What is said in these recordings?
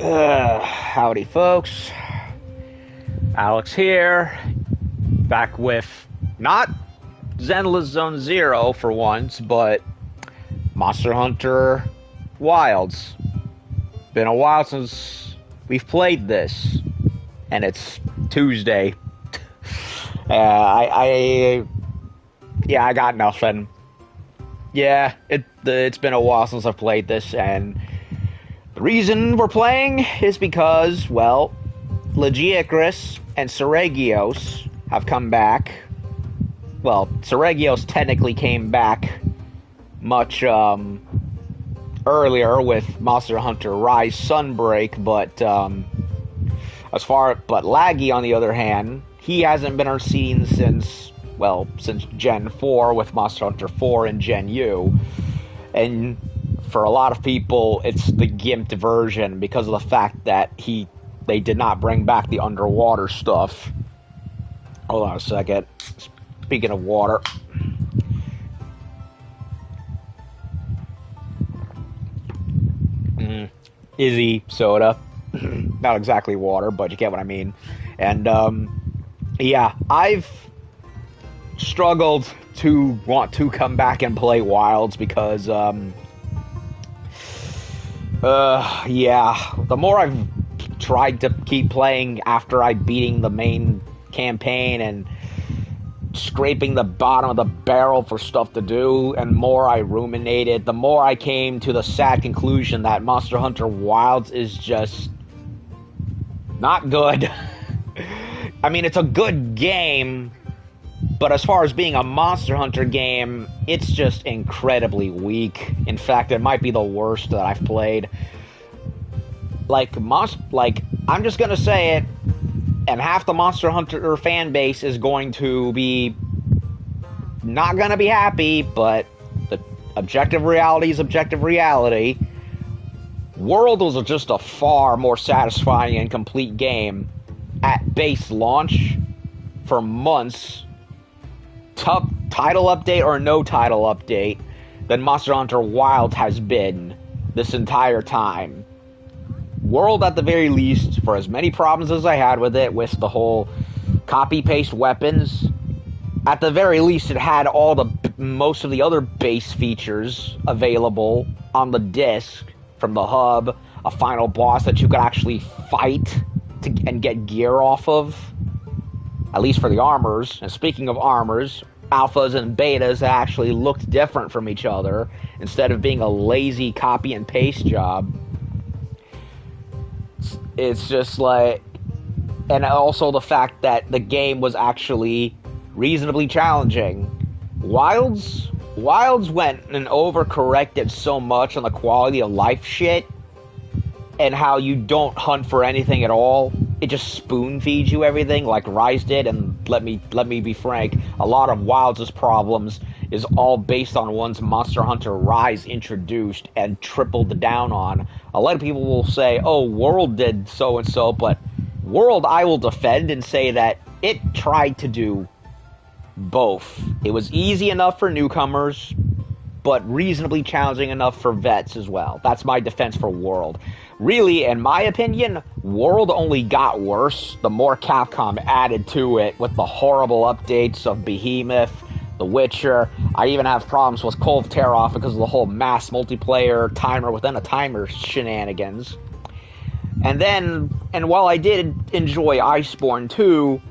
Howdy, folks. Alex here, back with not Zenless Zone Zero for once, but Monster Hunter Wilds. Been a while since we've played this, and it's Tuesday. I got nothing. Yeah, it's been a while since I've played this, and the reason we're playing is because, well, Lagiacrus and Seregios have come back. Well, Seregios technically came back much earlier with Monster Hunter Rise Sunbreak, but Laggy, on the other hand, he hasn't been seen since Gen 4 with Monster Hunter 4 and Gen U. And for a lot of people, it's the gimped version because of the fact that they did not bring back the underwater stuff. Hold on a second. Speaking of water. Izzy soda. Not exactly water, but you get what I mean. And, yeah, I've struggled to want to come back and play Wilds because, the more I've tried to keep playing after beating the main campaign and scraping the bottom of the barrel for stuff to do, and more I ruminated, the more I came to the sad conclusion that Monster Hunter Wilds is just not good. I mean, it's a good game, but as far as being a Monster Hunter game, it's just incredibly weak. In fact, it might be the worst that I've played. I'm just gonna say it, and half the Monster Hunter fan base is going to be not gonna be happy, but the objective reality is objective reality. World was just a far more satisfying and complete game at base launch for months, title update or no title update, than Monster Hunter Wilds has been this entire time. World, at the very least, for as many problems as I had with it, with the whole copy-paste weapons, at the very least it had most of the other base features available on the disc from the hub, a final boss that you could actually fight and get gear off of, at least for the armors. And speaking of armors, alphas and betas actually looked different from each other instead of being a lazy copy and paste job. It's just like, and also the fact that the game was actually reasonably challenging. Wilds went and overcorrected so much on the quality of life shit and how you don't hunt for anything at all. It just spoon feeds you everything like Rise did, and let me be frank, a lot of Wilds' problems is all based on one's Monster Hunter Rise introduced and tripled down on. A lot of people will say, oh, World did so-and-so, but World I will defend and say that it tried to do both. It was easy enough for newcomers, but reasonably challenging enough for vets as well. That's my defense for World. Really, in my opinion, World only got worse the more Capcom added to it with the horrible updates of Behemoth, The Witcher. I even have problems with Call of Terror because of the whole mass multiplayer timer within a timer shenanigans. And while I did enjoy Iceborne 2,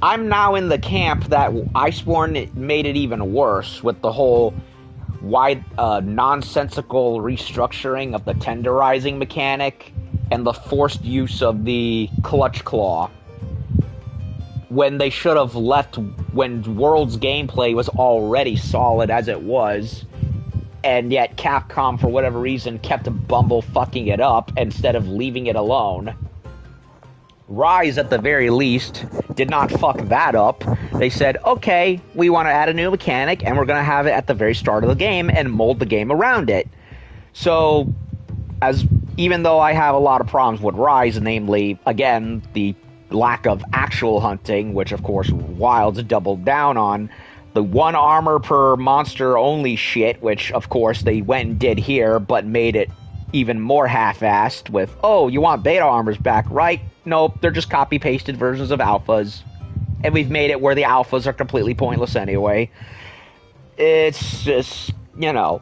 I'm now in the camp that Iceborne made it even worse with the whole nonsensical restructuring of the tenderizing mechanic and the forced use of the clutch claw, when they should have left when World's gameplay was already solid as it was, and yet Capcom, for whatever reason, kept fucking it up instead of leaving it alone. Rise, at the very least, did not fuck that up. They said, okay, we want to add a new mechanic, and we're going to have it at the very start of the game and mold the game around it. So, even though I have a lot of problems with Rise, namely, again, the lack of actual hunting, which of course Wilds doubled down on, the one armor per monster only shit, which of course they went and did here, but made it even more half-assed with, oh, you want beta armors back, right? Nope, they're just copy-pasted versions of alphas. And we've made it where the alphas are completely pointless anyway. It's just, you know,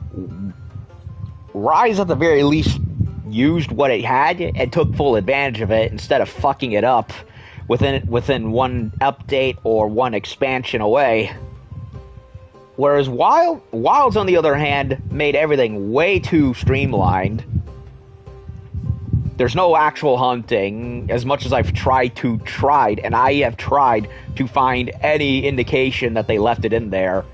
Rise at the very least used what it had and took full advantage of it instead of fucking it up within one update or one expansion away. Whereas Wilds, on the other hand, made everything way too streamlined. There's no actual hunting, as much as I've tried, and I have tried to find any indication that they left it in there.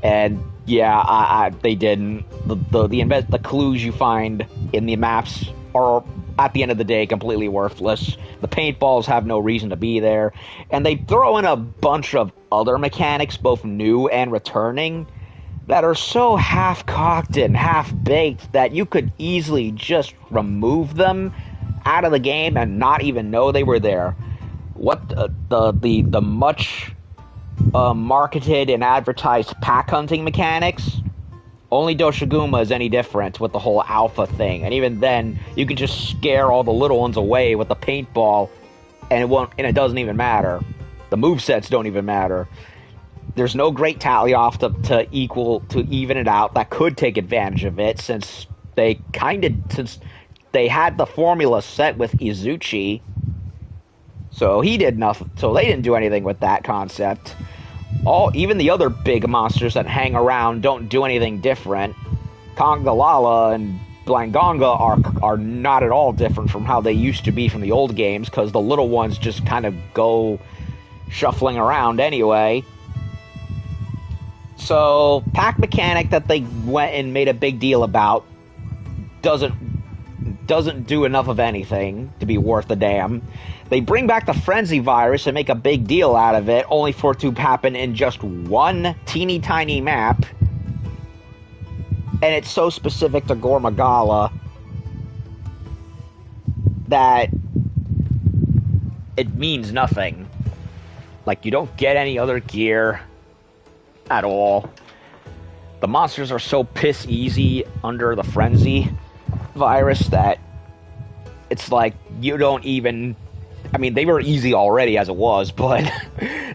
And yeah, they didn't. The clues you find in the maps are, at the end of the day, completely worthless. The paintballs have no reason to be there. And they throw in a bunch of other mechanics, both new and returning, that are so half-cocked and half-baked that you could easily just remove them out of the game and not even know they were there. What the much marketed and advertised pack hunting mechanics, only Doshiguma is any different with the whole alpha thing, and even then you can just scare all the little ones away with the paintball and it doesn't even matter. The movesets don't even matter. There's no great tally off to even it out that could take advantage of it, since they had the formula set with Izuchi. So he did nothing. So they didn't do anything with that concept. Even the other big monsters that hang around don't do anything different. Kongalala and Blangonga are not at all different from how they used to be from the old games, because the little ones just kind of go shuffling around anyway. So, pack mechanic that they went and made a big deal about doesn't do enough of anything to be worth a damn. They bring back the Frenzy virus and make a big deal out of it, only for it to happen in just one teeny tiny map. And it's so specific to Gormagala that it means nothing. Like, you don't get any other gear at all. The monsters are so piss easy under the Frenzy virus that it's like you don't even... I mean, they were easy already as it was, but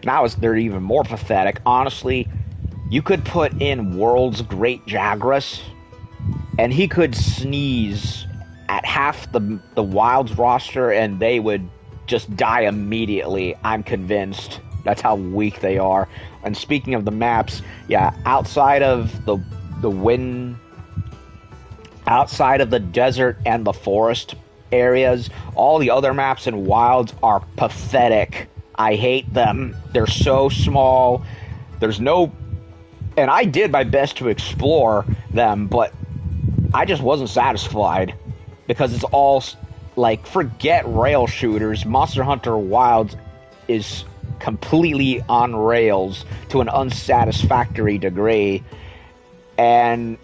now they're even more pathetic. Honestly, you could put in World's Great Jagras, and he could sneeze at half the Wilds roster, and they would just die immediately. I'm convinced. That's how weak they are. And speaking of the maps, yeah, outside of the wind, outside of the desert and the forest areas, all the other maps in Wilds are pathetic. I hate them. They're so small. There's no... And I did my best to explore them, but I just wasn't satisfied. Because it's all... Like, forget rail shooters. Monster Hunter Wilds is completely on rails to an unsatisfactory degree. And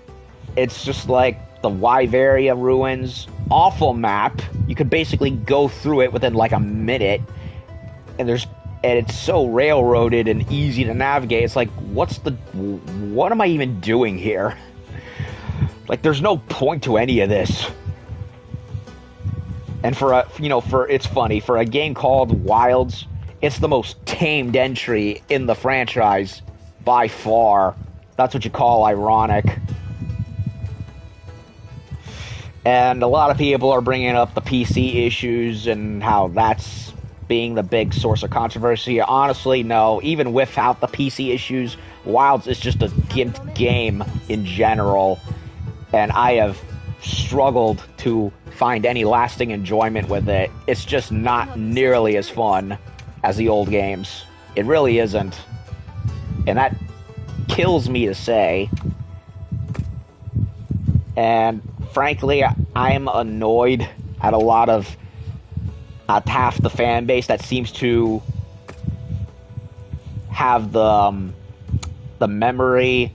it's just like the Wyveria ruins, awful map. You could basically go through it within like a minute, and it's so railroaded and easy to navigate. It's like, what am I even doing here? Like, there's no point to any of this. And it's funny, for a game called Wilds, it's the most tamed entry in the franchise by far. That's what you call ironic. And a lot of people are bringing up the PC issues and how that's being the big source of controversy. Honestly, no. Even without the PC issues, Wilds is just a gimped game in general. And I have struggled to find any lasting enjoyment with it. It's just not nearly as fun as the old games. It really isn't. And that kills me to say. And frankly, I'm annoyed at a lot of half the fan base that seems to have the memory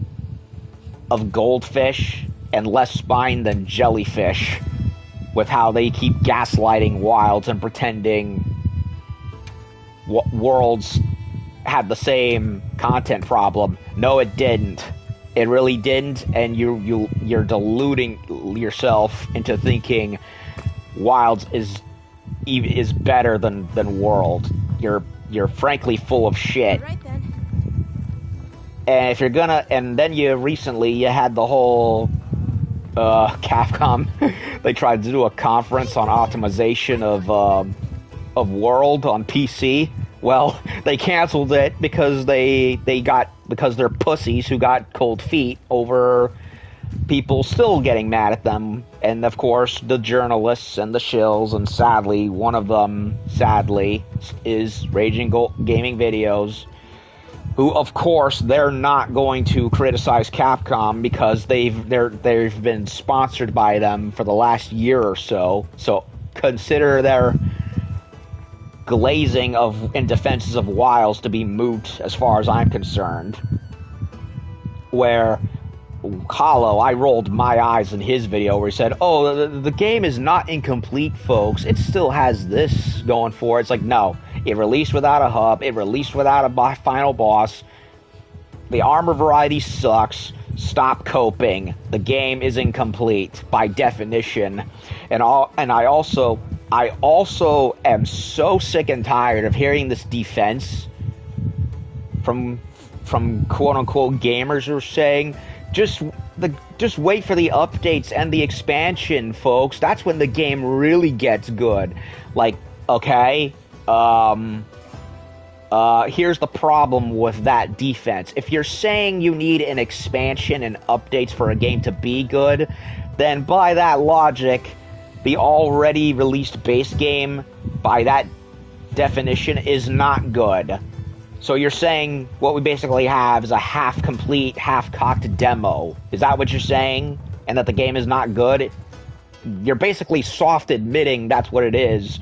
of goldfish and less spine than jellyfish, with how they keep gaslighting Wilds and pretending Worlds had the same content problem. No, it didn't. It really didn't, and you're diluting yourself into thinking Wilds is better than World. You're frankly full of shit. Right then. And if you're gonna, and then you had the whole Capcom. They tried to do a conference on optimization of World on PC. Well, they canceled it because because they're pussies who got cold feet over people still getting mad at them. And of course, the journalists and the shills, and sadly, one of them, is Raging Gaming Videos, who, of course, they're not going to criticize Capcom because they've been sponsored by them for the last year or so. So consider their glazing in defenses of Wilds to be moot, as far as I'm concerned. Where Hollow, I rolled my eyes in his video where he said, "Oh, the game is not incomplete, folks. It still has this going for it." It's like, no. It released without a hub. It released without a final boss. The armor variety sucks. Stop coping. The game is incomplete by definition. And I also am so sick and tired of hearing this defense from quote unquote gamers who are saying, just wait for the updates and the expansion, folks. That's when the game really gets good. Like, okay, here's the problem with that defense. If you're saying you need an expansion and updates for a game to be good, then by that logic, the already released base game, by that definition, is not good. So you're saying what we basically have is a half-complete, half-cocked demo. Is that what you're saying? And that the game is not good? You're basically soft admitting that's what it is,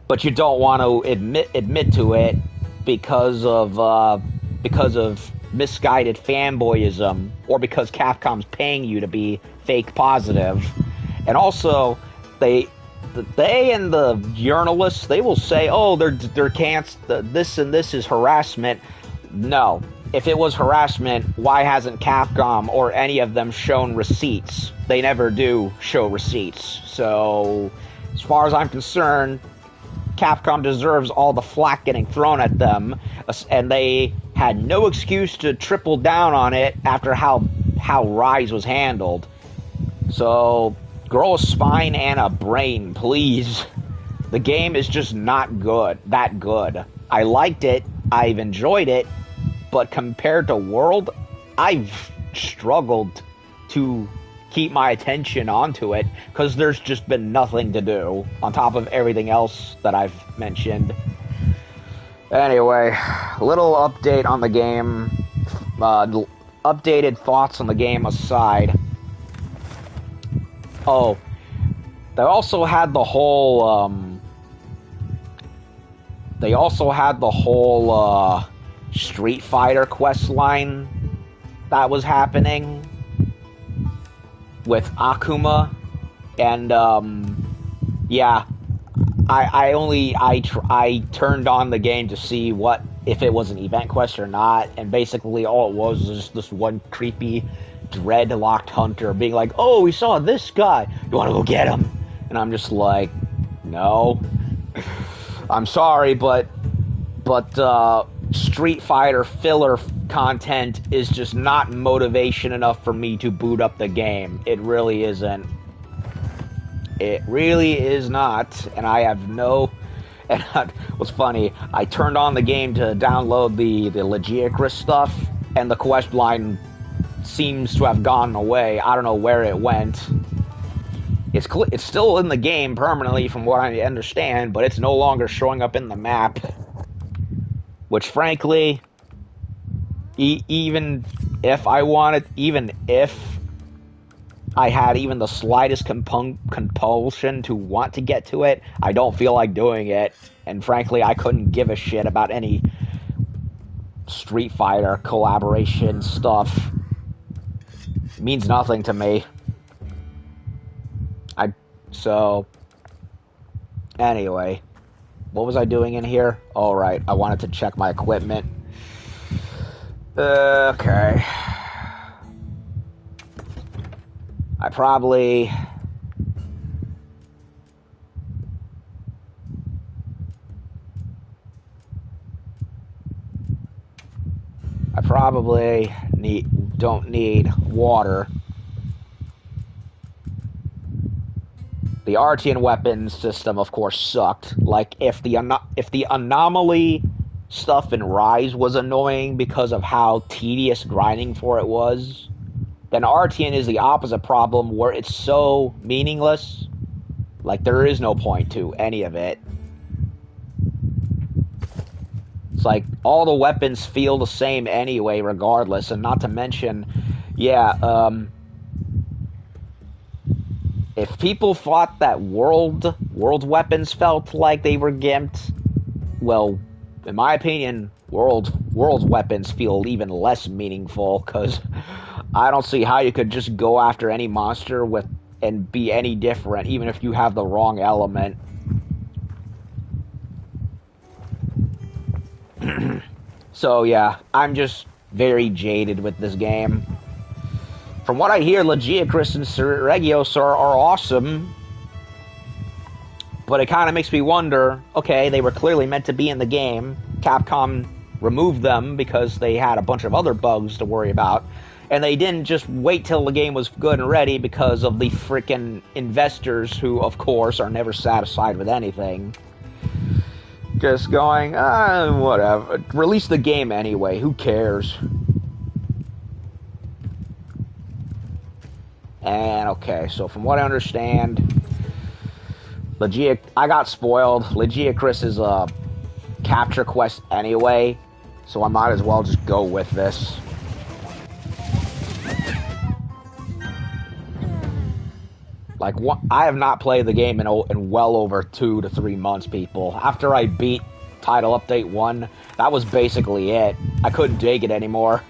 but you don't want to admit to it because of misguided fanboyism, or because Capcom's paying you to be fake positive. And also, they and the journalists, they will say, "Oh, they're this and this is harassment." No. If it was harassment, why hasn't Capcom or any of them shown receipts? They never do show receipts. So, as far as I'm concerned, Capcom deserves all the flack getting thrown at them, and they had no excuse to triple down on it after how Rise was handled. So, grow a spine and a brain, please. The game is just not that good. I liked it, I've enjoyed it, but compared to World, I've struggled to keep my attention onto it, because there's just been nothing to do, on top of everything else that I've mentioned. Anyway, little update on the game, updated thoughts on the game aside. Oh, they also had the whole, Street Fighter quest line that was happening with Akuma, and yeah, I turned on the game to see if it was an event quest or not, and basically all it was just this one creepy dreadlocked hunter being like, "Oh, we saw this guy, you want to go get him?" And I'm just like, no. I'm sorry, but Street Fighter filler content is just not motivation enough for me to boot up the game. It really isn't. It really is not. And I have no... And what's funny, I turned on the game to download the Lagiacrus stuff, and the quest line seems to have gone away. I don't know where it went. It's still in the game permanently from what I understand, but it's no longer showing up in the map. Which, frankly, even if I had even the slightest compulsion to want to get to it, I don't feel like doing it. And frankly, I couldn't give a shit about any Street Fighter collaboration stuff. It means nothing to me. So, anyway, what was I doing in here? All right, I wanted to check my equipment. Okay. I probably don't need water. The Artian weapons system, of course, sucked. Like, if the anomaly stuff in Rise was annoying because of how tedious grinding for it was, then Artian is the opposite problem, where it's so meaningless. Like, there is no point to any of it. It's like, all the weapons feel the same anyway, regardless, and not to mention, yeah, if people thought that world weapons felt like they were gimped, well, in my opinion, world weapons feel even less meaningful, because I don't see how you could just go after any monster and be any different, even if you have the wrong element. So yeah, I'm just very jaded with this game. From what I hear, Lagiacrus and Seregios are awesome, but it kind of makes me wonder, okay, they were clearly meant to be in the game. Capcom removed them because they had a bunch of other bugs to worry about, and they didn't just wait till the game was good and ready because of the frickin' investors who, of course, are never satisfied with anything. Just going, whatever. Release the game anyway, who cares? And, okay, so from what I understand, I got spoiled. Lagiacrus is a capture quest anyway, so I might as well just go with this. Like, I have not played the game in well over 2 to 3 months, people. After I beat Title Update 1, that was basically it. I couldn't take it anymore.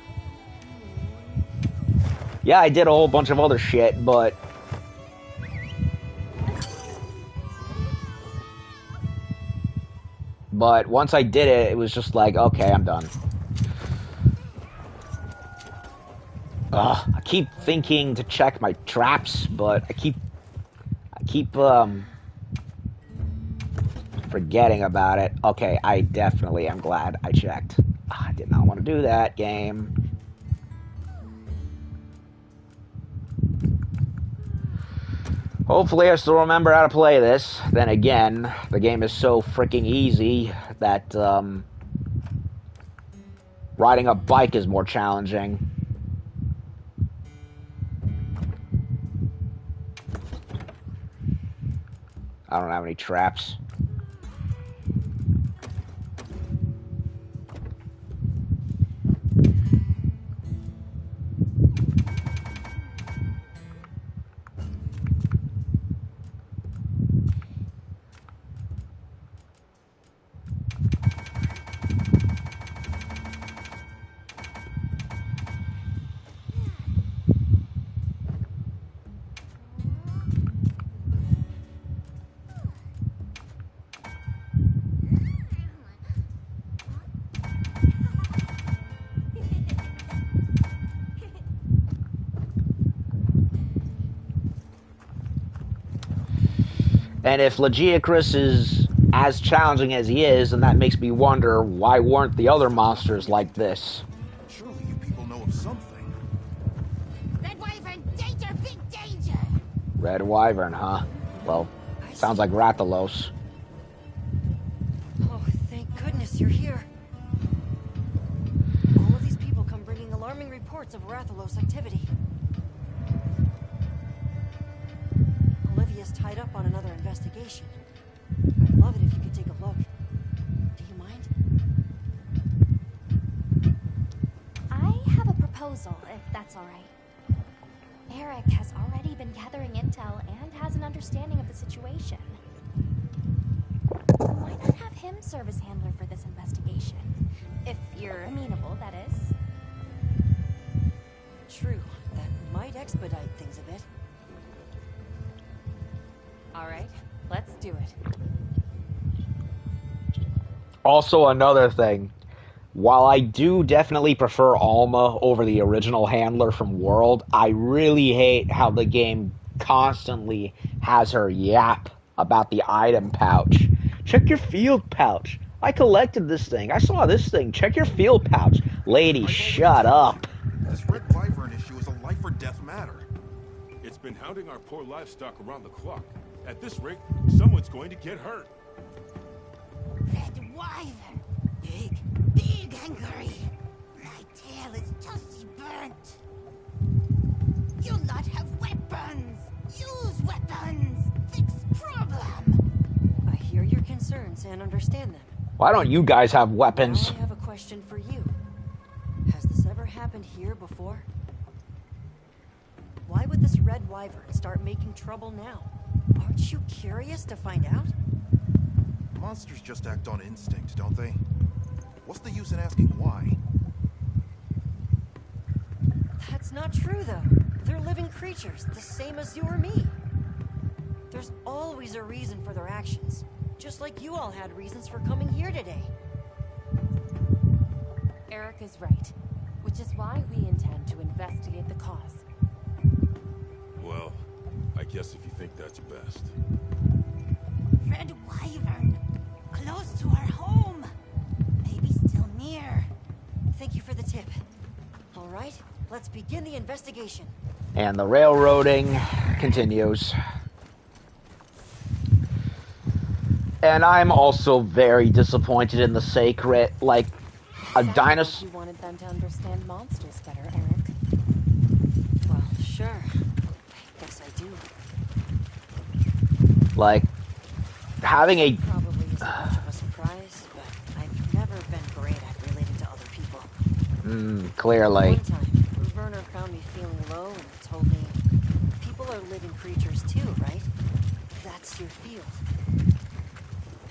Yeah, I did a whole bunch of other shit, but... But once I did it, it was just like, okay, I'm done. I keep thinking to check my traps, but I keep forgetting about it. Okay, I definitely am glad I checked. I did not want to do that, game. Hopefully I still remember how to play this. Then again, the game is so freaking easy that riding a bike is more challenging. I don't have any traps. And if Lagiacrus is as challenging as he is, then that makes me wonder, why weren't the other monsters like this? Surely you people know of something. Red Wyvern, danger, big danger! Red Wyvern, huh? Well, sounds like Rathalos. Oh, thank goodness you're here. All of these people come bringing alarming reports of Rathalos activity. Olivia's tied up on another investigation. I'd love it if you could take a look. Do you mind? I have a proposal, if that's all right. Eric has already been gathering intel and has an understanding of the situation. Why not have him serve as handler for this investigation? If you're amenable, that is. True. That might expedite things a bit. All right, let's do it. Also, another thing. while I do definitely prefer Alma over the original handler from World, I really hate how the game constantly has her yap about the item pouch. Check your field pouch. I collected this thing. I saw this thing. Check your field pouch. Lady, shut up. This red wyvern issue is a life or death matter. It's been hounding our poor livestock around the clock. At this rate, someone's going to get hurt. Red wyvern. Big angry. My tail is toasty burnt. You'll not have weapons. Use weapons. Fix problem. I hear your concerns and understand them. Why don't you guys have weapons? Now I have a question for you. Has this ever happened here before? Why would this red wyvern start making trouble now? Aren't you curious to find out? Monsters just act on instinct, don't they? What's the use in asking why? That's not true, though. They're living creatures, the same as you or me. There's always a reason for their actions, just like you all had reasons for coming here today. Eric is right, which is why we intend to investigate the cause. Well, I guess if you think that's best. Red wyvern. Close to our home. Maybe still near. Thank you for the tip. All right, let's begin the investigation. And the railroading continues. And I'm also very disappointed in the sacred, like, a dinosaur. You wanted them to understand monsters better, Eric. Well, sure. I guess I do. Like, having a... Probably isn't much of a surprise, but I've never been great at relating to other people. Clearly. One time, Werner found me feeling low and told me, people are living creatures too, right? That's your field.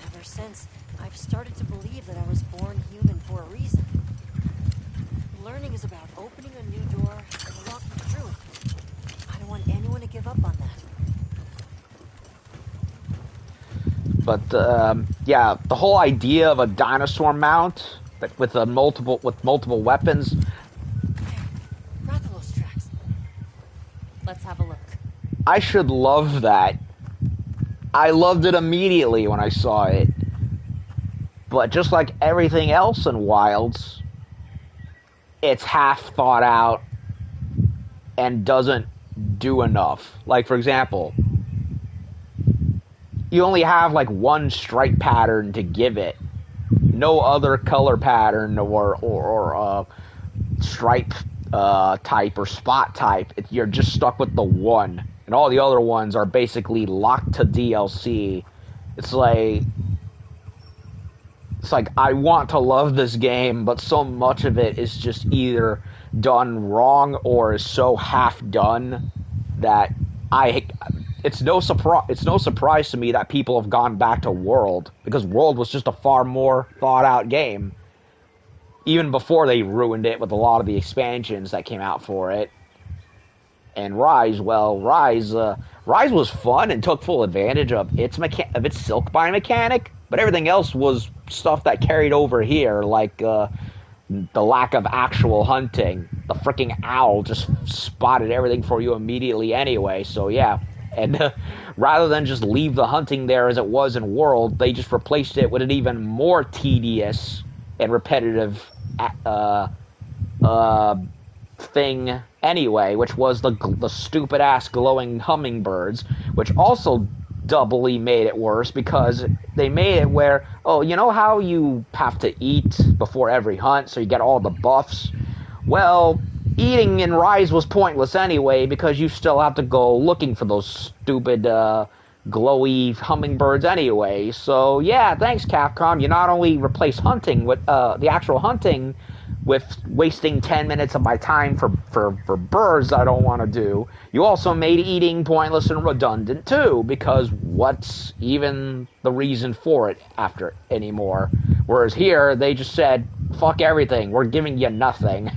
Ever since, I've started to believe that I was born human for a reason. Learning is about opening a new door and walking through it. I don't want anyone to give up on that. But, yeah, the whole idea of a dinosaur mount with multiple weapons. Rathalos tracks. Let's have a look. I should love that. I loved it immediately when I saw it. But just like everything else in Wilds, it's half thought out and doesn't do enough. Like, for example, you only have like one stripe pattern to give it. No other color pattern or stripe type or spot type. You're just stuck with the one. And all the other ones are basically locked to DLC. It's like I want to love this game, but so much of it is just either done wrong or is so half done that it's no surprise to me that people have gone back to World, because World was just a far more thought out game. Even before they ruined it with a lot of the expansions that came out for it. And Rise was fun and took full advantage of its Silkbind mechanic, but everything else was stuff that carried over here, like the lack of actual hunting. The freaking owl just spotted everything for you immediately anyway, so yeah. And rather than just leave the hunting there as it was in World, they just replaced it with an even more tedious and repetitive thing anyway, which was the stupid-ass glowing hummingbirds, which also doubly made it worse because they made it where, oh, you know how you have to eat before every hunt so you get all the buffs? Well, eating in Rise was pointless anyway because you still have to go looking for those stupid glowy hummingbirds anyway. So yeah, thanks Capcom. You not only replace hunting with the actual hunting with wasting 10 minutes of my time for birds I don't want to do, you also made eating pointless and redundant too, because what's even the reason for it after anymore? Whereas here, they just said, fuck everything, we're giving you nothing.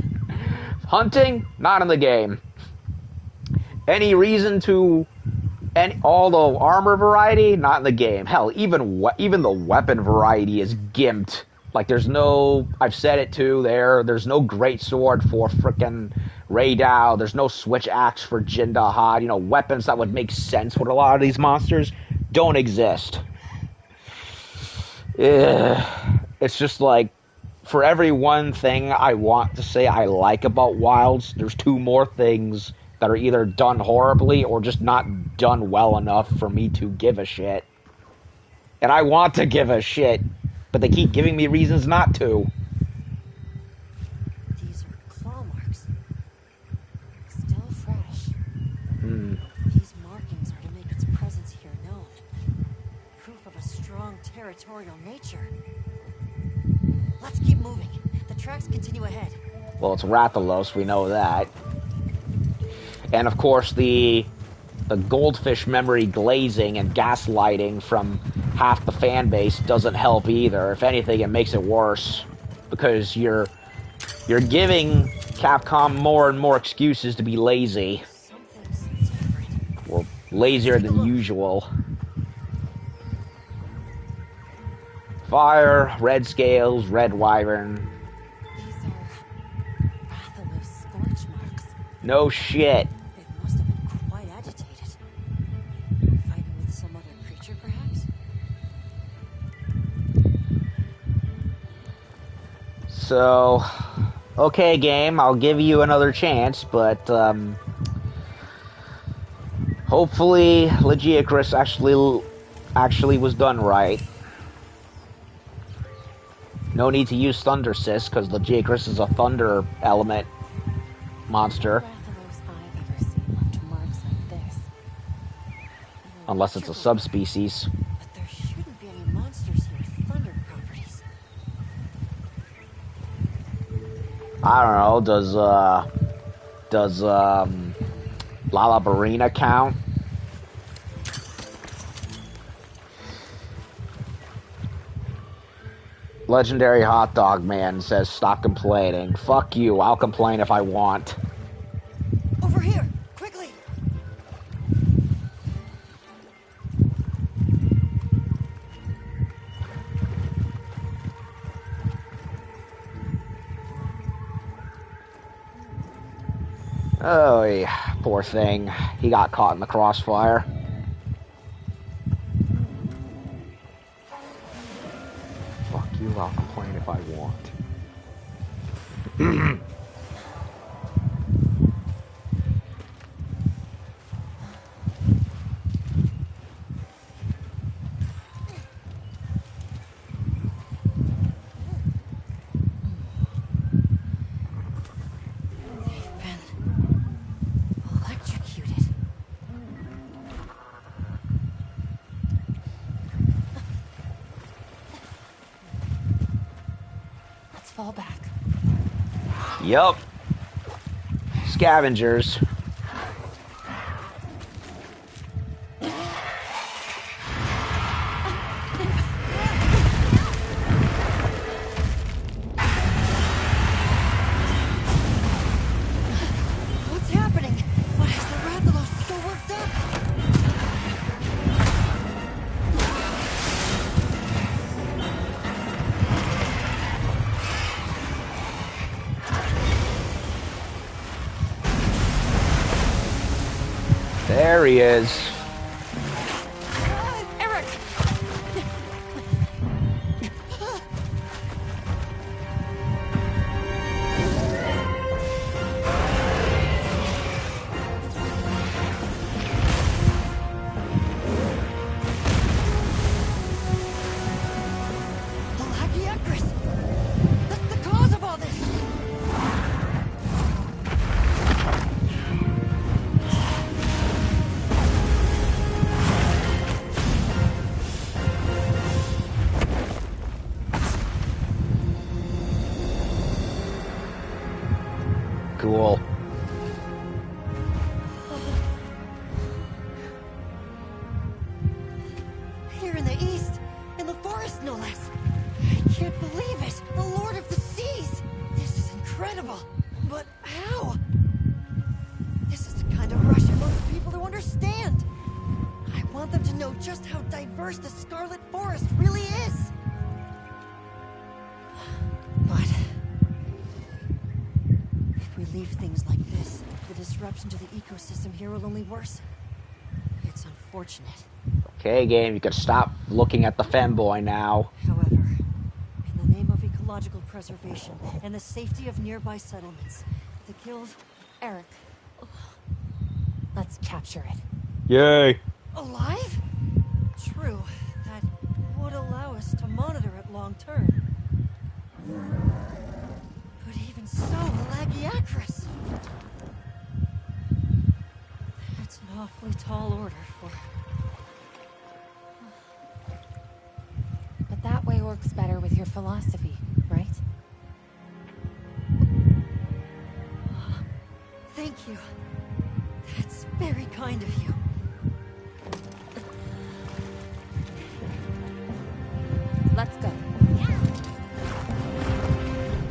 Hunting? Not in the game. Any reason to... all the armor variety? Not in the game. Hell, even the weapon variety is gimped Like, there's no... I've said it too there's no great sword for frickin' Raydao. There's no switch axe for Jindahad. You know, weapons that would make sense with a lot of these monsters don't exist. It's just like, for every one thing I want to say I like about Wilds, there's two more things that are either done horribly or just not done well enough for me to give a shit. And I want to give a shit, but they keep giving me reasons not to. These are claw marks. Still fresh. These markings are to make its presence here known. Proof of a strong territorial nature. Let's keep moving. The tracks continue ahead. Well, it's Rathalos, we know that. And of course, the goldfish memory glazing and gaslighting from half the fan base doesn't help either. If anything, it makes it worse, because you're giving Capcom more and more excuses to be lazy, or lazier than usual. Fire, red scales, red wyvern. These are Rathalos scorch marks. No shit. They must have been quite agitated. Fighting with some other creature, perhaps? So, okay, game, I'll give you another chance, but hopefully Lagiacrus actually was done right. No need to use Thunder Cyst, because Lagiacrus is a thunder element monster. Rathalos I've ever seen left marks like this. Unless it's a subspecies. But there shouldn't be any monsters here with thunder properties. I don't know, does Lalabarina count? Legendary Hot Dog Man says, stop complaining. Fuck you, I'll complain if I want. Over here! Quickly! Oh, yeah, poor thing. He got caught in the crossfire. Fuck you, I'll complain if I want. Electrocuted. Let's fall back. Yup. Scavengers. What's happening? Why is the Rathalos so worked up? There he is. Eric! The Lagiacrus! That's the cause of all this! Cool. Here in the east, in the forest no less. I can't believe it! The Lord of the Seas! This is incredible! But how? This is the kind of rush I want people to understand. I want them to know just how diverse the Scarlet Forest really is. If we leave things like this, the disruption to the ecosystem here will only worsen. It's unfortunate. Okay, game, you can stop looking at the femboy now. However, in the name of ecological preservation and the safety of nearby settlements, the guild... Eric, let's capture it. Yay. Alive? True. That would allow us to monitor it long term. But even so, Lagiacrus... That's an awfully tall order for... But that way works better with your philosophy, right? Thank you. That's very kind of you. Let's go.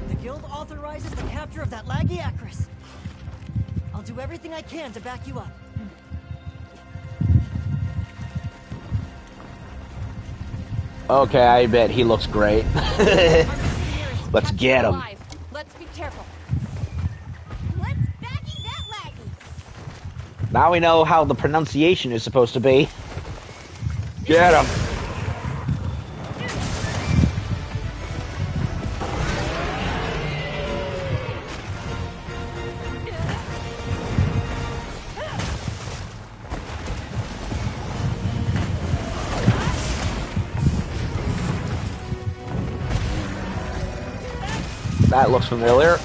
The guild authorizes the capture of that Lagiacrus. I'll do everything I can to back you up. Okay, I bet he looks great. Let's get him. Alive. Let's be careful. Let's baggy that laggy. Now we know how the pronunciation is supposed to be. Get him. That looks familiar.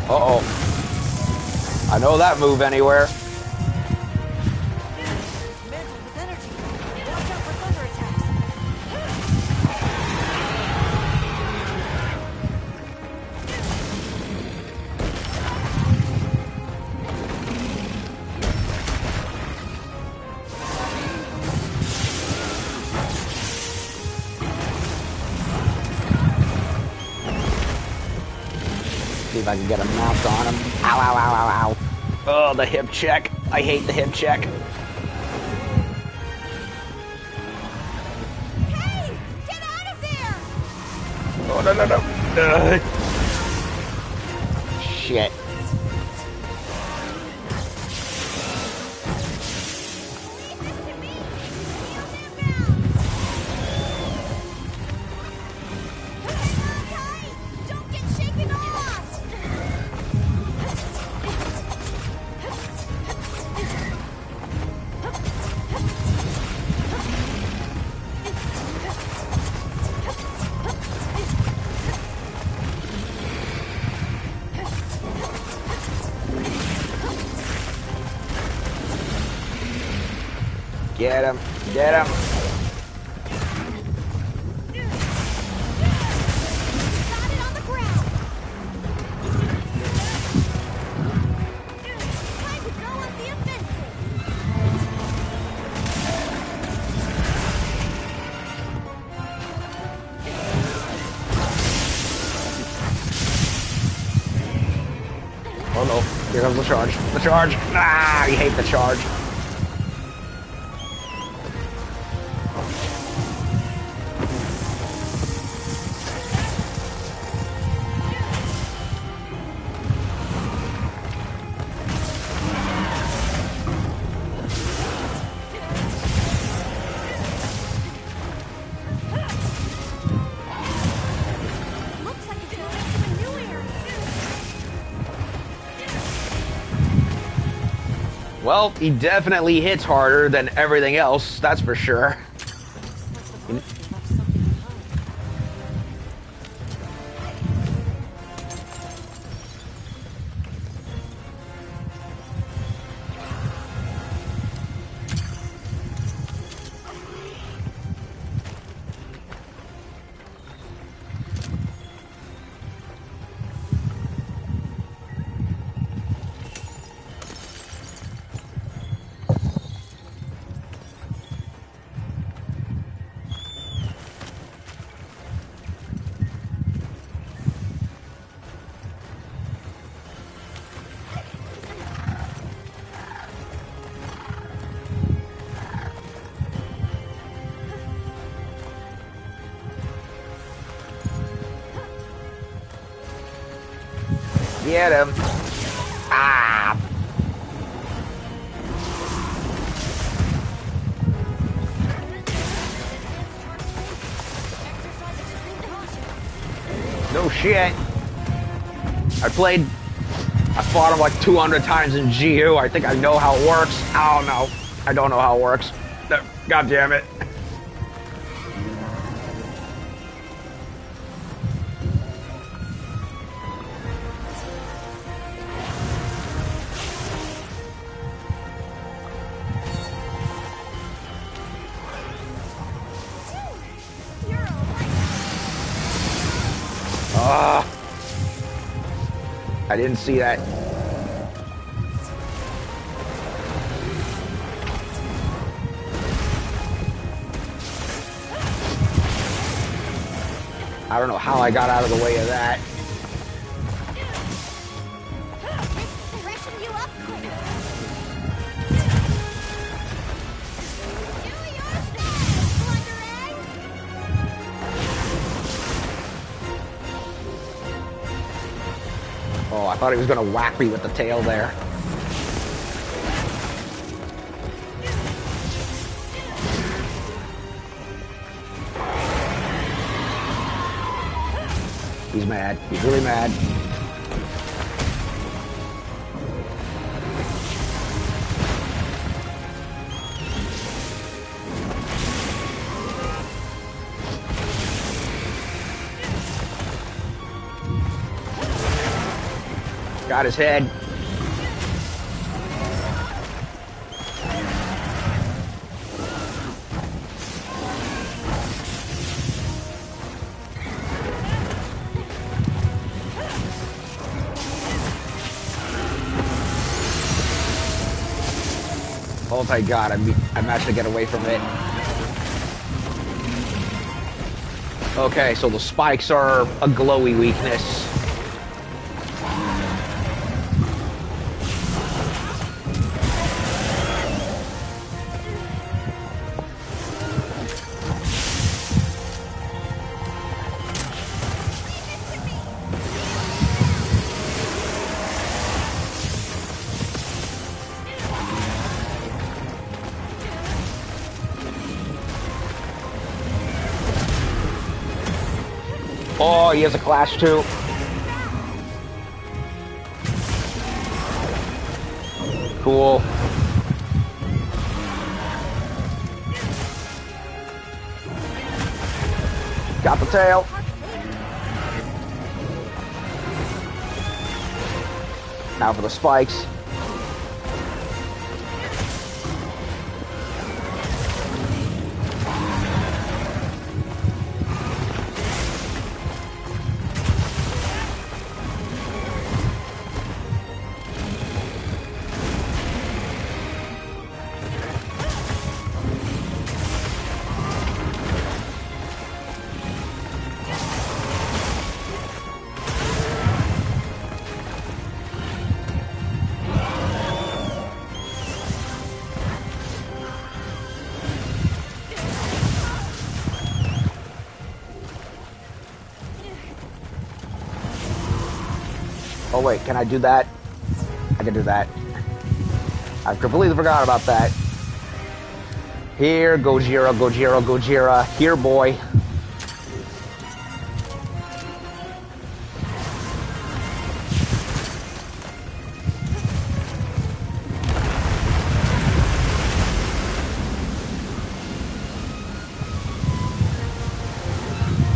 Uh-oh. I know that move anywhere. Mantled with energy. Watch out for thunder attacks. See if I can get a mount on him. Ow, ow, ow, ow, ow. Oh, the hip check. I hate the hip check. Hey! Get out of there! Oh, no, no, no. Shit. Leave this to me! Feel them bounce! Hang on tight! Don't get shaken off! Get him. Get him. Got it on the ground! Time to go on the offensive! Oh no. Here comes the charge. The charge. Ah, I hate the charge. Looks like it's going to a new area! Well, he definitely hits harder than everything else, that's for sure. Looks like the monster left something behind. Get him. Ah. No shit. I fought him like 200 times in GU. I think I know how it works. Oh no. I don't know how it works. God damn it. I didn't see that. I don't know how I got out of the way of that. Freshen you up quicker. Do your thing, Wonder Egg. Oh, I thought he was gonna whack me with the tail there. He's mad. He's really mad. Got his head. Oh my god, I managed to get away from it. Okay, so the spikes are a glowy weakness. Oh, he has a clash too. Cool. Got the tail. Now for the spikes. Oh wait, can I do that? I can do that. I completely forgot about that. Here, Gojira, Gojira, Gojira. Here, boy.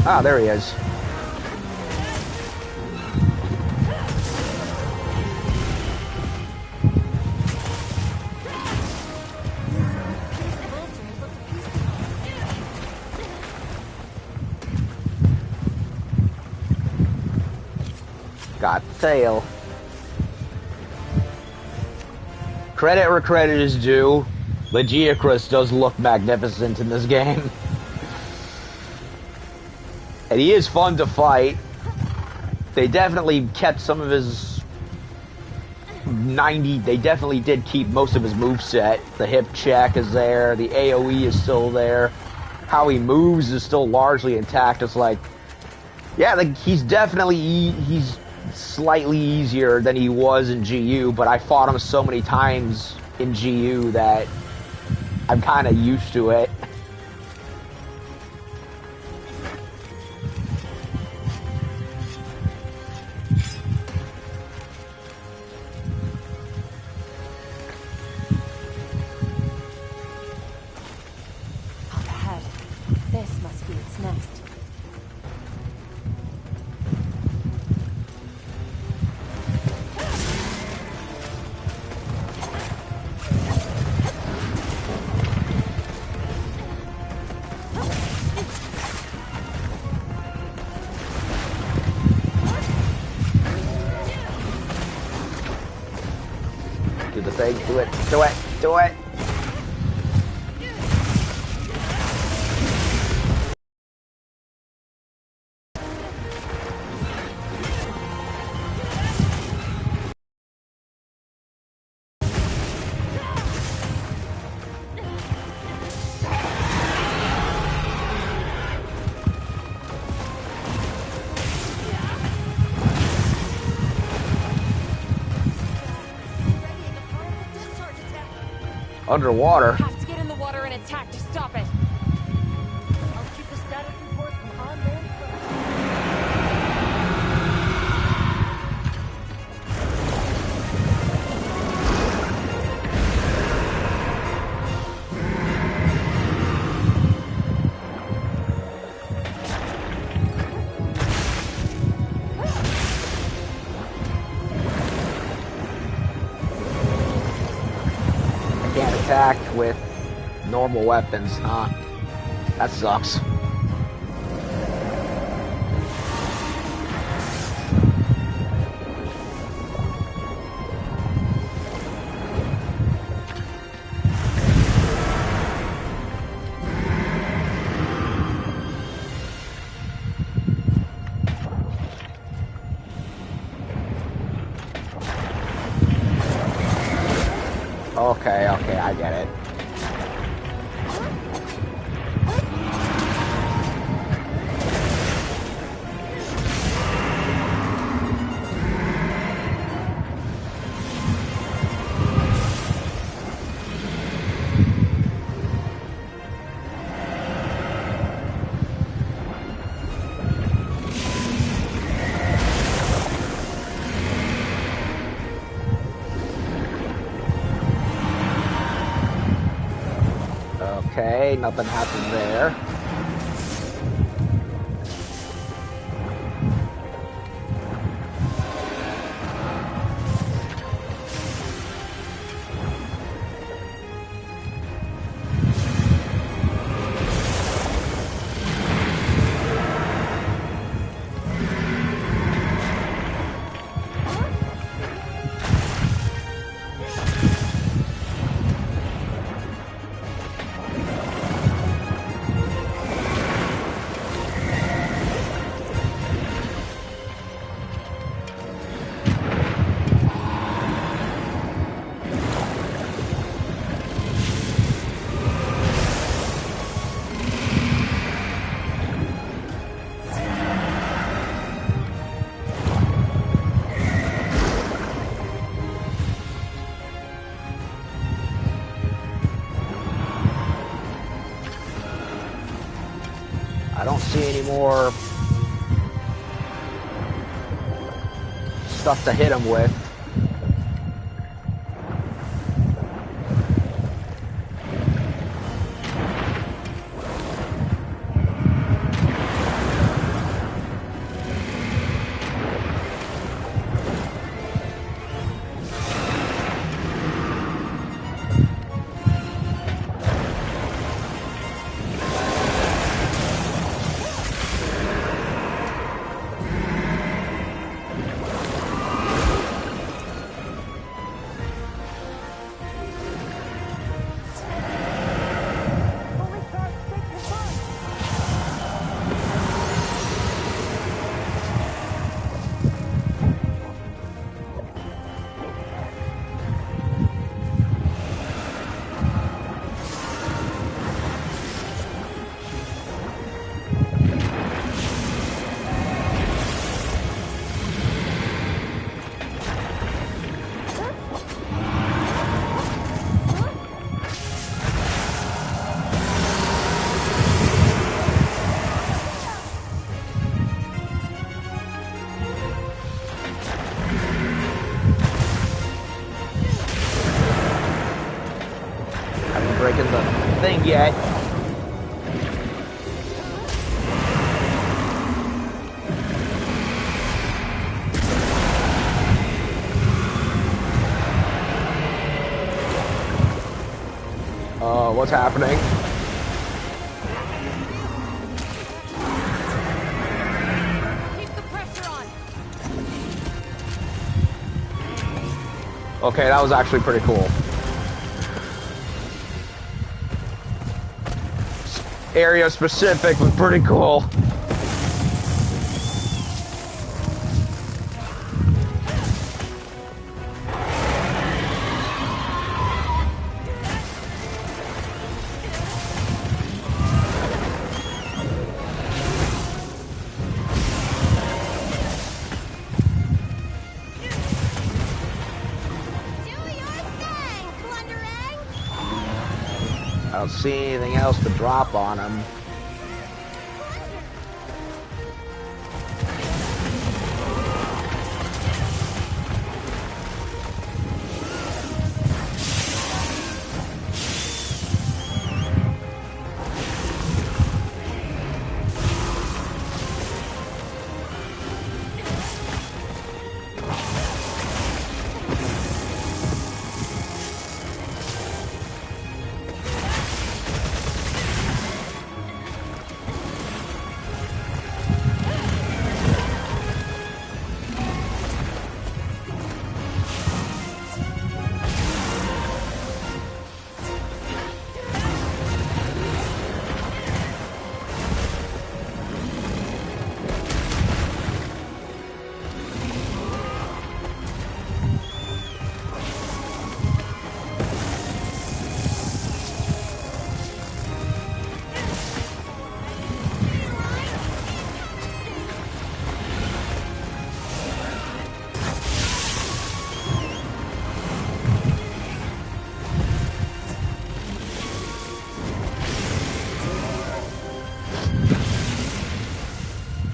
Ah, there he is. Got the tail. Credit where credit is due. Lagiacrus does look magnificent in this game. And he is fun to fight. They definitely kept some of his 90, they definitely did keep most of his moveset. The hip check is there, the AoE is still there. How he moves is still largely intact. It's like, yeah, like he's definitely, he's slightly easier than he was in GU, but I fought him so many times in GU that I'm kind of used to it. Up ahead. This must be its nest. Do the thing. Do it. Do it. Do it. Underwater. Have to get in the water and attack to stop it. I'll keep the status report from on land first. Can't attack with normal weapons, huh? That sucks. Okay, I get it. Okay, nothing happened there. I don't see any more stuff to hit him with. breaking the thing yet. What's happening? Keep the pressure on. Okay, that was actually pretty cool. Area specific, but pretty cool. I don't see anything else to drop on him.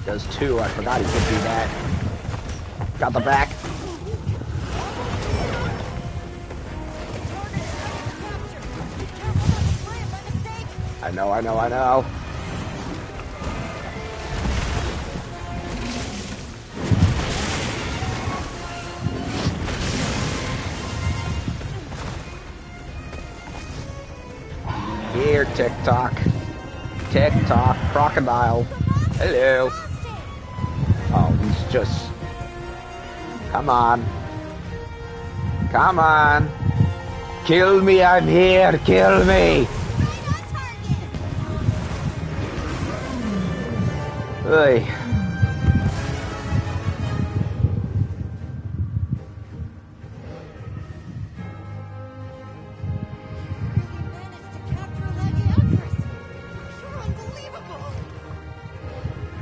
Does too. I forgot he could do that. Got the back. I know. Here, TikTok. TikTok, crocodile. Hello. Oh, he's just... Come on. Come on. Kill me, I'm here. Kill me. Hey.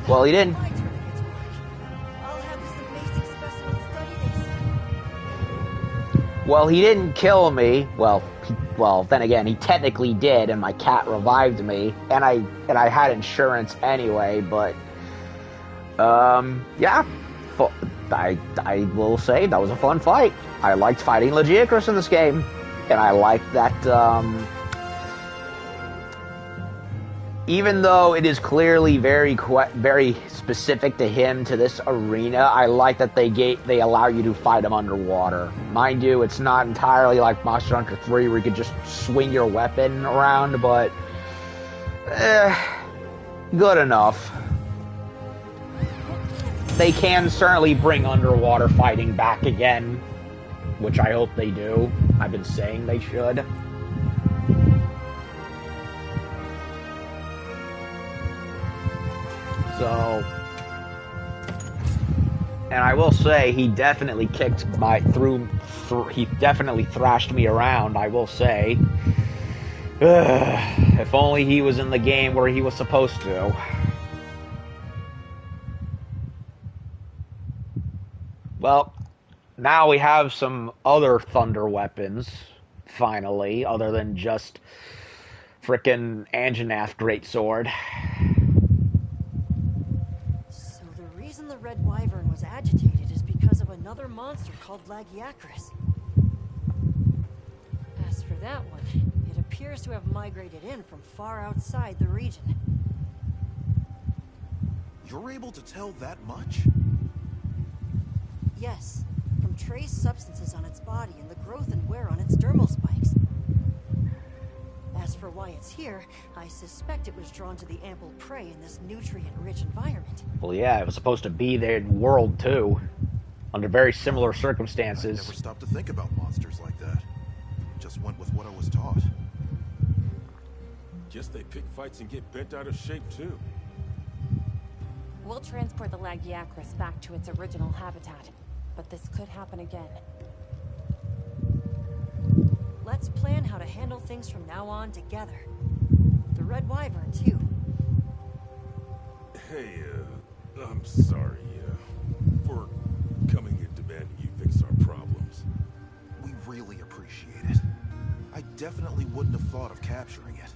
Well, he didn't. Well, he didn't kill me. Well, then again, he technically did, and my cat revived me, and I had insurance anyway. But, yeah, I will say that was a fun fight. I liked fighting Lagiacrus in this game, and I liked that. Even though it is clearly very specific to him, to this arena, I like that they allow you to fight him underwater. Mind you, it's not entirely like Monster Hunter 3 where you could just swing your weapon around, but good enough. They can certainly bring underwater fighting back again, which I hope they do. I've been saying they should. So, and I will say he definitely kicked he definitely thrashed me around, I will say. If only he was in the game where he was supposed to. Well, now we have some other thunder weapons, finally, other than just frickin' Anjanath Greatsword. The Red Wyvern was agitated is because of another monster called Lagiacrus. As for that one, it appears to have migrated in from far outside the region. You're able to tell that much? Yes, from trace substances on its body and the growth and wear on its dermal spikes. As for why it's here, I suspect it was drawn to the ample prey in this nutrient-rich environment. Well, yeah, it was supposed to be their world, too. Under very similar circumstances. I never stopped to think about monsters like that. Just went with what I was taught. Guess they pick fights and get bent out of shape, too. We'll transport the Lagiacrus back to its original habitat, but this could happen again. Let's plan how to handle things from now on together. The Red Wyvern, too. Hey, I'm sorry, for coming and demanding you fix our problems. We really appreciate it. I definitely wouldn't have thought of capturing it.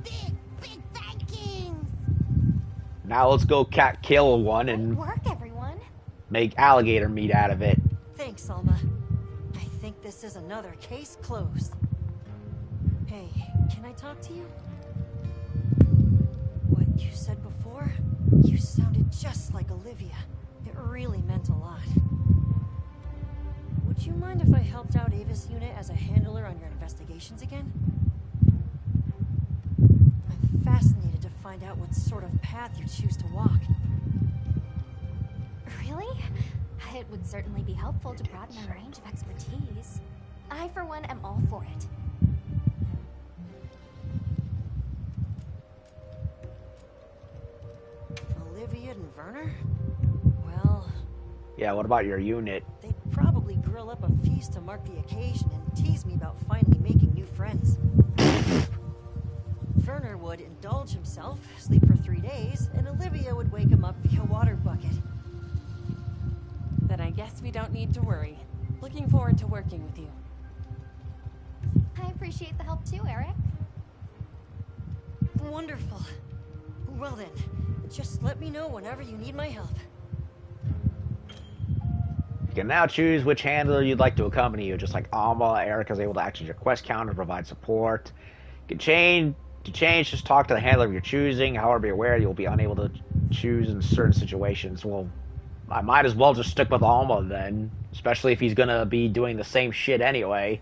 Big Vikings! Now let's go kill one Good and work, everyone. make alligator meat out of it. Thanks, Alma. I think this is another case closed. Hey, can I talk to you? What you said before? You sounded just like Olivia. It really meant a lot. Would you mind if I helped out Ava's unit as a handler on your investigations again? I'm fascinated to find out what sort of path you choose to walk. Really? It would certainly be helpful to broaden our range of expertise. I, for one, am all for it. Olivia and Werner? Well, Yeah, what about your unit? they'd probably grill up a feast to mark the occasion and tease me about finally making new friends. Werner would indulge himself, sleep for 3 days, and Olivia would wake him up via water bucket. Then I guess we don't need to worry. Looking forward to working with you. I appreciate the help too, Eric. Wonderful. Well then, just let me know whenever you need my help. You can now choose which handler you'd like to accompany you. Just like Alma, Eric is able to access your quest counter and provide support. You can change. To change, just talk to the handler of your choosing. However, be aware you'll be unable to choose in certain situations. Well, I might as well just stick with Alma then, especially if he's gonna be doing the same shit anyway.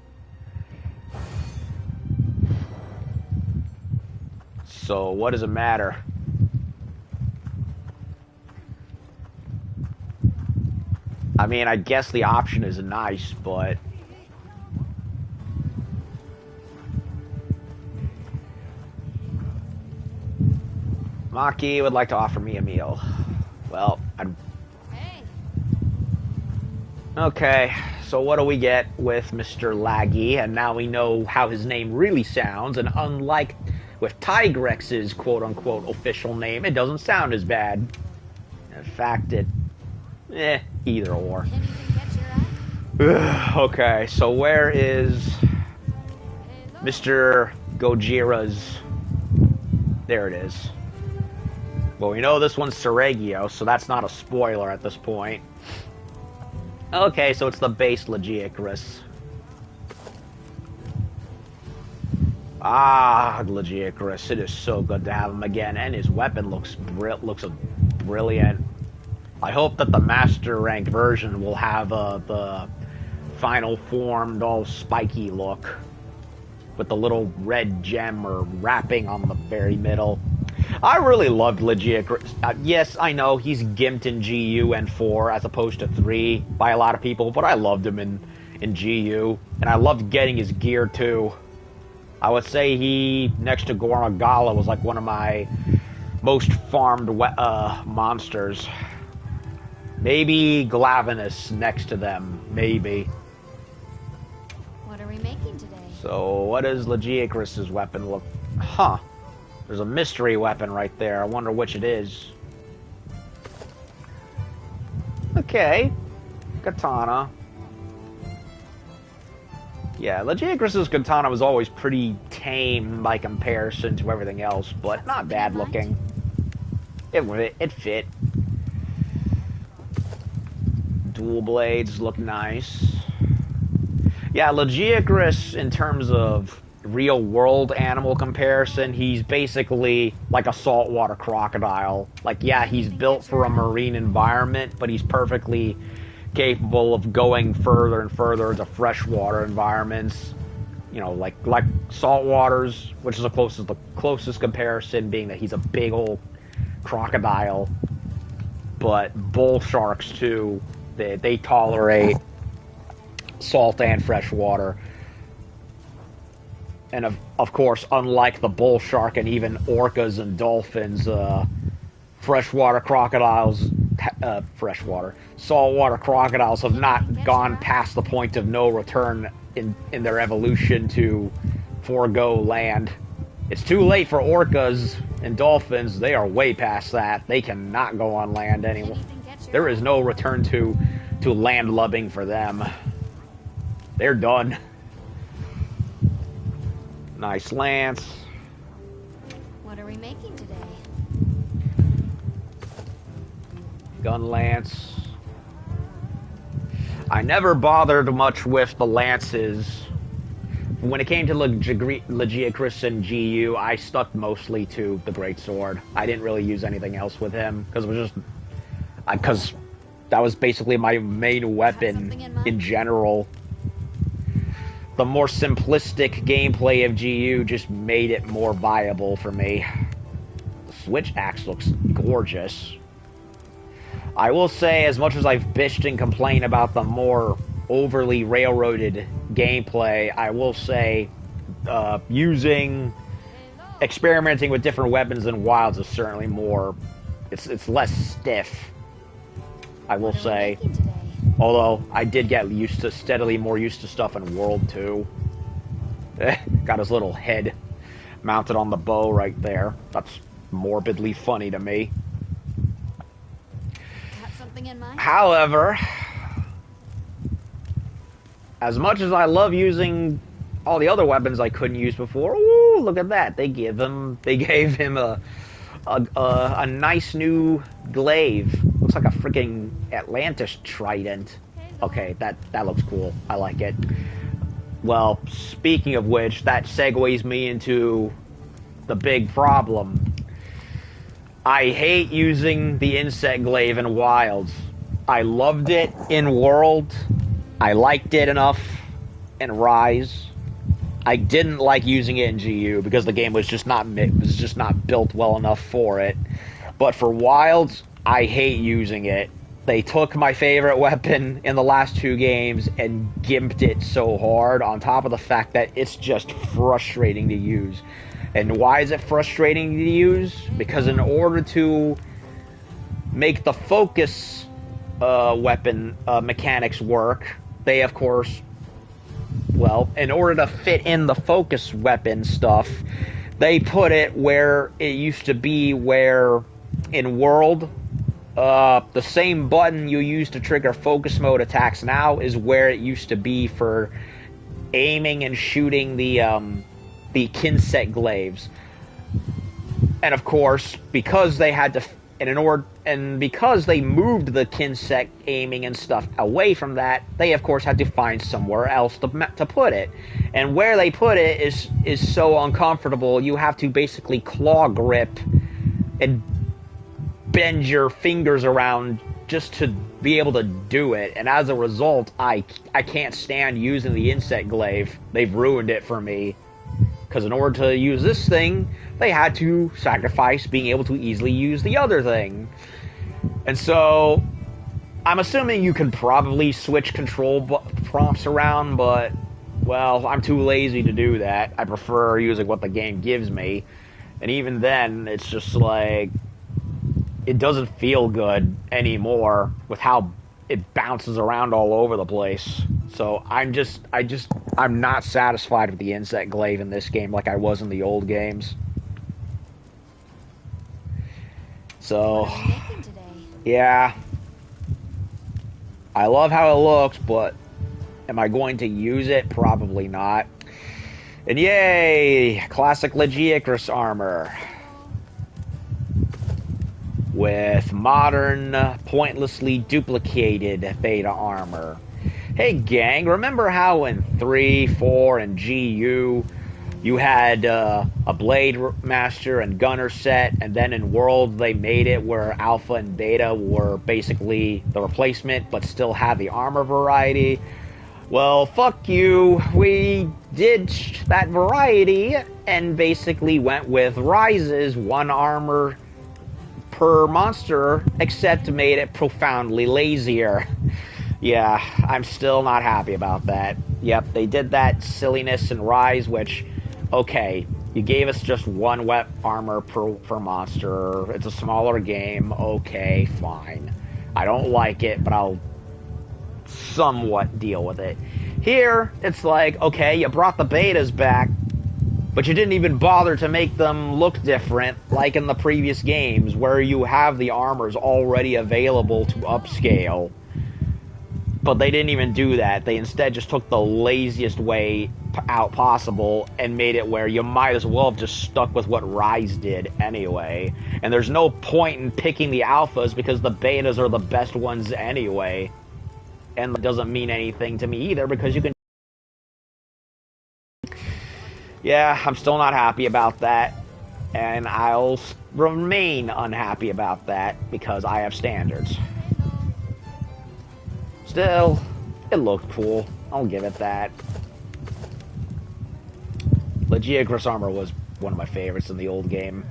So, what does it matter? I mean, I guess the option is nice, but... Maki would like to offer me a meal. Well, I'd... Hey, Okay, so what do we get with Mr. Laggy? And now we know how his name really sounds, and unlike with Tigrex's quote-unquote official name, it doesn't sound as bad. In fact, either or. anything catch your eye? Okay, so where is Hey, look. Mr. Gojira's... There it is. Well, we know this one's Seregios, so that's not a spoiler at this point. Okay, so it's the base Lagiacrus. Ah, Lagiacrus. It is so good to have him again, and his weapon looks brilliant. I hope that the master ranked version will have the final formed, all spiky look with the little red gem or wrapping on the very middle. I really loved Lagiacrus. Yes, I know he's gimped in GU and 4 as opposed to 3 by a lot of people, but I loved him in GU, and I loved getting his gear too. I would say he, next to Gormagala, was like one of my most farmed monsters. Maybe Glavenus next to them, maybe. What are we making today? So, what does Lagiacrus's weapon look? Huh. There's a mystery weapon right there. I wonder which it is. Okay. Katana. Yeah, Lagiacrus's katana was always pretty tame by comparison to everything else, but not bad looking. It fit. Dual blades look nice. Yeah, Lagiacrus, in terms of real world animal comparison, he's basically like a saltwater crocodile. Like, yeah, he's built for a marine environment, but he's perfectly capable of going further and further into freshwater environments. You know, like saltwaters, which is the closest comparison being that he's a big old crocodile. But bull sharks too, they tolerate salt and fresh water. And of course, unlike the bull shark and even orcas and dolphins, saltwater crocodiles have not gone past the point of no return in their evolution to forego land. It's too late for orcas and dolphins. They are way past that. They cannot go on land anymore. There is no return to land lubbing for them. They're done. Nice lance. What are we making today? Gun lance. I never bothered much with the lances. When it came to Lagiacrus and GU, I stuck mostly to the greatsword. I didn't really use anything else with him because it was just because that was basically my main weapon in general. The more simplistic gameplay of GU just made it more viable for me. The switch axe looks gorgeous. I will say, as much as I've bitched and complained about the more overly railroaded gameplay, I will say experimenting with different weapons in Wilds is certainly more, it's less stiff, I will say. Although, I did get steadily more used to stuff in World 2. Got his little head mounted on the bow right there. That's morbidly funny to me. Got something in mind? However, as much as I love using all the other weapons I couldn't use before, ooh, look at that. They gave him a nice new glaive. Looks like a freaking Atlantis trident. Okay, that looks cool. I like it. Well, speaking of which, that segues me into the big problem. I hate using the insect glaive in Wilds. I loved it in World. I liked it enough in Rise. I didn't like using it in GU because the game was just not built well enough for it. But for Wilds, I hate using it. They took my favorite weapon in the last 2 games and gimped it so hard, on top of the fact that it's just frustrating to use. And why is it frustrating to use? Because in order to make the focus weapon mechanics work, they, of course, well, in order to fit in the focus weapon stuff, they put it where it used to be, where in World, the same button you use to trigger focus mode attacks now is where it used to be for aiming and shooting the Kinset glaives. And of course, because they had to, because they moved the Kinset aiming and stuff away from that, they of course had to find somewhere else to put it. And where they put it is so uncomfortable. You have to basically claw grip and bend your fingers around just to be able to do it. And as a result, I can't stand using the insect glaive. They've ruined it for me. Because in order to use this thing, they had to sacrifice being able to easily use the other thing. And so, I'm assuming you can probably switch control prompts around, but, well, I'm too lazy to do that. I prefer using what the game gives me. And even then, it's just like, it doesn't feel good anymore with how it bounces around all over the place. So I'm not satisfied with the insect glaive in this game like I was in the old games. So, yeah. I love how it looks, but am I going to use it? Probably not. And yay! Classic Lagiacrus armor. With modern, pointlessly duplicated beta armor. Hey gang, remember how in 3, 4, and GU you had a Blade Master and Gunner set, and then in World they made it where Alpha and Beta were basically the replacement, but still had the armor variety? Well, fuck you. We ditched that variety and basically went with Rises, one armor per monster, except made it profoundly lazier. Yeah, I'm still not happy about that. Yep, they did that silliness in Rise, which, okay, you gave us just one wet armor per monster. It's a smaller game. Okay, fine. I don't like it, but I'll somewhat deal with it. Here, it's like, okay, you brought the betas back, but you didn't even bother to make them look different, like in the previous games, where you have the armors already available to upscale. But they didn't even do that. They instead just took the laziest way out possible and made it where you might as well have just stuck with what Rise did anyway. And there's no point in picking the alphas because the betas are the best ones anyway. And it doesn't mean anything to me either because you can... Yeah, I'm still not happy about that. And I'll remain unhappy about that because I have standards. Still, it looked cool. I'll give it that. Lagiacrus armor was one of my favorites in the old game.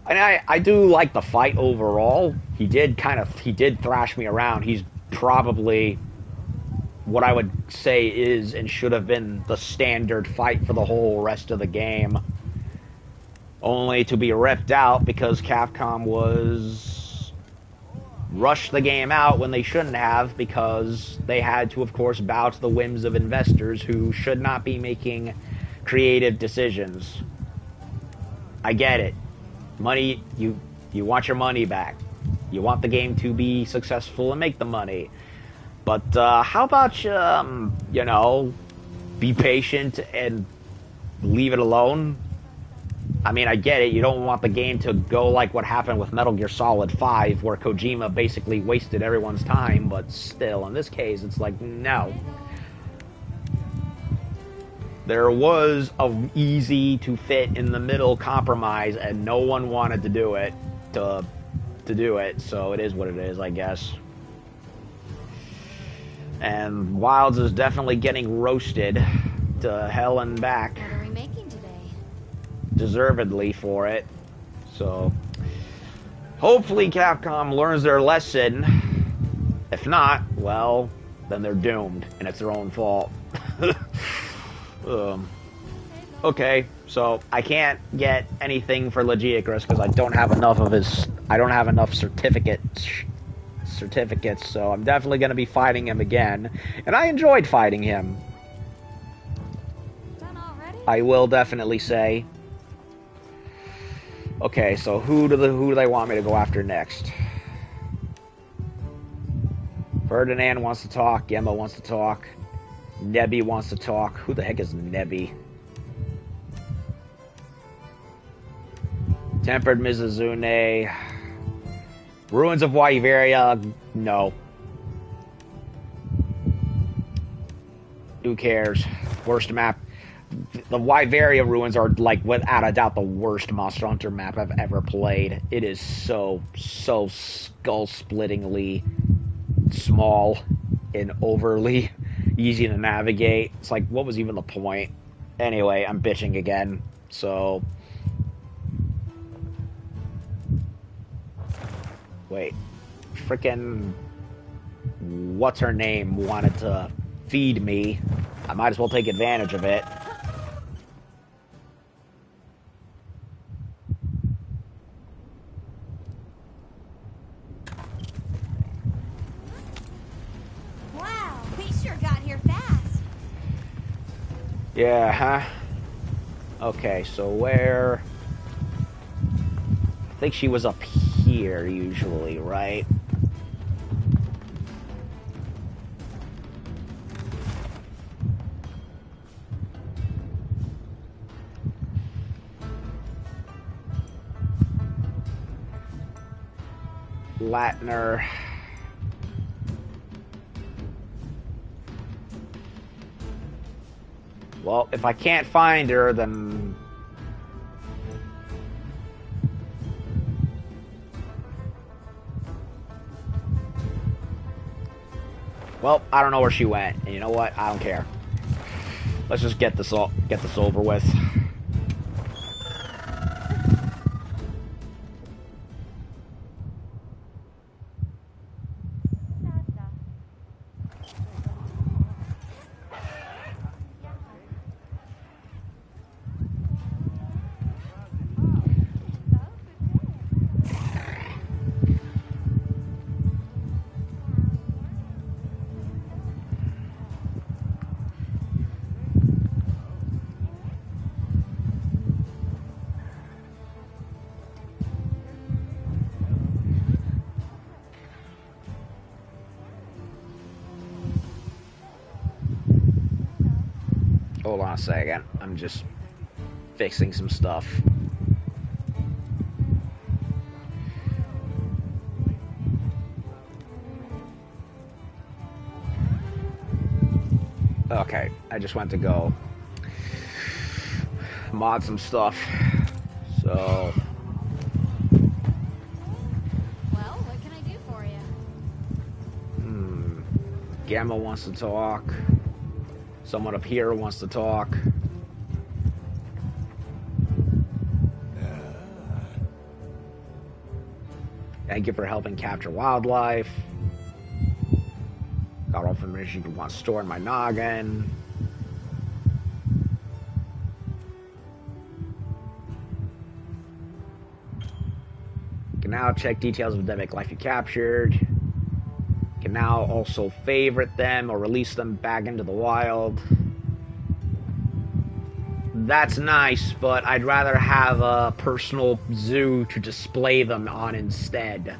And I do like the fight overall. He did thrash me around. He's probably what I would say is and should have been the standard fight for the whole rest of the game. Only to be ripped out because Capcom rushed the game out when they shouldn't have because they had to, of course, bow to the whims of investors who should not be making creative decisions. I get it. Money, you want your money back. You want the game to be successful and make the money. But how about you, be patient and leave it alone? I mean, I get it. You don't want the game to go like what happened with Metal Gear Solid 5, where Kojima basically wasted everyone's time, but still, in this case, it's like, no. There was an easy-to-fit-in-the-middle compromise, and no one wanted to do it, to do it, so it is what it is, I guess. And Wilds is definitely getting roasted to hell and back. What are we making today? Deservedly for it. So hopefully Capcom learns their lesson. If not, well, then they're doomed and it's their own fault. Okay, so I can't get anything for Lagiacrus because I don't have enough certificates, so I'm definitely going to be fighting him again, and I enjoyed fighting him. Done already? I will definitely say. Okay, so who do they want me to go after next? Ferdinand wants to talk. Gemma wants to talk. Nebby wants to talk. Who the heck is Nebby? Tempered Mizuzune. Ruins of Wyveria. No. Who cares? Worst map. The Wyveria ruins are, like, without a doubt, the worst Monster Hunter map I've ever played. It is so skull-splittingly small and overly easy to navigate. It's like, what was even the point? Anyway, I'm bitching again, so... Wait. Frickin'... What's her name wanted to feed me. I might as well take advantage of it. Wow, we sure got here fast. Yeah, huh? Okay, so where... I think she was up here, usually, right? Latner. Well, if I can't find her, then... Well, I don't know where she went, and you know what? I don't care. Let's just get this over with. Hold on a second. I'm just fixing some stuff. Okay, I just went to go mod some stuff. So... Well, what can I do for you? Gamma wants to talk. Someone up here wants to talk. Thank you for helping capture wildlife. Got all information you want stored in my noggin. Can now check details of endemic life you captured. Can now also favorite them or release them back into the wild. That's nice, but I'd rather have a personal zoo to display them on instead.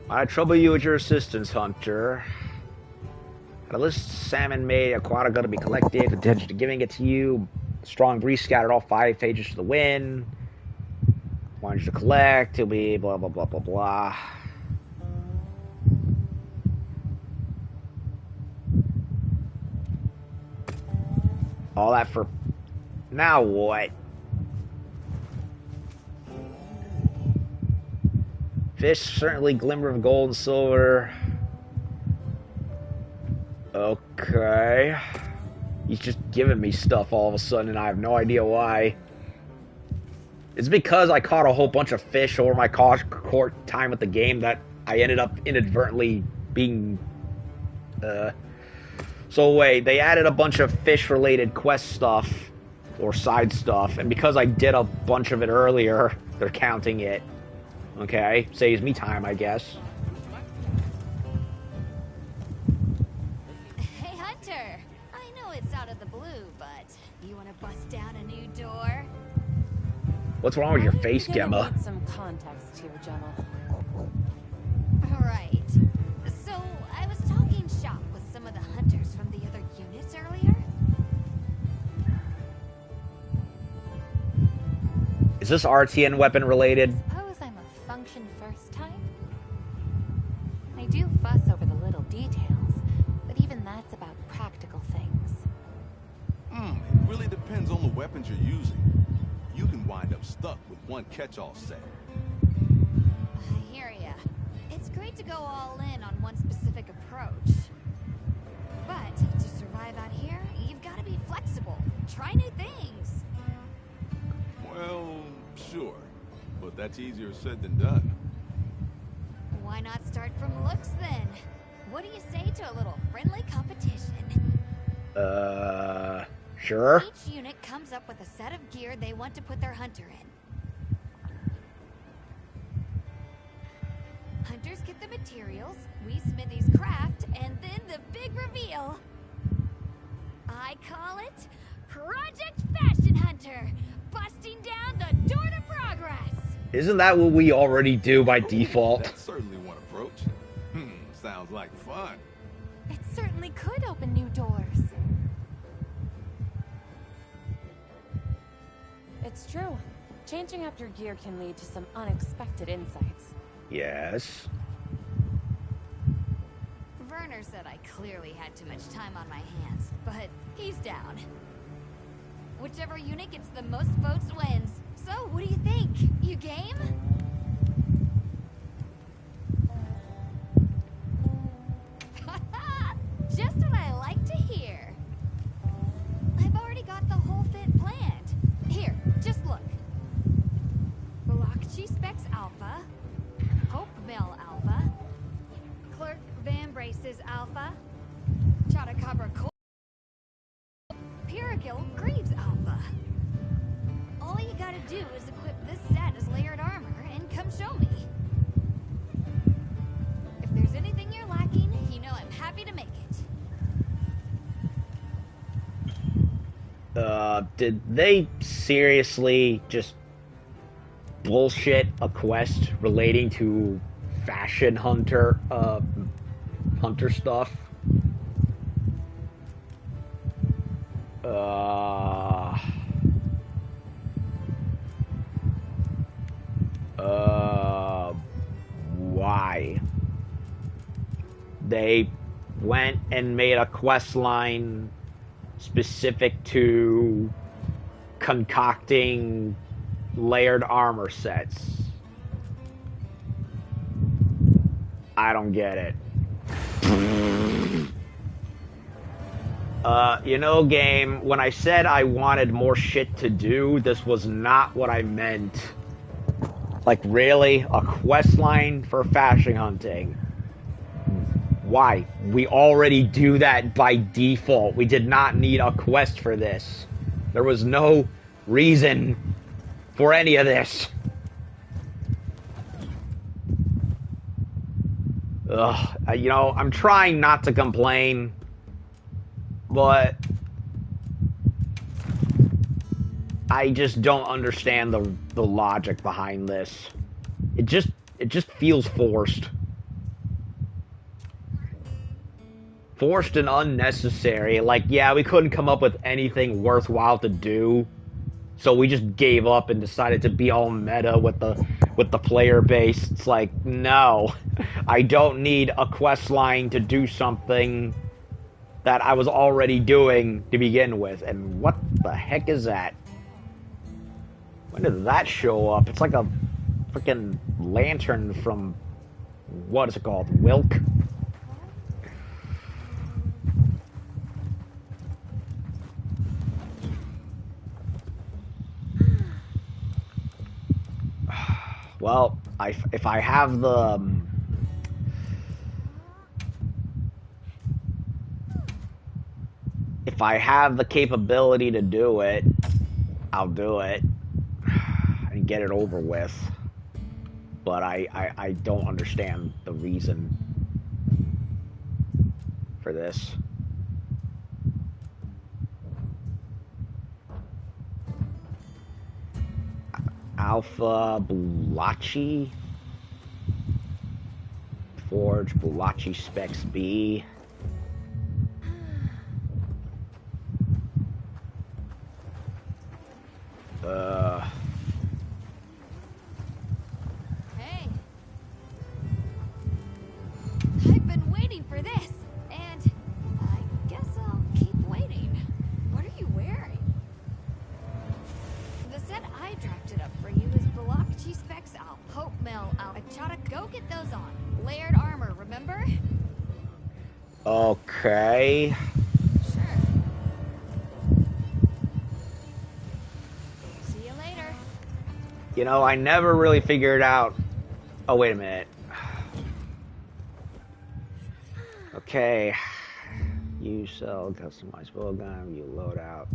I trouble you with your assistance, Hunter. Had a list of salmon made, aquatica to be collected, intention to giving it to you. Strong breeze scattered all 5 pages to the wind. Want you to collect, it'll be blah blah blah blah blah. All that for... Now what? Fish certainly glimmer of gold and silver. Okay. He's just giving me stuff all of a sudden and I have no idea why. It's because I caught a whole bunch of fish over my court time with the game that I ended up inadvertently being... So wait, they added a bunch of fish-related quest stuff, or side stuff, and because I did a bunch of it earlier, they're counting it. Okay, saves me time, I guess. Hey, Hunter. I know it's out of the blue, but you want to bust down a new door? What's wrong with your face, Gemma? Need some context here, Gemma. Right. So, I was talking shop with some of the hunters from the other units earlier. Is this RTN weapon related? Suppose I'm a function first type? I do fuss over the little details, but even that's about practical things. It really depends on the weapons you're using. You can wind up stuck with one catch-all set. I hear ya. It's great to go all in on one specific approach. But to survive out here, you've got to be flexible. Try new things. Well, sure. But that's easier said than done. Why not start from looks then? What do you say to a little friendly competition? Sure. Each unit comes up with a set of gear they want to put their hunter in. Hunters get the materials, we smithies craft, and then the big reveal. I call it Project Fashion Hunter, busting down the door to progress. Isn't that what we already do by default? That's certainly one approach. Sounds like fun. It certainly could open new doors. It's true. Changing up your gear can lead to some unexpected insights. Yes. Connor said I clearly had too much time on my hands, but he's down. Whichever unit gets the most votes wins. So, what do you think? You game? Just what I like to hear. I've already got the whole fit planned. Here, just look. Blockchi Specs Alpha, Hope Mill Alpha, Clerk Van Brace's Alpha, Chotacabra Cole, Piragil Greaves Alpha. All you gotta do is equip this set as layered armor and come show me. If there's anything you're lacking, you know I'm happy to make it. Did they seriously just bullshit a quest relating to fashion hunter stuff? Why? They went and made a quest line specific to concocting layered armor sets. I don't get it. You know, game, when I said I wanted more shit to do, this was not what I meant. Like, really? A quest line for fashion hunting? Why? We already do that by default. We did not need a quest for this. There was no reason for any of this. Ugh, you know, I'm trying not to complain, but I just don't understand the logic behind this. It just feels forced. Forced and unnecessary. Like, yeah, we couldn't come up with anything worthwhile to do, so we just gave up and decided to be all meta with the player base. It's like, no, I don't need a quest line to do something that I was already doing to begin with. And what the heck is that? When did that show up? It's like a freaking lantern from, what is it called? Wilk? Well, if I have the capability to do it, I'll do it and get it over with. But I don't understand the reason for this. Alpha Bulachi Forge Bulachi Specs B. Hey. I've been waiting for this, and I guess I'll keep waiting. What are you wearing? The set I drafted up for you is Blockchi Specs Al, Hope Mill Al, Achata. Go get those on. Layered armor, remember? Okay. Sure. See you later. You know, I never really figured out... Oh, wait a minute. Okay. You sell customized bowgun, you load out.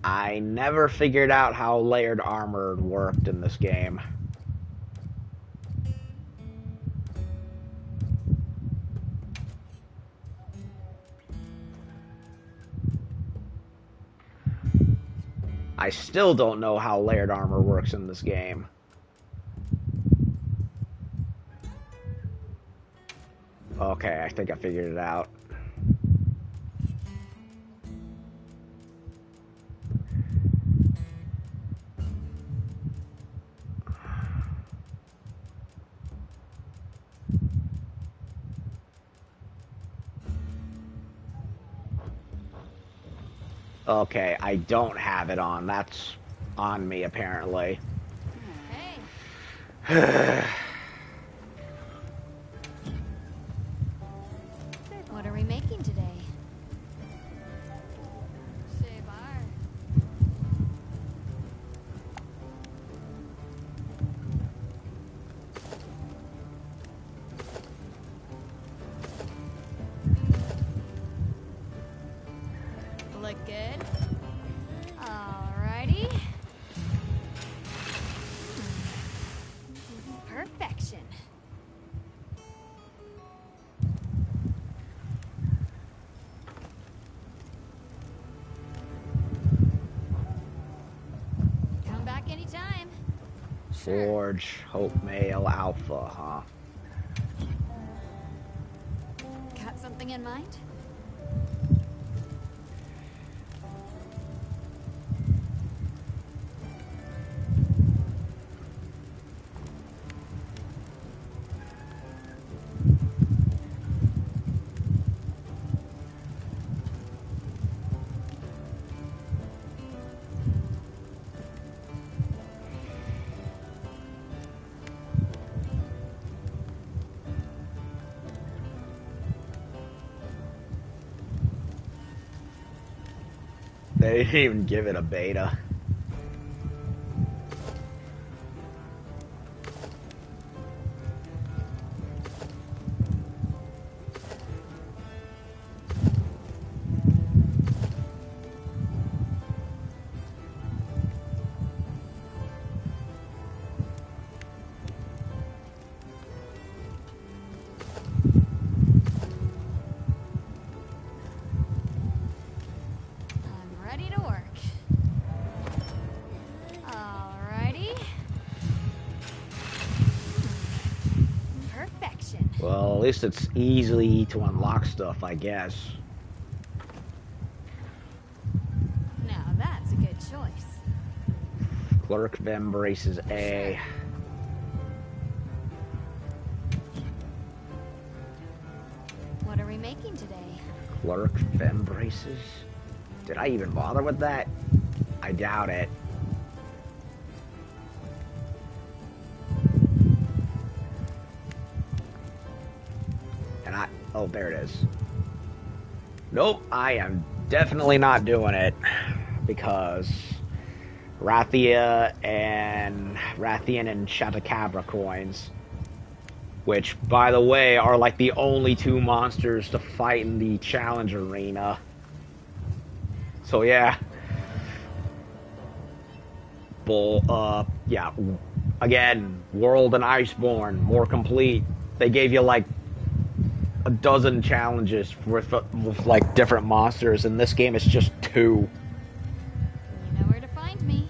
I never figured out how layered armor worked in this game. I still don't know how layered armor works in this game. Okay, I think I figured it out. Okay, I don't have it on. That's on me, apparently. Hey, what are we making today? Shavar. Look good. Alrighty. Perfection. Come back anytime. Forge, Hope, Male, Alpha, huh? Got something in mind? They didn't even give it a beta. I'm ready to work. Alrighty. Perfection. Well, at least it's easy to unlock stuff, I guess. Now that's a good choice. Clerk of Embraces A. What are we making today? Clerk of Embraces? Did I even bother with that? I doubt it. And oh, there it is. Nope, I am definitely not doing it. Because Rathian and Chattacabra coins. Which, by the way, are like the only two monsters to fight in the challenge arena. So yeah. Yeah. Again, World and Iceborne, more complete. They gave you like a dozen challenges with like different monsters. In this game, it's just 2. You know where to find me.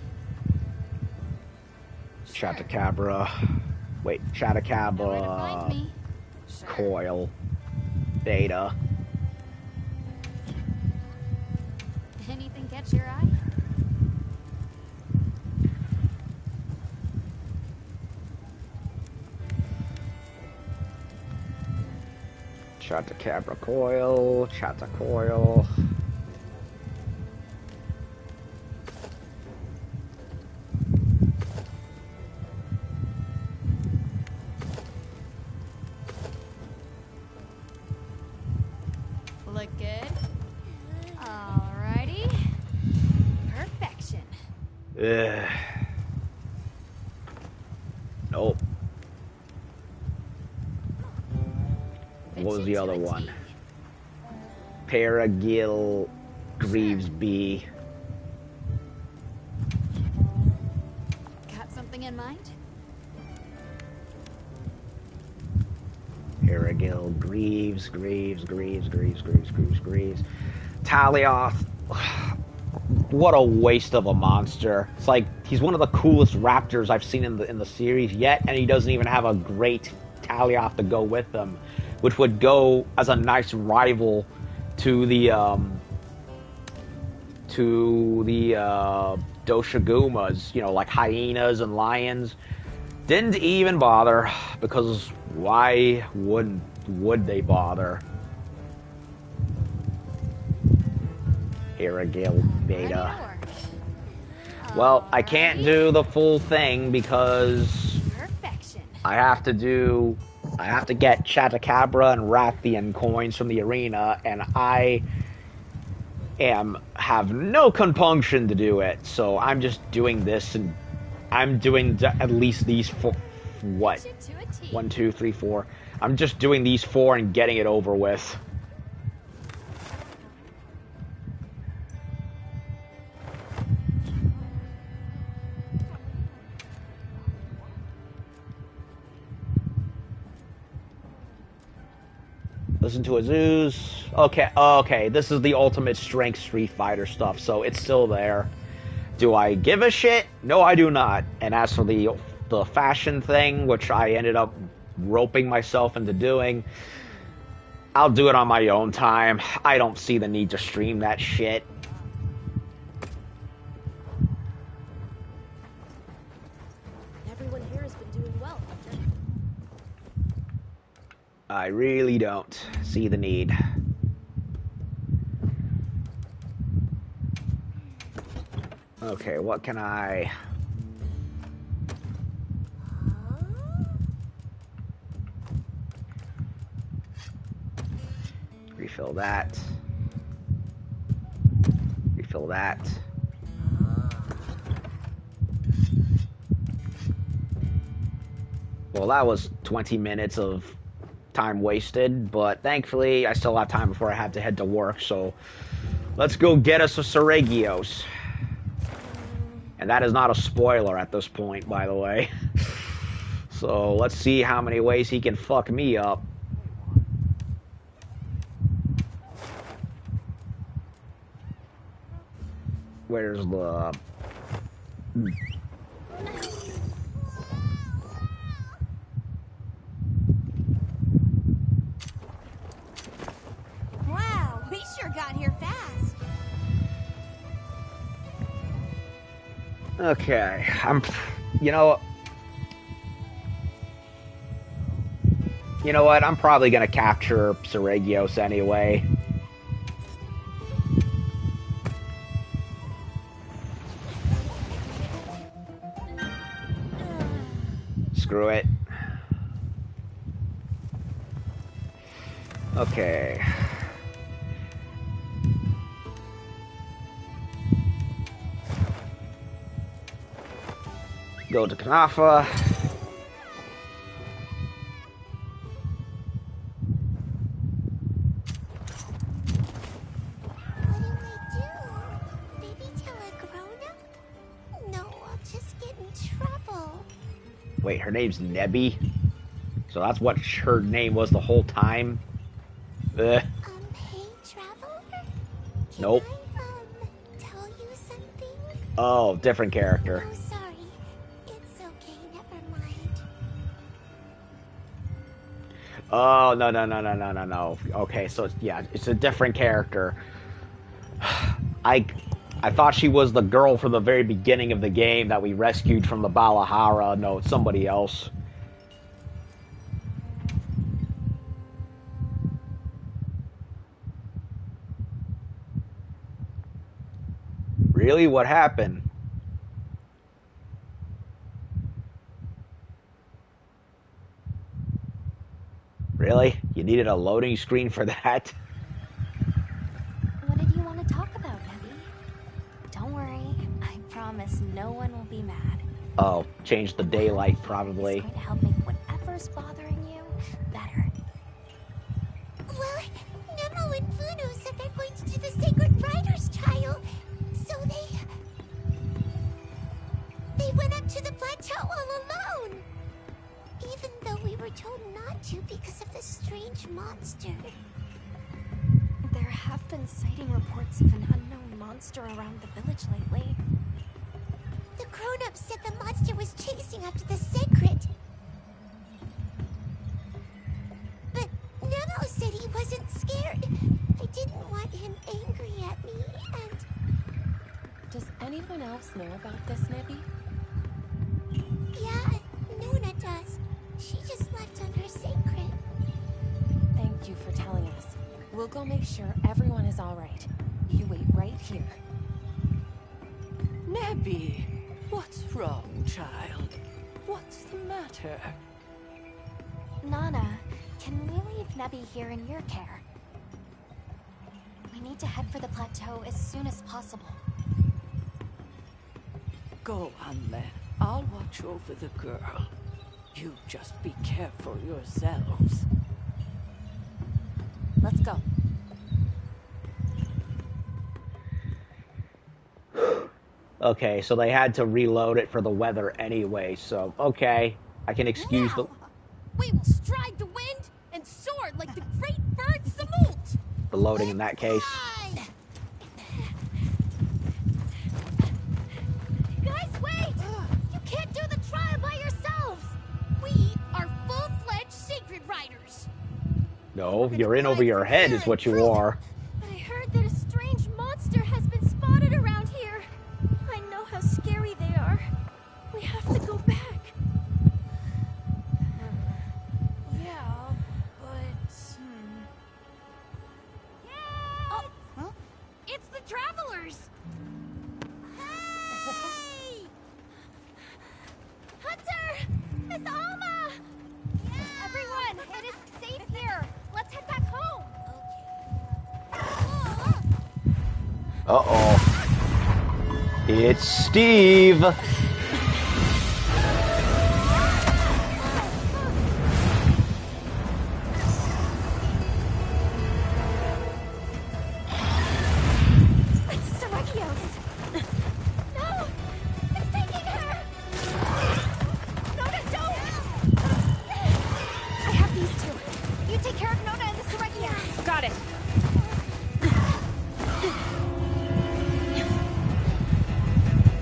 Chattacabra. Wait, Know where to find Chattacabra. me. Coil. Beta. Anything catch your eye? Chattacabra Coil. Chattacoil. Look good. Alrighty. Perfection. Ugh. Nope. What was the other one? Paragil Greaves B. Got something in mind? Paragil Greaves. Talioth. What a waste of a monster. It's like he's one of the coolest raptors I've seen in the series yet, and he doesn't even have a great Talioth to go with him, which would go as a nice rival to the Doshagumas, you know, like hyenas and lions. Didn't even bother, because why would they bother? Irregular beta. Ready to Well, I work. can't do the full thing because Perfection. I have to get Chatacabra and Rathian coins from the arena, and I have no compunction to do it. So I'm just doing this, and I'm doing at least these four. What? Fit you to a T. 1, 2, 3, 4. I'm just doing these 4 and getting it over with. Listen to Azu's. Okay, this is the ultimate strength Street Fighter stuff, so it's still there. Do I give a shit? No, I do not. And as for the fashion thing, which I ended up roping myself into doing, I'll do it on my own time. I don't see the need to stream that shit. Everyone here has been doing well, Hunter. I really don't see the need. Okay, what can I... Refill that. Refill that. Well, that was 20 minutes of time wasted, but thankfully I still have time before I have to head to work, so let's go get us a Seregios. And that is not a spoiler at this point, by the way. So let's see how many ways he can fuck me up. Where's the... Wow, we sure got here fast. Okay, you know what? I'm probably gonna capture Seregios anyway. Screw it. Okay. Go to Kanafa. What do I do? Maybe tell a grown-up? No, I'll just get in trouble. Wait, her name's Nebby? So that's what her name was the whole time? Hey, traveler? Can Nope. I, tell you something? Oh, different character. Oh, sorry. It's okay, never mind. Oh, no. Okay, so yeah, it's a different character. I thought she was the girl from the very beginning of the game that we rescued from the Balahara. No, it's somebody else. Really? What happened? Really? You needed a loading screen for that? What did you want to talk about, Nebby? Don't worry, I promise no one will be mad. Oh, change the daylight, probably. It's going to help make whatever's bothering you better. Well, Nemo and Funo said they're going to do the Sacred Riders trial, so they went up to the plateau all alone. Even though we were told not to because of the strange monster. There have been sighting reports of an unknown monster around the village lately. The grown-ups said the monster was chasing after the Sacred. But Nemo said he wasn't scared. I didn't want him angry at me, and... Does anyone else know about this, Nebby? Yeah, Nuna does. She just left on her Sacred. Thank you for telling us. We'll go make sure everyone is all right. You wait right right here. Nebby, what's wrong, child? What's the matter? Nana, can we leave Nebby here in your care? We need to head for the plateau as soon as possible. Go on, then. I'll watch over the girl. You just be careful yourselves. Let's go. Okay, so they had to reload it for the weather anyway, so okay, I can excuse Now, we will stride the wind and soar like the great bird Samult. the loading in that case. Fly! Guys, wait! You can't do the trial by yourselves. We are full-fledged Sacred Riders. No, you're in over your head is what you are. But I heard that a strange monster has been spotted around here. I know how scary they are. We have to go back. Yeah, but... Oh, huh? It's the travelers! Hey! Hunter! It's Alma! Everyone, it is safe here. Let's head back home. Uh-oh. It's Steve! It's Seregios. No! It's taking her! Nona, don't! I have these two. You take care of Nona and the Seregios. Got it.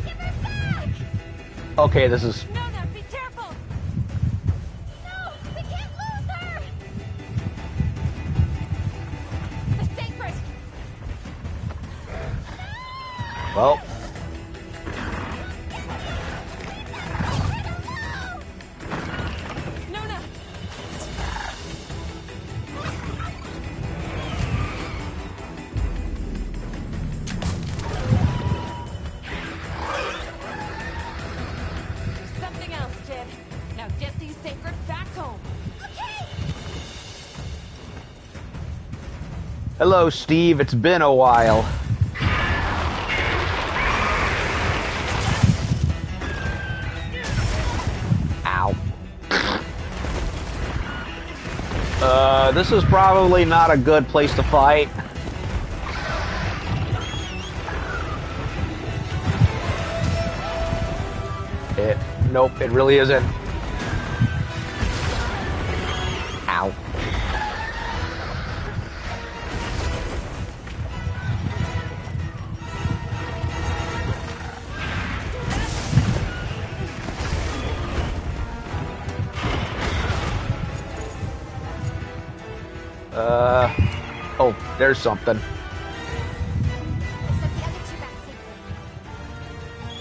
Give her back! Okay, this is... Nona, be careful! No! We can't lose her! The Sacred! well... Nona! There's something else, kid. Now get these Sacred back home. Okay! Hello, Steve, it's been a while. Ow. This is probably not a good place to fight. Nope, it really isn't. Ow. Oh, there's something. I sent the other two back safely.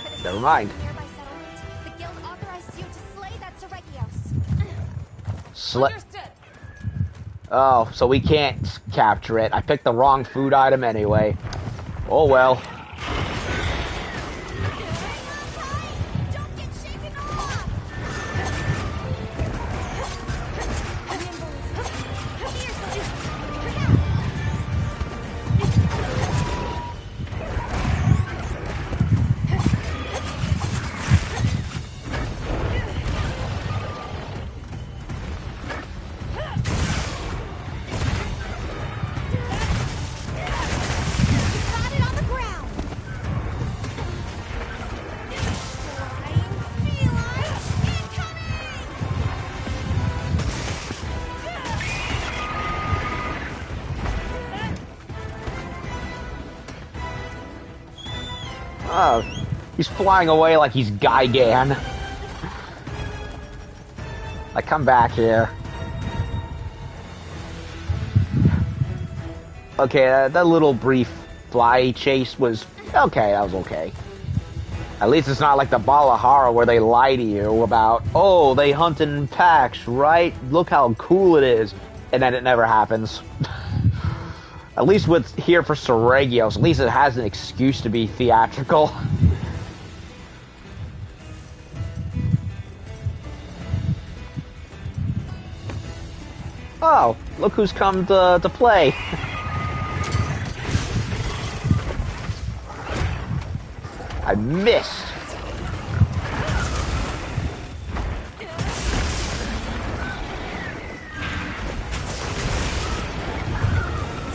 For the Never sake mind. of the nearby settlement, the guild authorized you to slay that Seregios. Understood. Oh, so we can't capture it. I picked the wrong food item anyway. Oh well. Don't get shaken off! Got it on the ground! Flying feline incoming! Oh, he's flying away like he's Gigan. Like, come back here. Okay, that little brief fly chase was okay. That was okay. At least it's not like the Balahara where they lie to you about, oh, they hunt in packs, right? Look how cool it is. And then it never happens. At least with here for Seregios, at least it has an excuse to be theatrical. Oh, look who's come to play. I missed.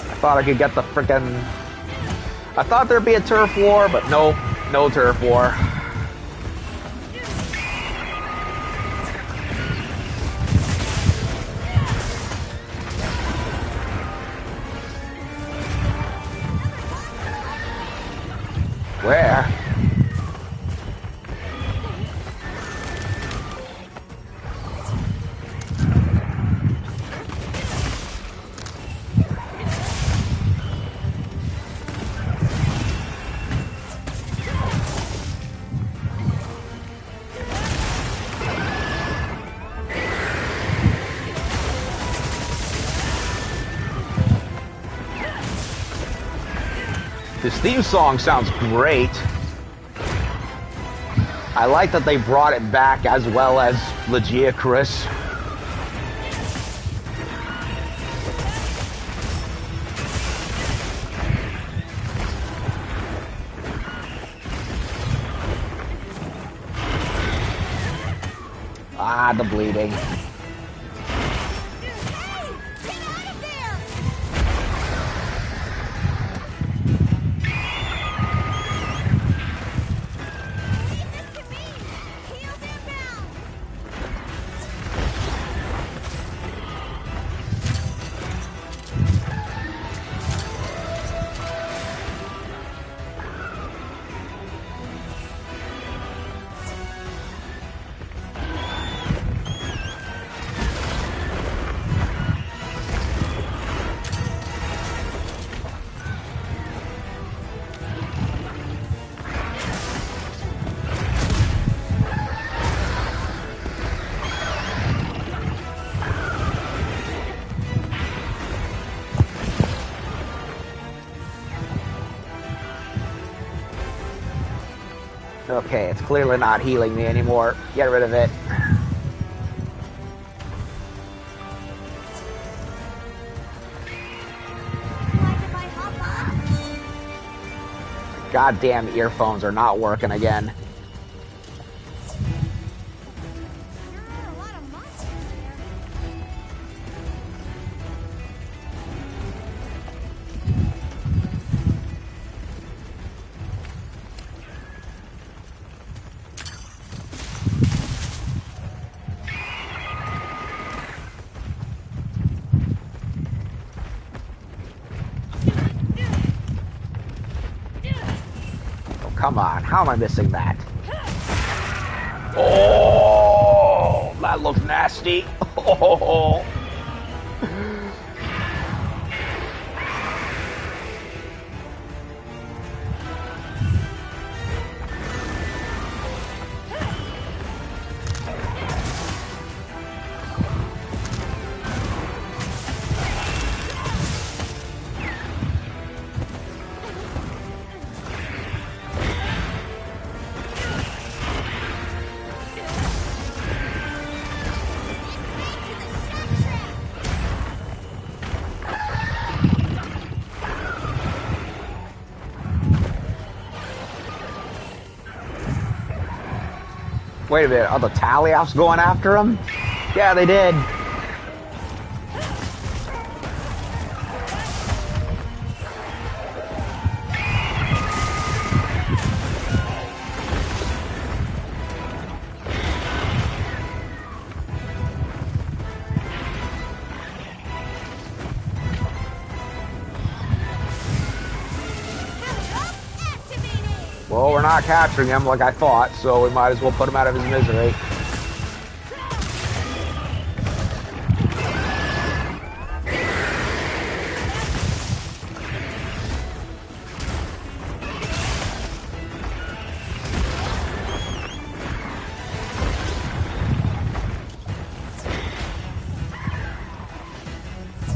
I thought I could get the frickin'... I thought there'd be a turf war, but no, no turf war. Where? This theme song sounds great. I like that they brought it back as well as Lagiacrus. Ah, the bleeding. Okay, it's clearly not healing me anymore. Get rid of it. Goddamn earphones are not working again. Come on, how am I missing that? Oh, that looks nasty. Oh. Wait a minute, are the Taliaffs going after him? Yeah, they did. Well, we're not capturing him like I thought, so we might as well put him out of his misery.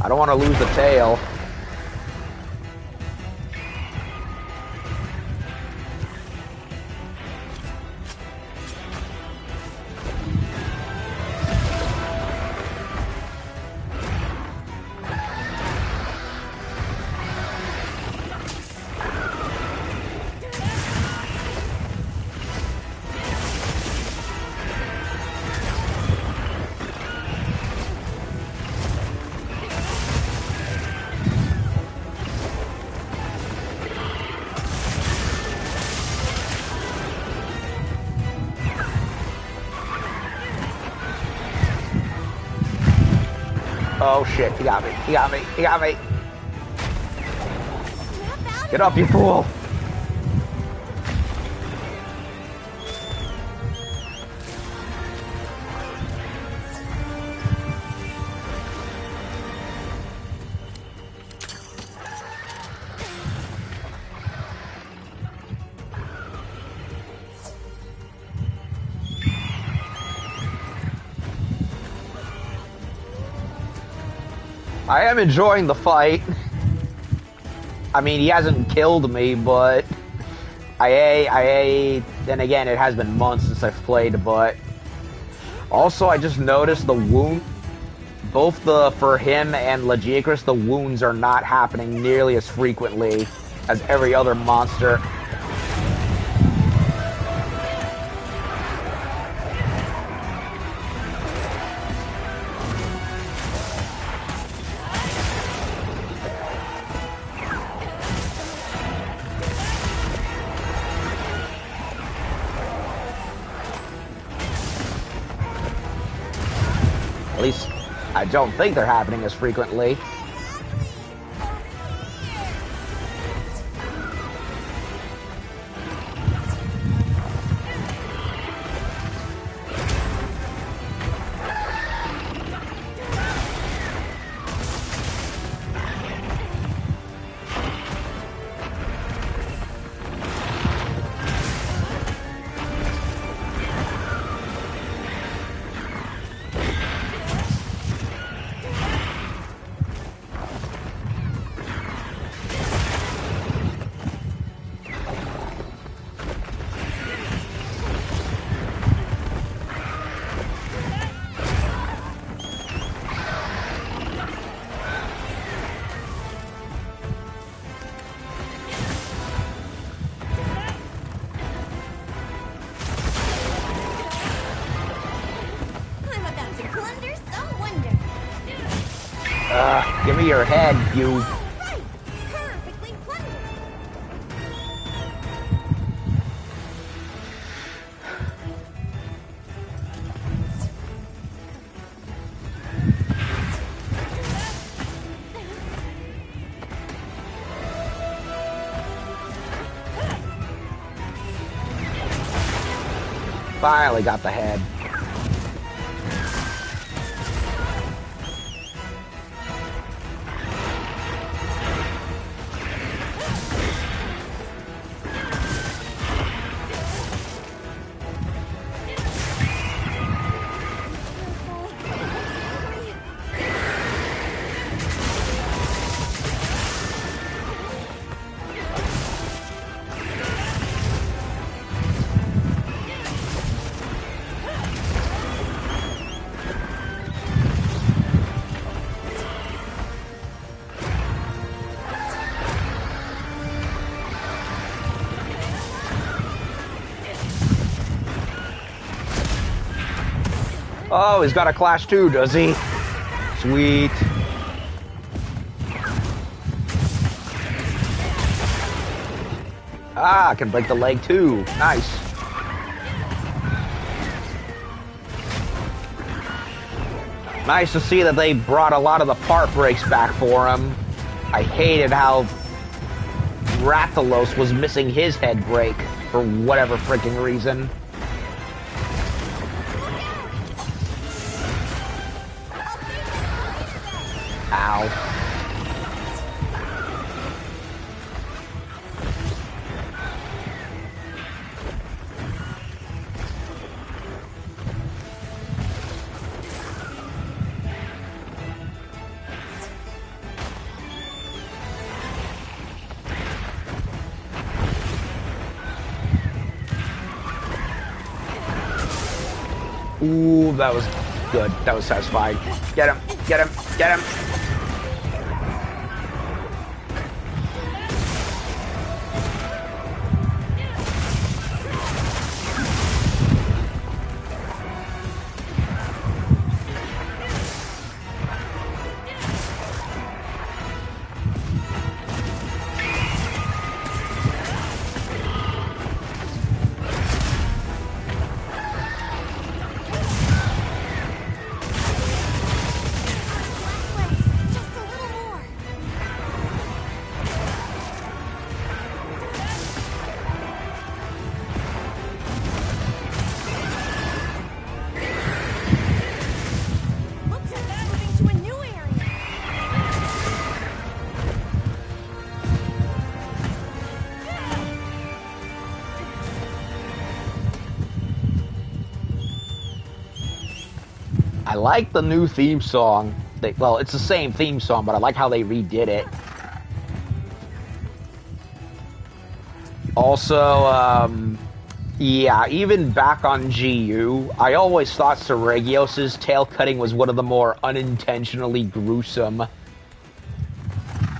I don't want to lose the tail. Oh shit, he got me. He got me. He got me. Snap out Get of up, you fool. I am enjoying the fight. I mean, he hasn't killed me, but then again, it has been months since I've played, but also I just noticed the wound, for him and Lagiacrus, the wounds are not happening nearly as frequently as every other monster. At least, I don't think they're happening as frequently. I'm about to plunder some wonder. Give me your head, you... Right! Perfectly plundered. Finally got the head. Oh, he's got a clash too, does he? Sweet. Ah, I can break the leg too. Nice. Nice to see that they brought a lot of the part breaks back for him. I hated how Rathalos was missing his head break for whatever freaking reason. Ow. Ooh, that was good. That was satisfying. Get him, get him, get him. I like the new theme song. Well, it's the same theme song, but I like how they redid it. Also, yeah, even back on GU, I always thought Seregios' tail cutting was one of the more unintentionally gruesome.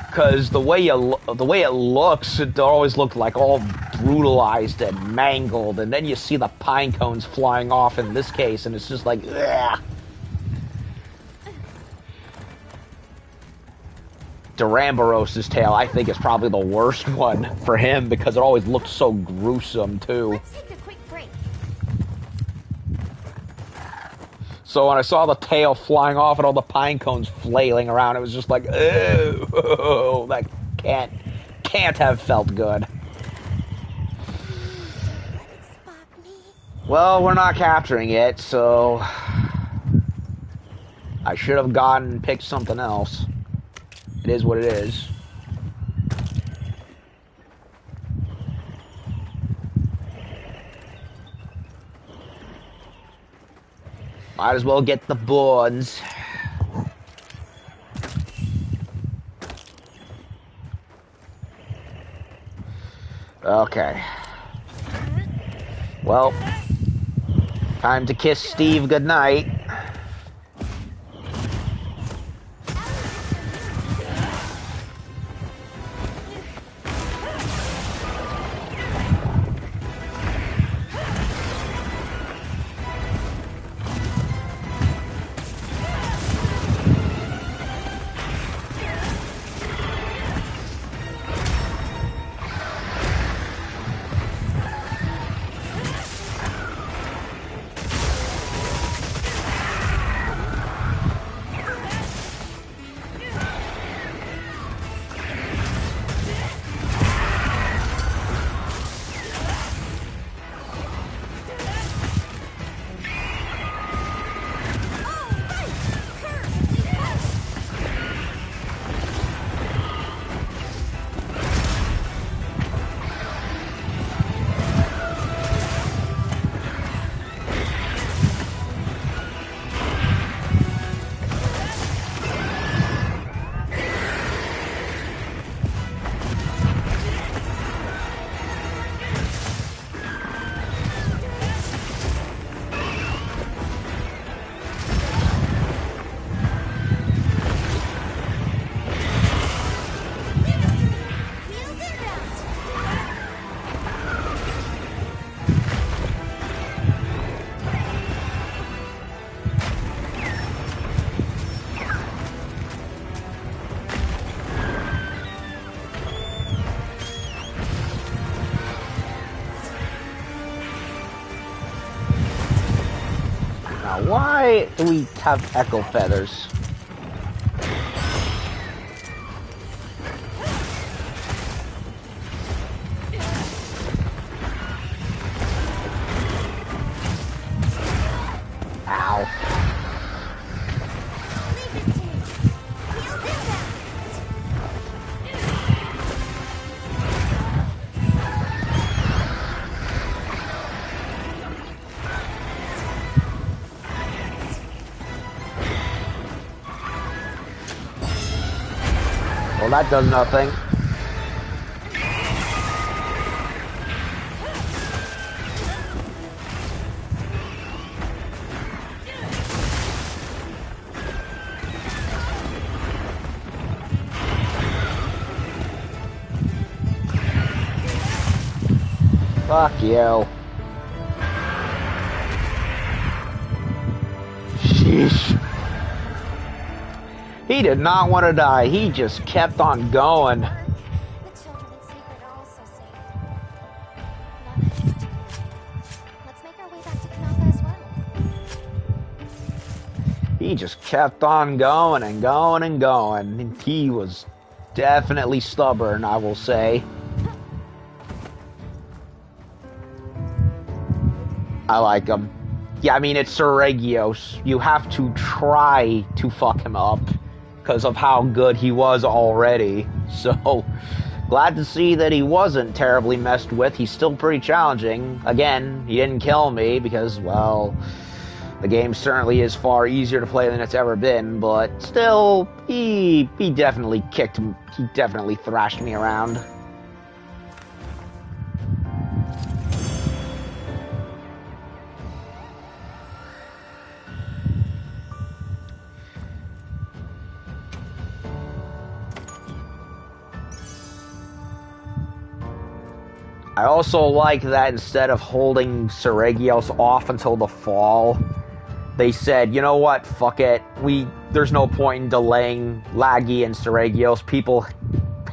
Because the way it looks, it always looked like all brutalized and mangled, and then you see the pine cones flying off in this case, and it's just like, ugh. Duramboros' tail, I think, is probably the worst one for him because it always looked so gruesome, too. Let's take a quick break. So when I saw the tail flying off and all the pine cones flailing around, it was just like, ew, that can't have felt good. Well, we're not capturing it, so I should have gone and picked something else. It is what it is. Might as well get the boards. Okay. Well, time to kiss Steve goodnight. Why do we have echo feathers? Ow. Well, that does nothing. Fuck you. Sheesh. He did not want to die. He just kept on going. The children in secret are also safe. Now that it's too late. Let's make our way back to Kanaka as well. He just kept on going and going and going. He was definitely stubborn, I will say. I like him. Yeah, I mean, it's Seregios. You have to try to fuck him up because of how good he was already. So, glad to see that he wasn't terribly messed with. He's still pretty challenging. Again, he didn't kill me because, well, The game certainly is far easier to play than it's ever been, but still, he definitely thrashed me around. I also like that instead of holding Seregios off until the fall, they said, you know what, fuck it. There's no point in delaying Laggy and Seregios. People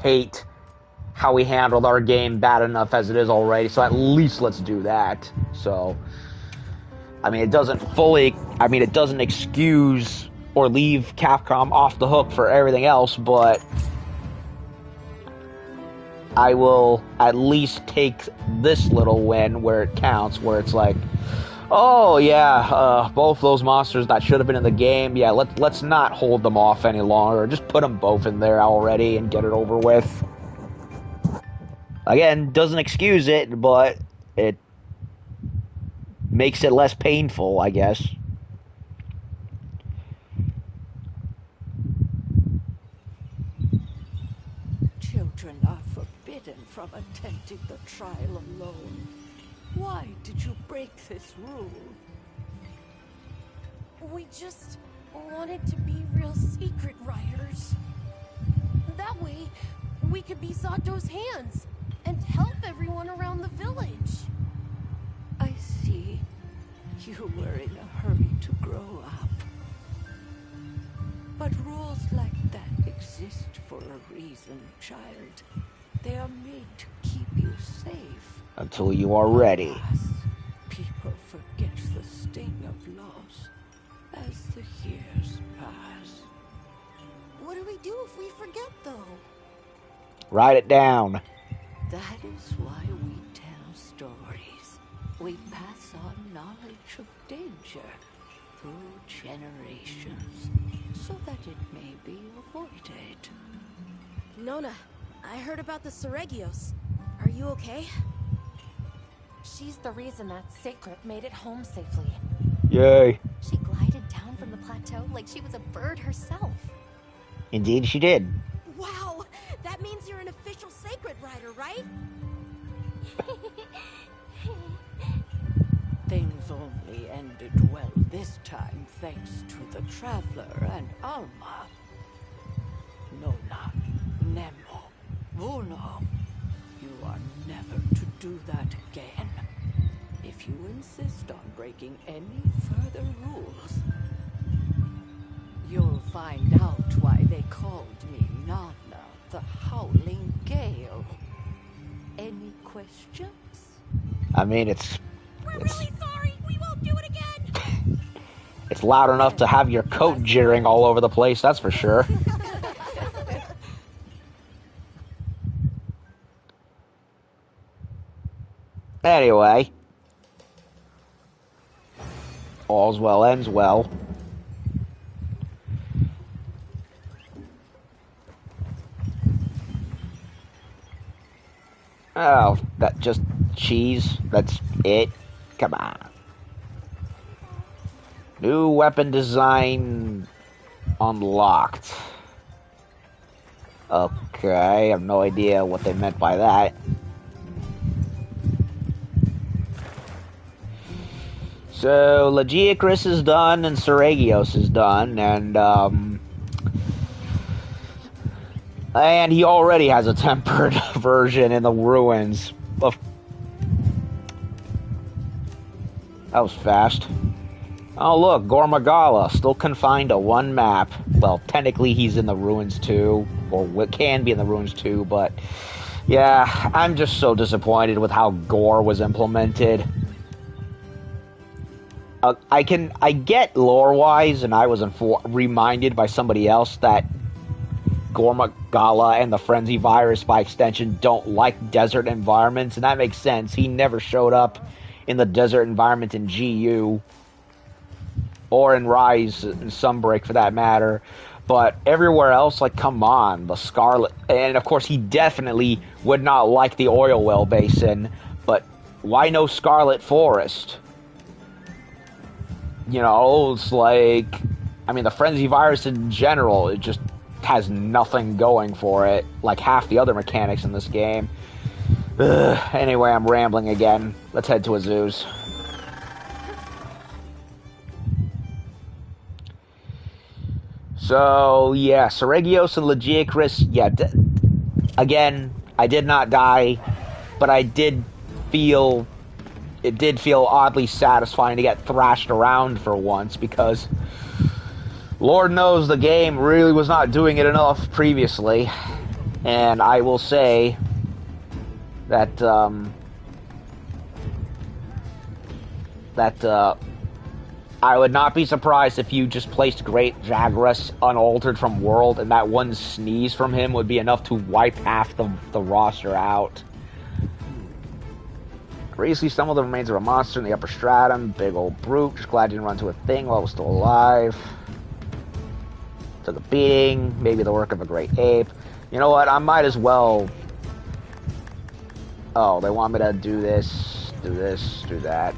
hate how we handled our game bad enough as it is already, so at least let's do that. So, I mean, it doesn't excuse or leave Capcom off the hook for everything else, but I will at least take this little win where it counts, where it's like, oh yeah, both those monsters that should have been in the game, yeah, let's not hold them off any longer. Just put them both in there already and get it over with. Again, doesn't excuse it, but it makes it less painful, I guess. Children are forbidden from attempting the trial alone. Why did you break this rule? We just wanted to be real secret riders. That way, we could be Sato's hands and help everyone around the village. I see. You were in a hurry to grow up. But rules like that exist for a reason, child. They are made to keep you safe. Until you are ready. Alas, people forget the sting of loss as the years pass. What do we do if we forget, though? Write it down. That is why we tell stories. We pass on knowledge of danger through generations, so that it may be avoided. Nona, I heard about the Seregios. Are you okay? She's the reason that Sacred made it home safely. Yay. She glided down from the plateau like she was a bird herself. Indeed she did. Wow! That means you're an official Sacred Rider, right? Things only ended well this time thanks to the Traveler and Alma. Nona, Nemo, Vuno, you are never to do that again. If you insist on breaking any further rules, you'll find out why they called me Nana, the Howling Gale. Any questions? I mean, it's Really sorry. We won't do it again. it's loud enough to have your coat jittering all over the place, that's for sure. Anyway. All's well ends well. Oh, that just cheese? That's it? Come on. New weapon design unlocked. Okay, I have no idea what they meant by that. So, Lagiacrus is done and Seregios is done, and he already has a tempered version in the ruins. That was fast. Oh look, Gormagala, still confined to one map. Well, technically he's in the ruins too, or can be in the ruins too, but yeah, I'm just so disappointed with how Gore was implemented. I get lore-wise, and I was reminded by somebody else that Gormagala and the Frenzy Virus, by extension, don't like desert environments, and that makes sense. He never showed up in the desert environment in GU, or in Rise, and Sunbreak for that matter. But everywhere else, like, come on, the Scarlet... And, of course, he definitely would not like the Oil Well Basin, but why no Scarlet Forest? you know, it's like, I mean, the Frenzy Virus in general, it just has nothing going for it, like half the other mechanics in this game. Ugh. Anyway, I'm rambling again. Let's head to Azu's. So, yeah, Seregios and Lagiacrus, yeah, again, I did not die, but I did feel, it did feel oddly satisfying to get thrashed around for once, because Lord knows the game really was not doing it enough previously, and I will say that, I would not be surprised if you just placed Gator unaltered from World, and that one sneeze from him would be enough to wipe half the roster out. Graciously stumbled the remains of a monster in the upper stratum. Big old brute. Just glad I didn't run into a thing while I was still alive. Took a beating. Maybe the work of a great ape. You know what? I might as well... Oh, they want me to do this, do that.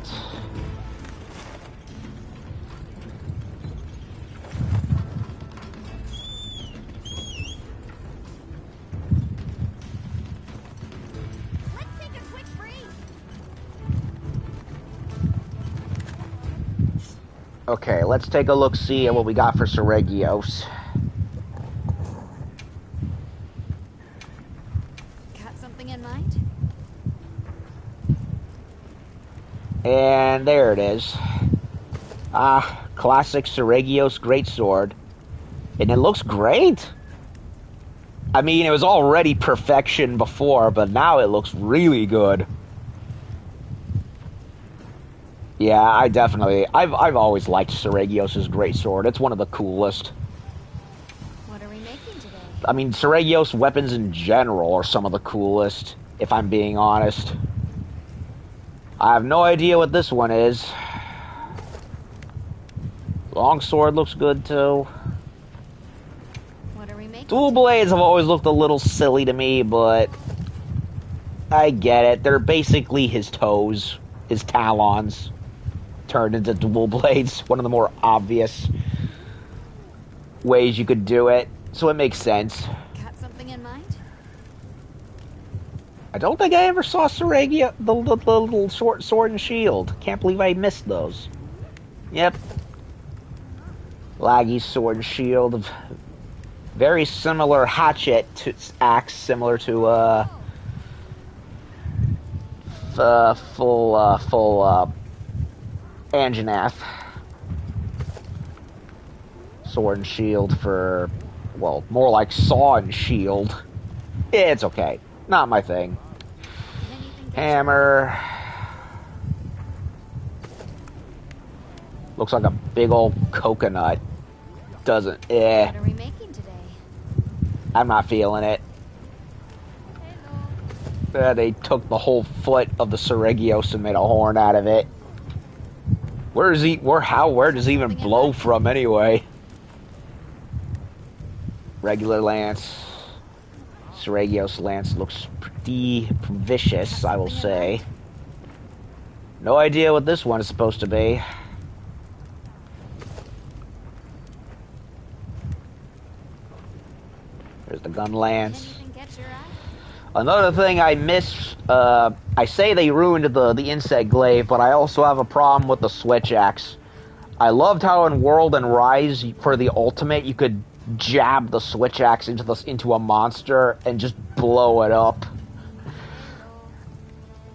Okay, let's take a look-see at what we got for Seregios. Got something in mind? And there it is. Classic Seregios greatsword. And it looks great. I mean, it was already perfection before, but now it looks really good. Yeah, I've always liked Seregios' greatsword. It's one of the coolest. What are we making today? I mean, Seregios weapons in general are some of the coolest, if I'm being honest. I have no idea what this one is. Longsword looks good, too. What are we making? Dual blades have always looked a little silly to me, but I get it. They're basically his toes, his talons, turned into dual blades. One of the more obvious ways you could do it, so it makes sense. Got something in mind? I don't think I ever saw Seregia, the little short sword and shield. Can't believe I missed those. Yep. Laggy's sword and shield. Very similar hatchet to axe, similar to full Anjanath. Sword and shield for, well, more like saw and shield. It's okay. Not my thing. Hammer. Looks like a big old coconut. Doesn't. What are we making today? I'm not feeling it. They took the whole foot of the Seregios and made a horn out of it. Where does he does he even blow from anyway? Regular lance. Seregios lance looks pretty vicious, I will say. No idea what this one is supposed to be. There's the gun lance. Another thing I missed, I say they ruined the insect glaive, but I also have a problem with the switch axe. I loved how in World and Rise, for the ultimate, you could jab the switch axe into a monster and just blow it up.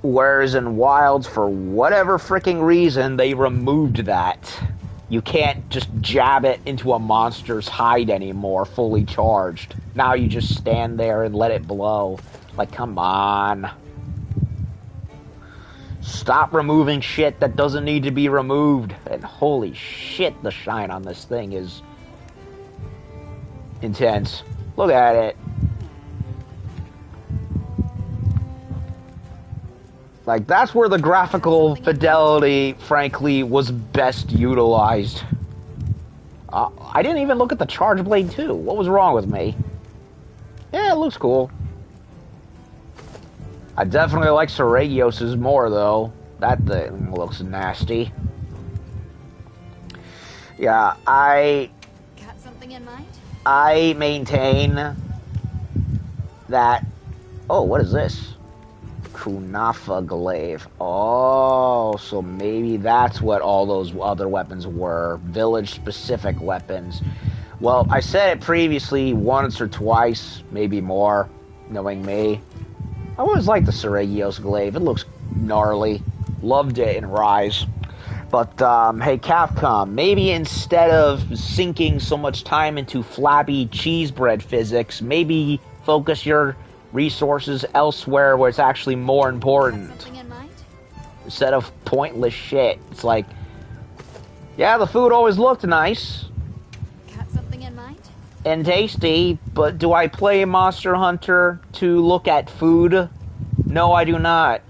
Whereas in Wilds, for whatever freaking reason, they removed that. You can't just jab it into a monster's hide anymore, fully charged. Now you just stand there and let it blow. Like, come on. Stop removing shit that doesn't need to be removed. And holy shit, the shine on this thing is intense. Look at it. Like, that's where the graphical fidelity, frankly, was best utilized. I didn't even look at the Charge Blade 2. What was wrong with me? Yeah, it looks cool. I definitely like Seregios' more, though. That thing looks nasty. Yeah, Got something in mind? I maintain that... Oh, what is this? Kunafa glaive. Oh, so maybe that's what all those other weapons were. Village-specific weapons. Well, I said it previously once or twice, maybe more, knowing me. I always liked the Seregios glaive. It looks gnarly. Loved it in Rise. But, hey, Capcom, maybe instead of sinking so much time into flabby cheese bread physics, maybe focus your resources elsewhere where it's actually more important. Got something in mind? Instead of pointless shit. It's like, yeah, the food always looked nice Got something in mind? and tasty, but do I play Monster Hunter to look at food? No, I do not.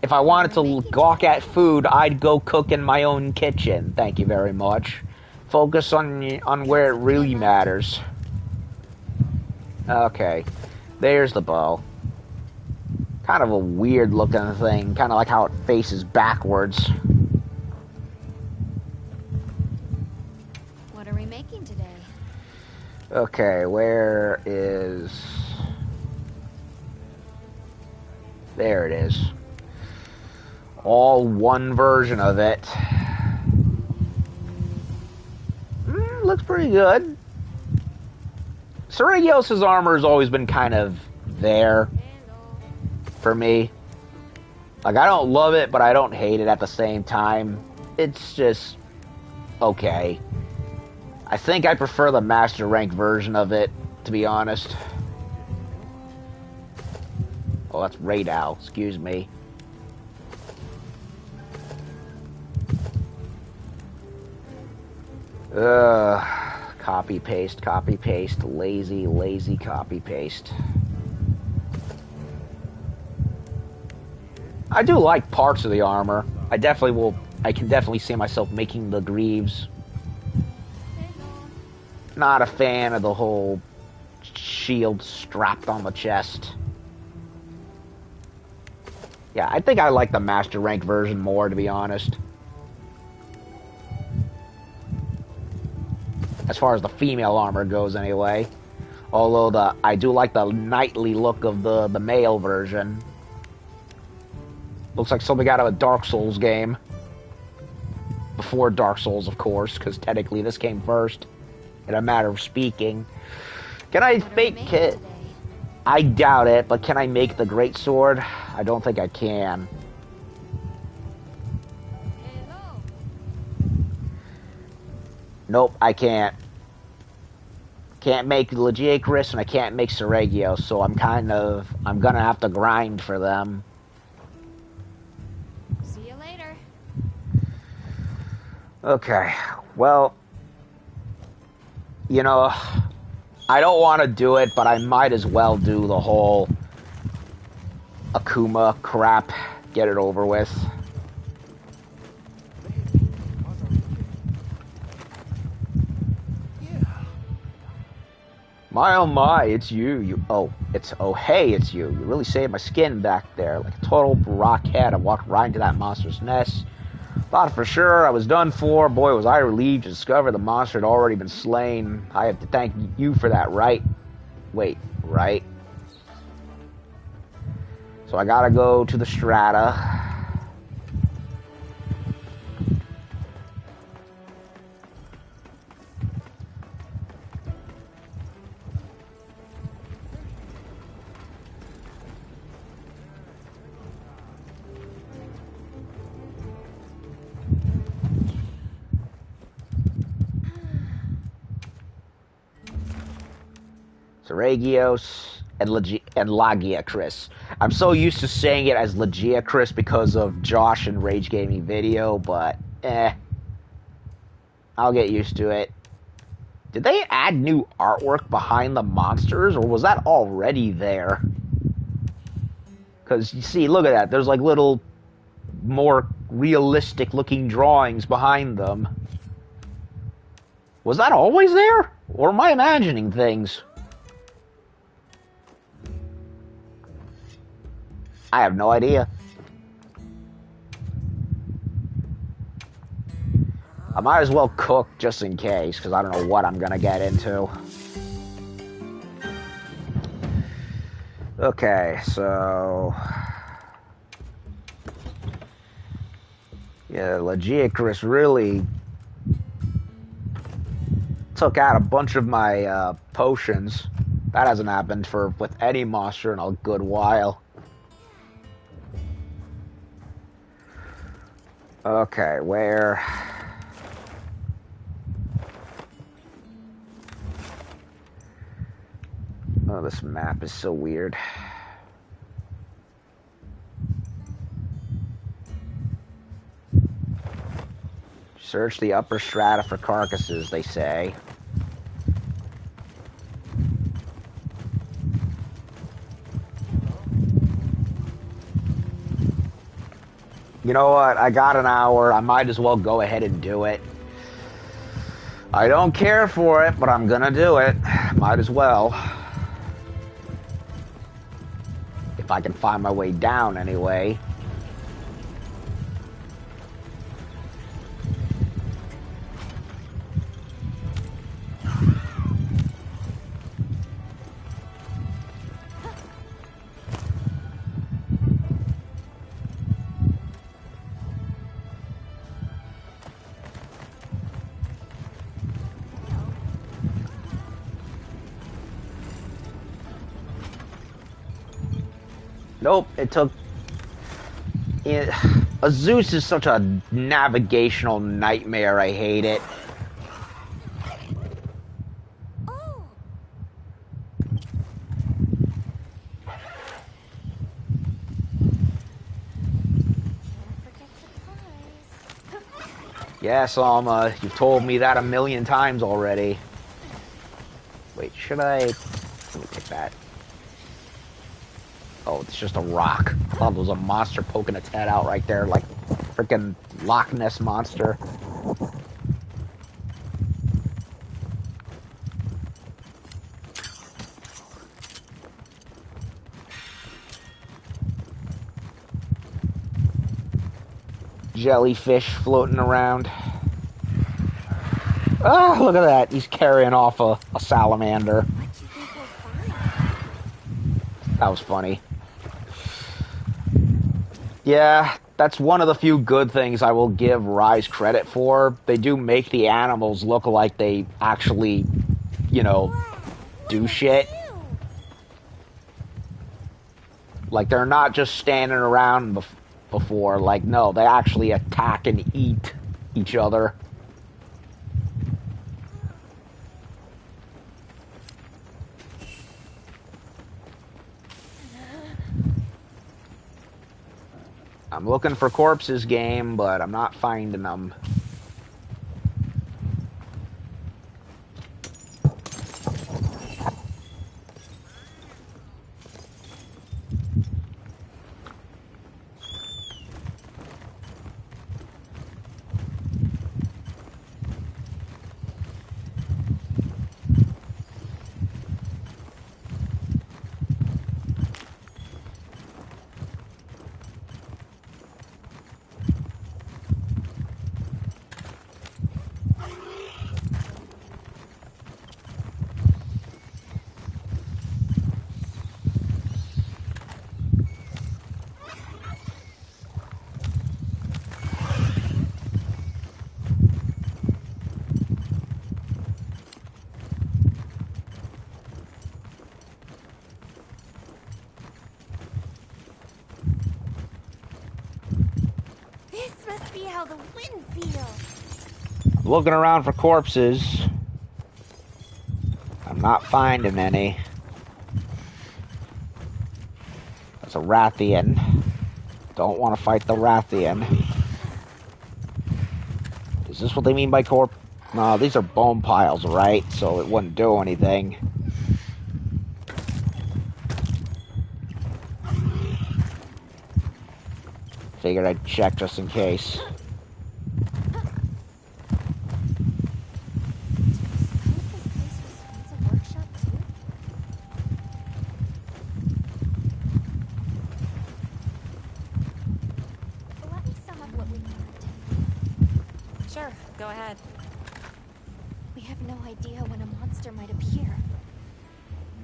If I wanted to gawk at food, I'd go cook in my own kitchen. Thank you very much. Focus on where it really matters. Okay. There's the bow. Kind of a weird looking thing. Kind of like how it faces backwards. What are we making today? Okay, where is... There it is. All one version of it. Looks pretty good. Seregios' armor has always been kind of there for me. Like, I don't love it, but I don't hate it at the same time. It's just okay. I think I prefer the master rank version of it, to be honest. Oh, that's Radal, excuse me. Copy paste, lazy copy paste. I do like parts of the armor. I can definitely see myself making the greaves. Not a fan of the whole shield strapped on the chest. Yeah, I think I like the master rank version more, to be honest. As far as the female armor goes, anyway. Although I do like the knightly look of the male version. Looks like something out of a Dark Souls game. Before Dark Souls, of course, because technically this came first. In a matter of speaking. Can I fake it? I doubt it, but can I make the greatsword? I don't think I can. Nope, I can't. Can't make Lagiacrus and I can't make Seregios, so I'm gonna have to grind for them. See you later. Okay, well, you know, I don't want to do it, but I might as well do the whole Akuma crap. Get it over with. My oh my, it's you. Oh, hey, it's you. You really saved my skin back there. Like a total rockhead, I walked right into that monster's nest. Thought for sure I was done for. Boy, was I relieved to discover the monster had already been slain. I have to thank you for that, right? Wait, right? So I gotta go to the strata. Seregios and Lagiacrus. I'm so used to saying it as Lagiacrus because of Josh and Rage Gaming Video, but I'll get used to it. Did they add new artwork behind the monsters, or was that already there? Because, you see, look at that. There's like little more realistic looking drawings behind them. Was that always there? Or am I imagining things? I have no idea. I might as well cook just in case, because I don't know what I'm gonna get into. Okay, so... yeah, Lagiacrus really took out a bunch of my potions. That hasn't happened with any monster in a good while. Okay, where... oh, this map is so weird. Search the upper strata for carcasses, they say. You know what? I got an hour. I might as well go ahead and do it. I don't care for it, but I'm gonna do it. Might as well. If I can find my way down anyway. Nope, it took... Zeus is such a navigational nightmare, I hate it. Oh. Yes, Alma, you've told me that a million times already. Wait, should I... let me take that. Oh, it's just a rock. I thought there was a monster poking its head out right there, like freaking Loch Ness monster. Jellyfish floating around. Ah, look at that. He's carrying off a salamander. That was funny. Yeah, that's one of the few good things I will give Rise credit for. They do make the animals look like they actually, you know, do shit. Like, they're not just standing around before. Like, no, they actually attack and eat each other. I'm looking for corpses, game, but I'm not finding them. How the wind feels. Looking around for corpses. I'm not finding any. That's a Rathian. Don't want to fight the Rathian. Is this what they mean by corp? No, these are bone piles, right? So it wouldn't do anything. Figured I'd check just in case. Go Go ahead. We have no idea when a monster might appear.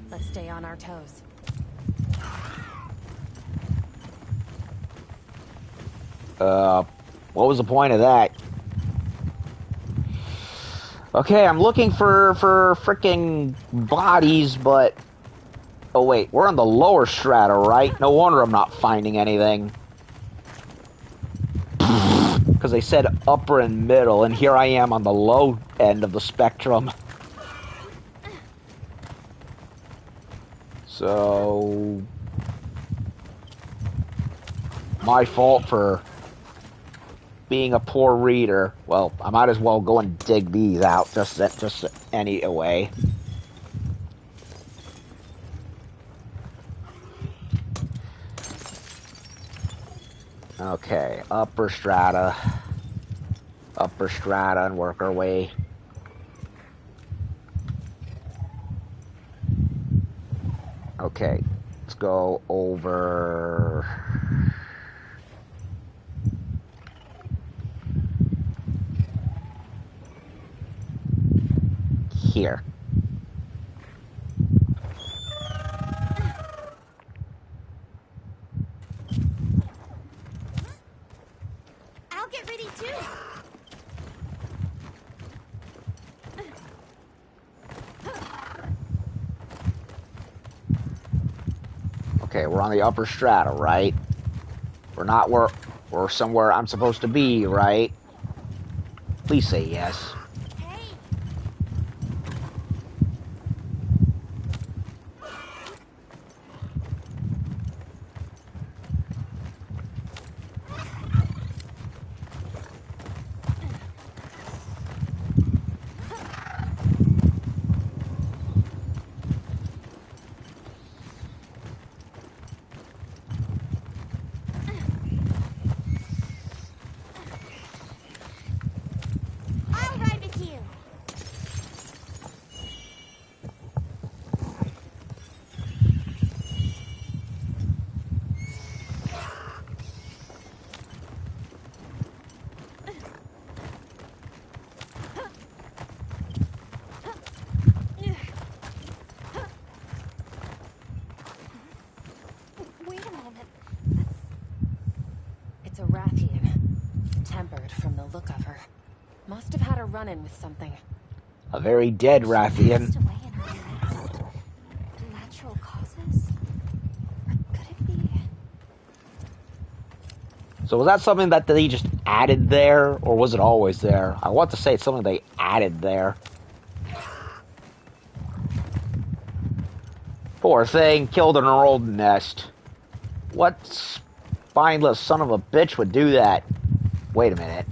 Let's stay on our toes. What was the point of that? Okay, I'm looking for freaking bodies, but... Oh wait, we're on the lower strata, right? No wonder I'm not finding anything. Because they said upper and middle, and here I am on the low end of the spectrum. So... my fault for being a poor reader. Well, I might as well go and dig these out just anyway. Okay, upper strata, and work our way. Okay, let's go over here. I'll get ready too. Okay, we're on the upper strata, right? We're not where we're somewhere I'm supposed to be, right? Please say yes. I'll ride with you. Wait a moment. It's a Rathian. Tempered from the look of her. Must have had a run-in with something. A very dead Rathian. Passed away in her nest. Natural causes? Or could it be? So was that something that they just added there, or was it always there? I want to say it's something they added there. Poor thing, killed in her old nest. What spineless son of a bitch would do that? Wait a minute.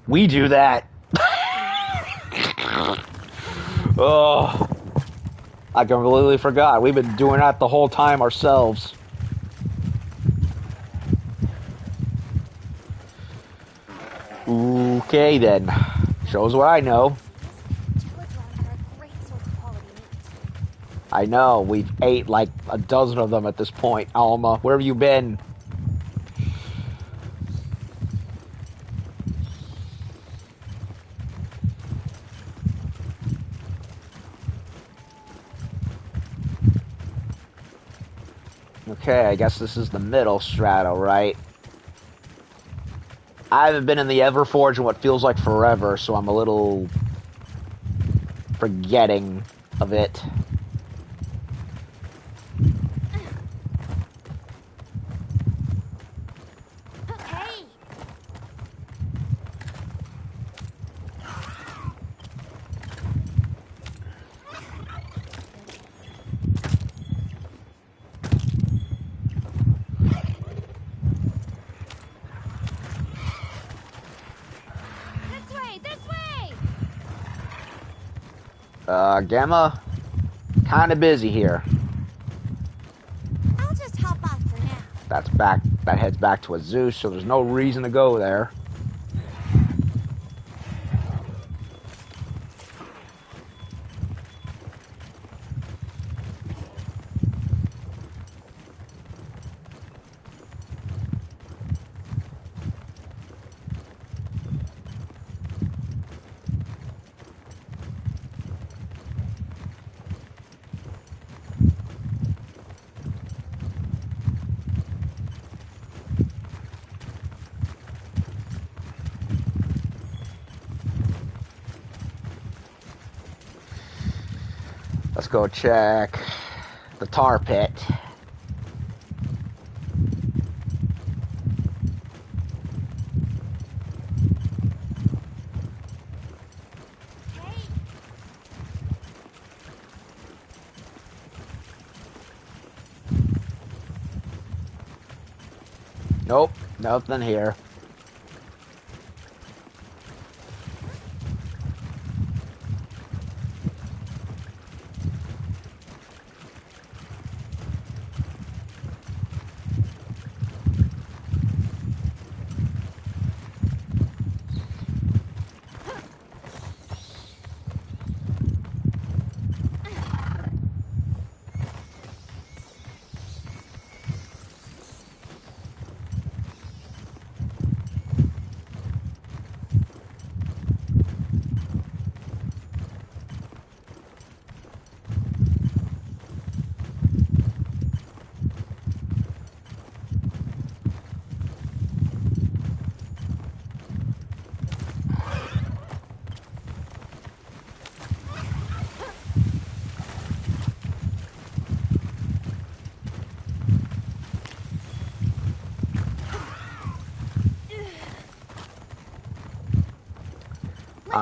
We do that. Oh, I completely forgot. We've been doing that the whole time ourselves. Okay then. Shows what I know. I know, we've ate like a dozen of them at this point. Alma, where have you been? Okay, I guess this is the middle strata, right? I haven't been in the Everforge in what feels like forever, so I'm a little forgetting of it. Hey! This way! Gamma, kinda busy here. I'll just hop off for now. That heads back to a Zeus, so there's no reason to go there. Let's go check the tar pit. Nope, nothing here.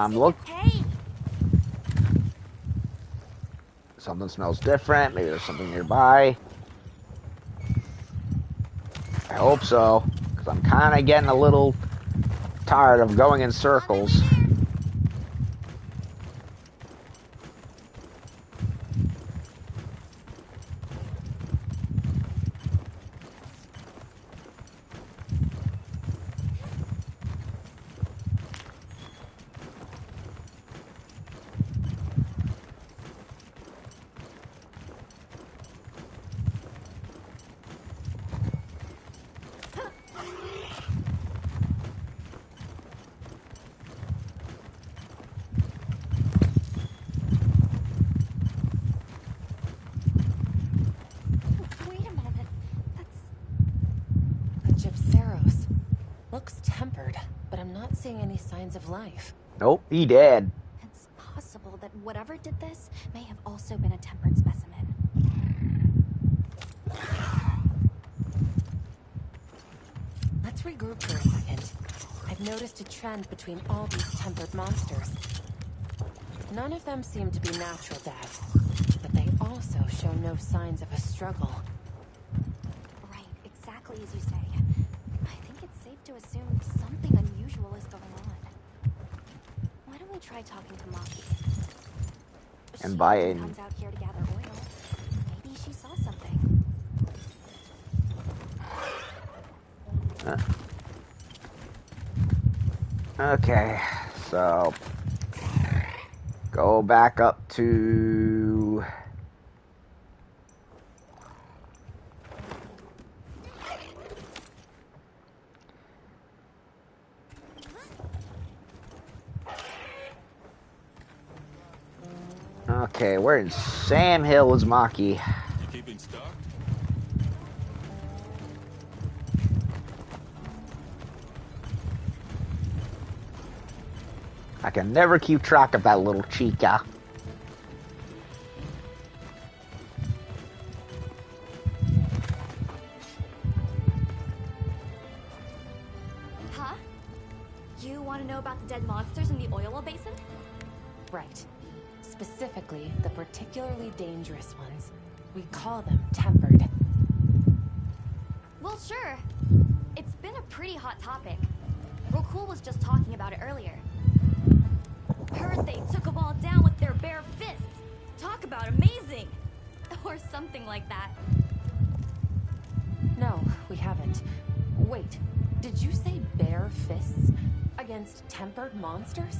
Look. Something smells different. Maybe there's something nearby. I hope so, because I'm kind of getting a little tired of going in circles. Any signs of life. Nope, he dead. It's possible that whatever did this may have also been a tempered specimen. Let's regroup for a second. I've noticed a trend between all these tempered monsters. None of them seem to be natural deaths, but they also show no signs of a struggle. Right, exactly as you say. I think it's safe to assume something unusual is going on. Why don't we try talking to Maki? And buy in. She comes out here to gather oil. Maybe she saw something. Okay, so go back up to okay, where in Sam Hill is Maki? You keeping stock? I can never keep track of that little chica. Huh? You want to know about the dead monsters in the oil basin? Right. Specifically, the particularly dangerous ones. We call them tempered. Well, sure. It's been a pretty hot topic. Rokul was just talking about it earlier. Heard they took them all down with their bare fists. Talk about amazing! Or something like that. No, we haven't. Wait, did you say bare fists? Against tempered monsters?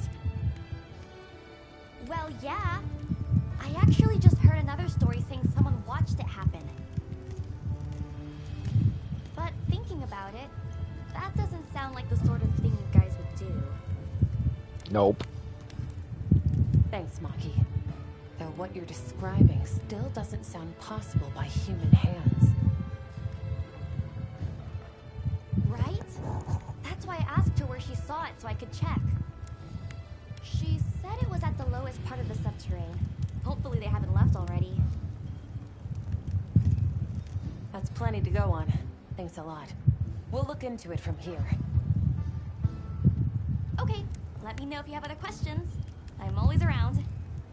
Well, yeah. I actually just heard another story saying someone watched it happen. But thinking about it, that doesn't sound like the sort of thing you guys would do. Nope. Thanks, Maki. Though what you're describing still doesn't sound possible by human hands. Right? That's why I asked her where she saw it so I could check. She said it was at the lowest part of the subterrane, Hopefully they haven't left already. That's plenty to go on. Thanks a lot. We'll look into it from here. Okay, let me know if you have other questions. I'm always around.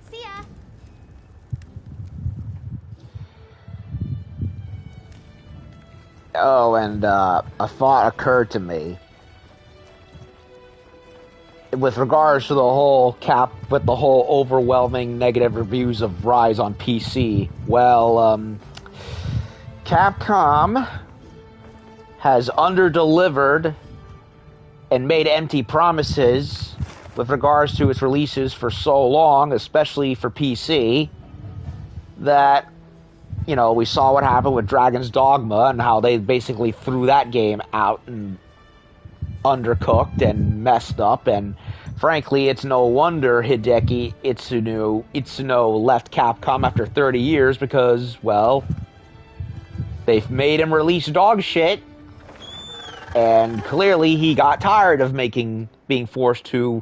See ya! Oh, and a thought occurred to me. With regards to the whole with the whole overwhelming negative reviews of Rise on PC, well, Capcom has underdelivered and made empty promises with regards to its releases for so long, especially for PC, that, you know, we saw what happened with Dragon's Dogma and how they basically threw that game out and undercooked and messed up, and frankly, it's no wonder Hideki Itsuno left Capcom after 30 years because, well, they've made him release dog shit, and clearly he got tired of being forced to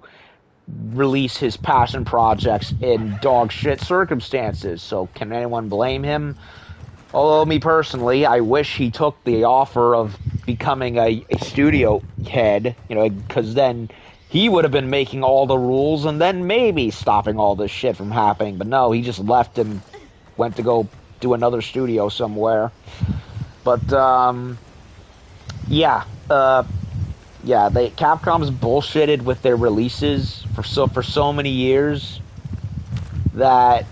release his passion projects in dog shit circumstances. So can anyone blame him? Although me personally, I wish he took the offer of becoming a studio head, you know, because then he would have been making all the rules and then maybe stopping all this shit from happening. But no, he just left and went to go do another studio somewhere. But Capcom's bullshitted with their releases for so many years that,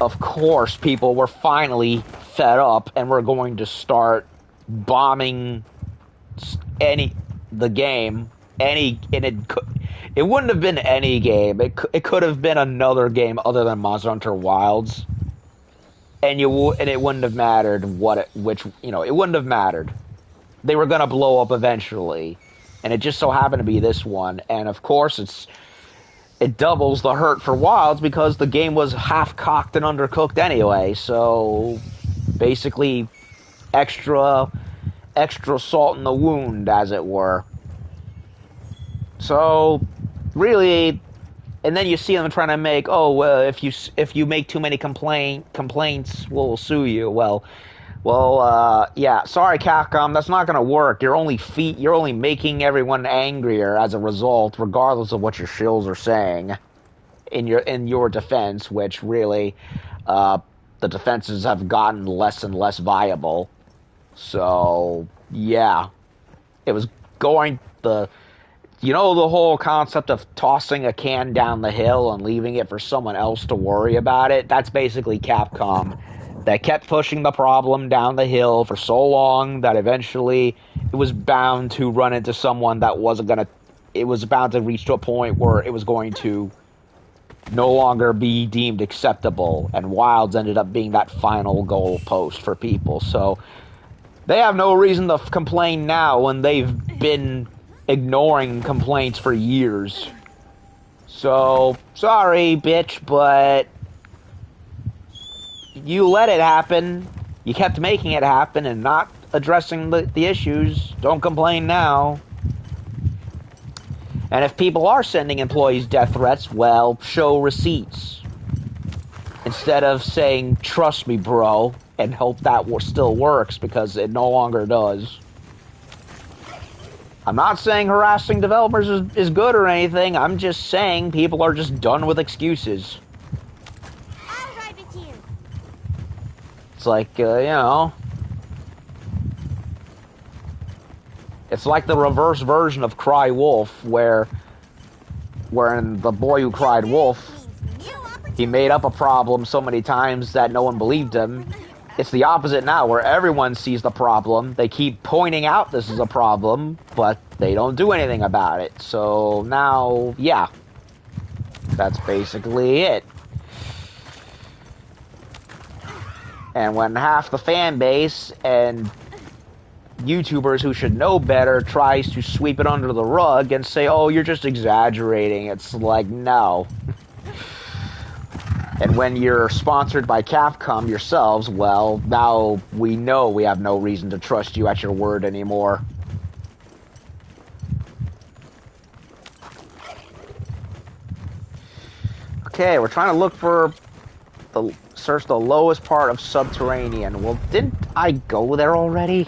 of course, people were finally fed up and were going to start bombing the game. It wouldn't have been any game. It could have been another game other than Monster Hunter Wilds, and it wouldn't have mattered it wouldn't have mattered. They were gonna blow up eventually, and it just so happened to be this one. And of course, it doubles the hurt for Wilds because the game was half-cocked and undercooked anyway. So basically, extra salt in the wound, as it were. So really, and then you see them trying to make, if you make too many complaints, we'll sue you. Yeah, sorry Capcom, that's not going to work. You're only making everyone angrier as a result, regardless of what your shills are saying in your defense, which really, the defenses have gotten less and less viable. So, yeah. It was the whole concept of tossing a can down the hill and leaving it for someone else to worry about it? That's basically Capcom. That kept pushing the problem down the hill for so long that eventually it was bound to run into someone that it was bound to reach to a point where it was going to no longer be deemed acceptable, and Wilds ended up being that final goal post for people. So they have no reason to complain now when they've been ignoring complaints for years. So, sorry, bitch, but you let it happen. You kept making it happen and not addressing the issues. Don't complain now. And if people are sending employees death threats, well, show receipts. Instead of saying, trust me, bro, and hope that still works, because it no longer does. I'm not saying harassing developers is good or anything. I'm just saying people are just done with excuses. I'll ride with you. It's like, it's like the reverse version of Cry Wolf, wherein the boy who cried wolf, he made up a problem so many times that no one believed him. It's the opposite now, where everyone sees the problem. They keep pointing out this is a problem, but they don't do anything about it. So now, yeah, that's basically it. And when half the fan base and YouTubers who should know better tries to sweep it under the rug and say, oh, you're just exaggerating, it's like, no. And when you're sponsored by Capcom yourselves, well, now we know we have no reason to trust you at your word anymore. Okay, we're trying to look for search the lowest part of subterranean. Well, didn't I go there already?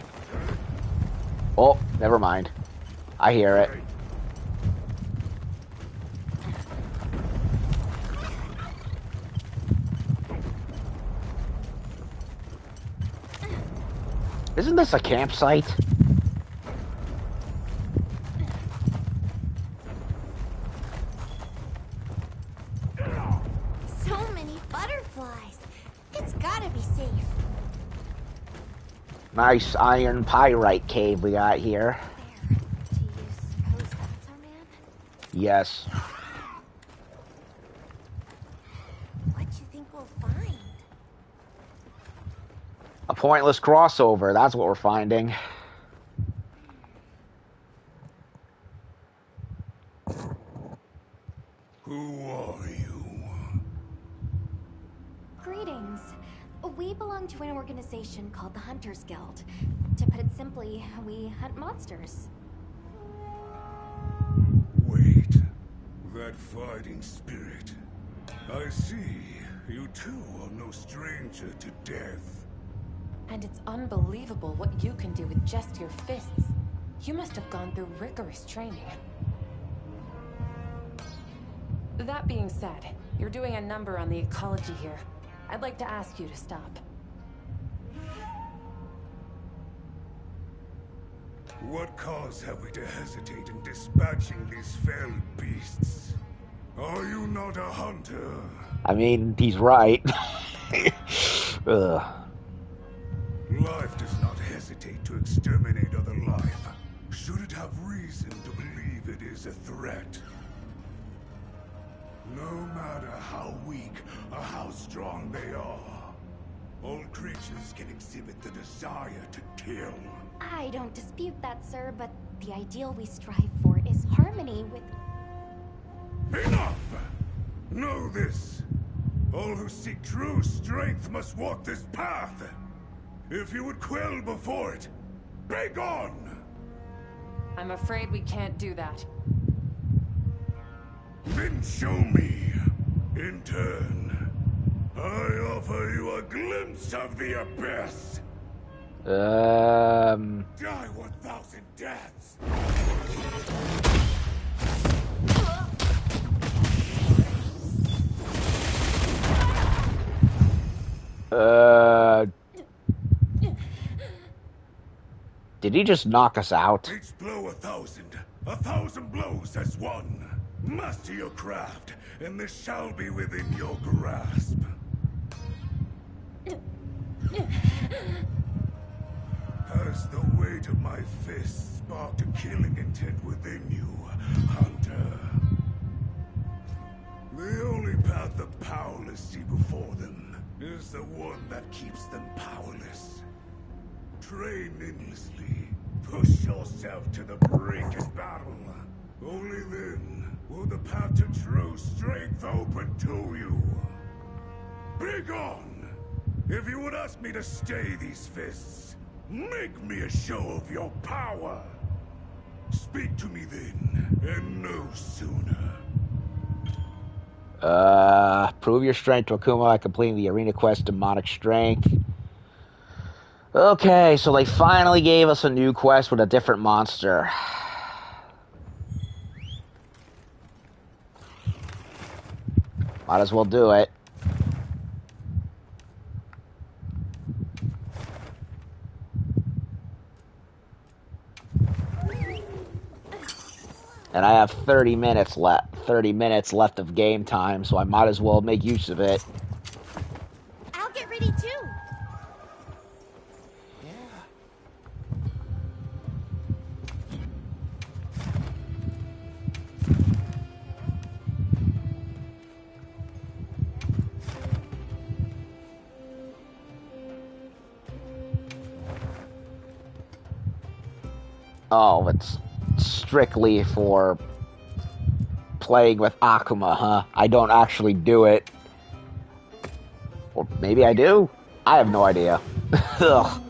Oh, never mind. I hear it. Isn't this a campsite? So many butterflies. It's gotta be safe. Nice iron pyrite cave we got here. There. Do you suppose that's our man? Yes. What do you think we'll find? A pointless crossover, that's what we're finding. Who are you? Greetings. We belong to an organization called the Hunters Guild. To put it simply, we hunt monsters. Wait. That fighting spirit. I see. You too are no stranger to death. And it's unbelievable what you can do with just your fists. You must have gone through rigorous training. That being said, you're doing a number on the ecology here. I'd like to ask you to stop. What cause have we to hesitate in dispatching these fell beasts? Are you not a hunter? I mean, he's right. Ugh. Life does not hesitate to exterminate other life. Should it have reason to believe it is a threat? No matter how weak or how strong they are, all creatures can exhibit the desire to kill. I don't dispute that, sir, but the ideal we strive for is harmony with... Enough! Know this. All who seek true strength must walk this path. If you would quail before it, begone! I'm afraid we can't do that. Then show me. In turn, I offer you a glimpse of the abyss. Die 1,000 deaths. Did he just knock us out? Each blow 1,000. 1,000 blows as one. Master your craft, and this shall be within your grasp. Has the weight of my fist sparked a killing intent within you, Hunter? The only path the powerless see before them is the one that keeps them powerless. Train endlessly. Push yourself to the brink of battle. Only then will the path to true strength open to you. Begone! If you would ask me to stay these fists, make me a show of your power. Speak to me then, and no sooner. Prove your strength to Akuma by completing the arena quest Demonic Strength. Okay, so they finally gave us a new quest with a different monster. Might as well do it. And I have 30 minutes left. 30 minutes left of game time, so I might as well make use of it. I'll get ready too. Oh, it's strictly for playing with Akuma, huh? I don't actually do it. Or maybe I do? I have no idea. Ugh.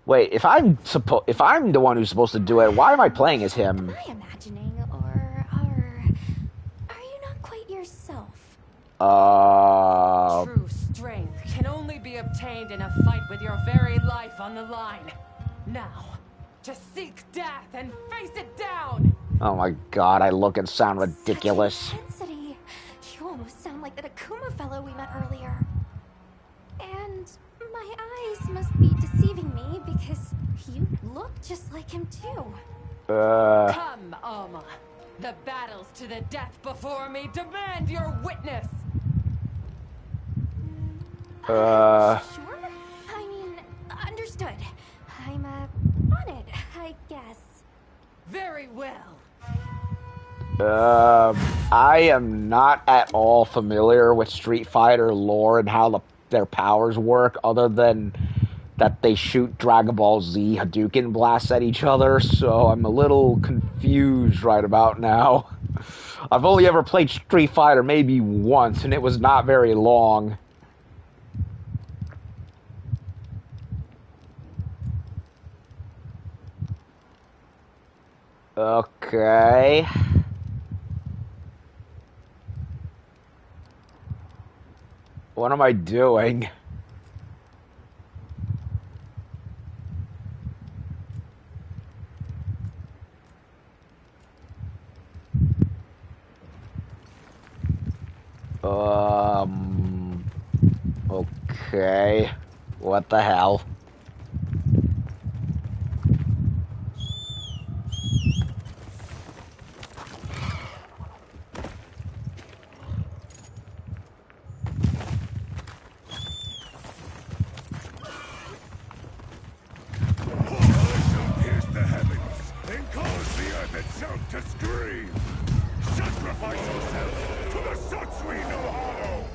Wait, if I'm the one who's supposed to do it, why am I playing as him? Am I imagining, or are True strength can only be obtained in a fight with your very life on the line. Now, to seek death and face it down! Oh my god, I look and sound ridiculous. Such intensity. You almost sound like that Akuma fellow we met earlier. And my eyes must be deceiving me because you look just like him too. Come, Alma. The battle's to the death before me demand your witness! Sure? I mean, understood. I'm, on it, I guess. Very well. I am not at all familiar with Street Fighter lore and how their powers work, other than that they shoot Dragon Ball Z Hadouken blasts at each other, so I'm a little confused right about now. I've only ever played Street Fighter maybe once, and it was not very long. Okay. What am I doing? Okay. What the hell? Pierce the heavens and cause the earth itself to scream. Sacrifice yourself to the Satsui no Hado.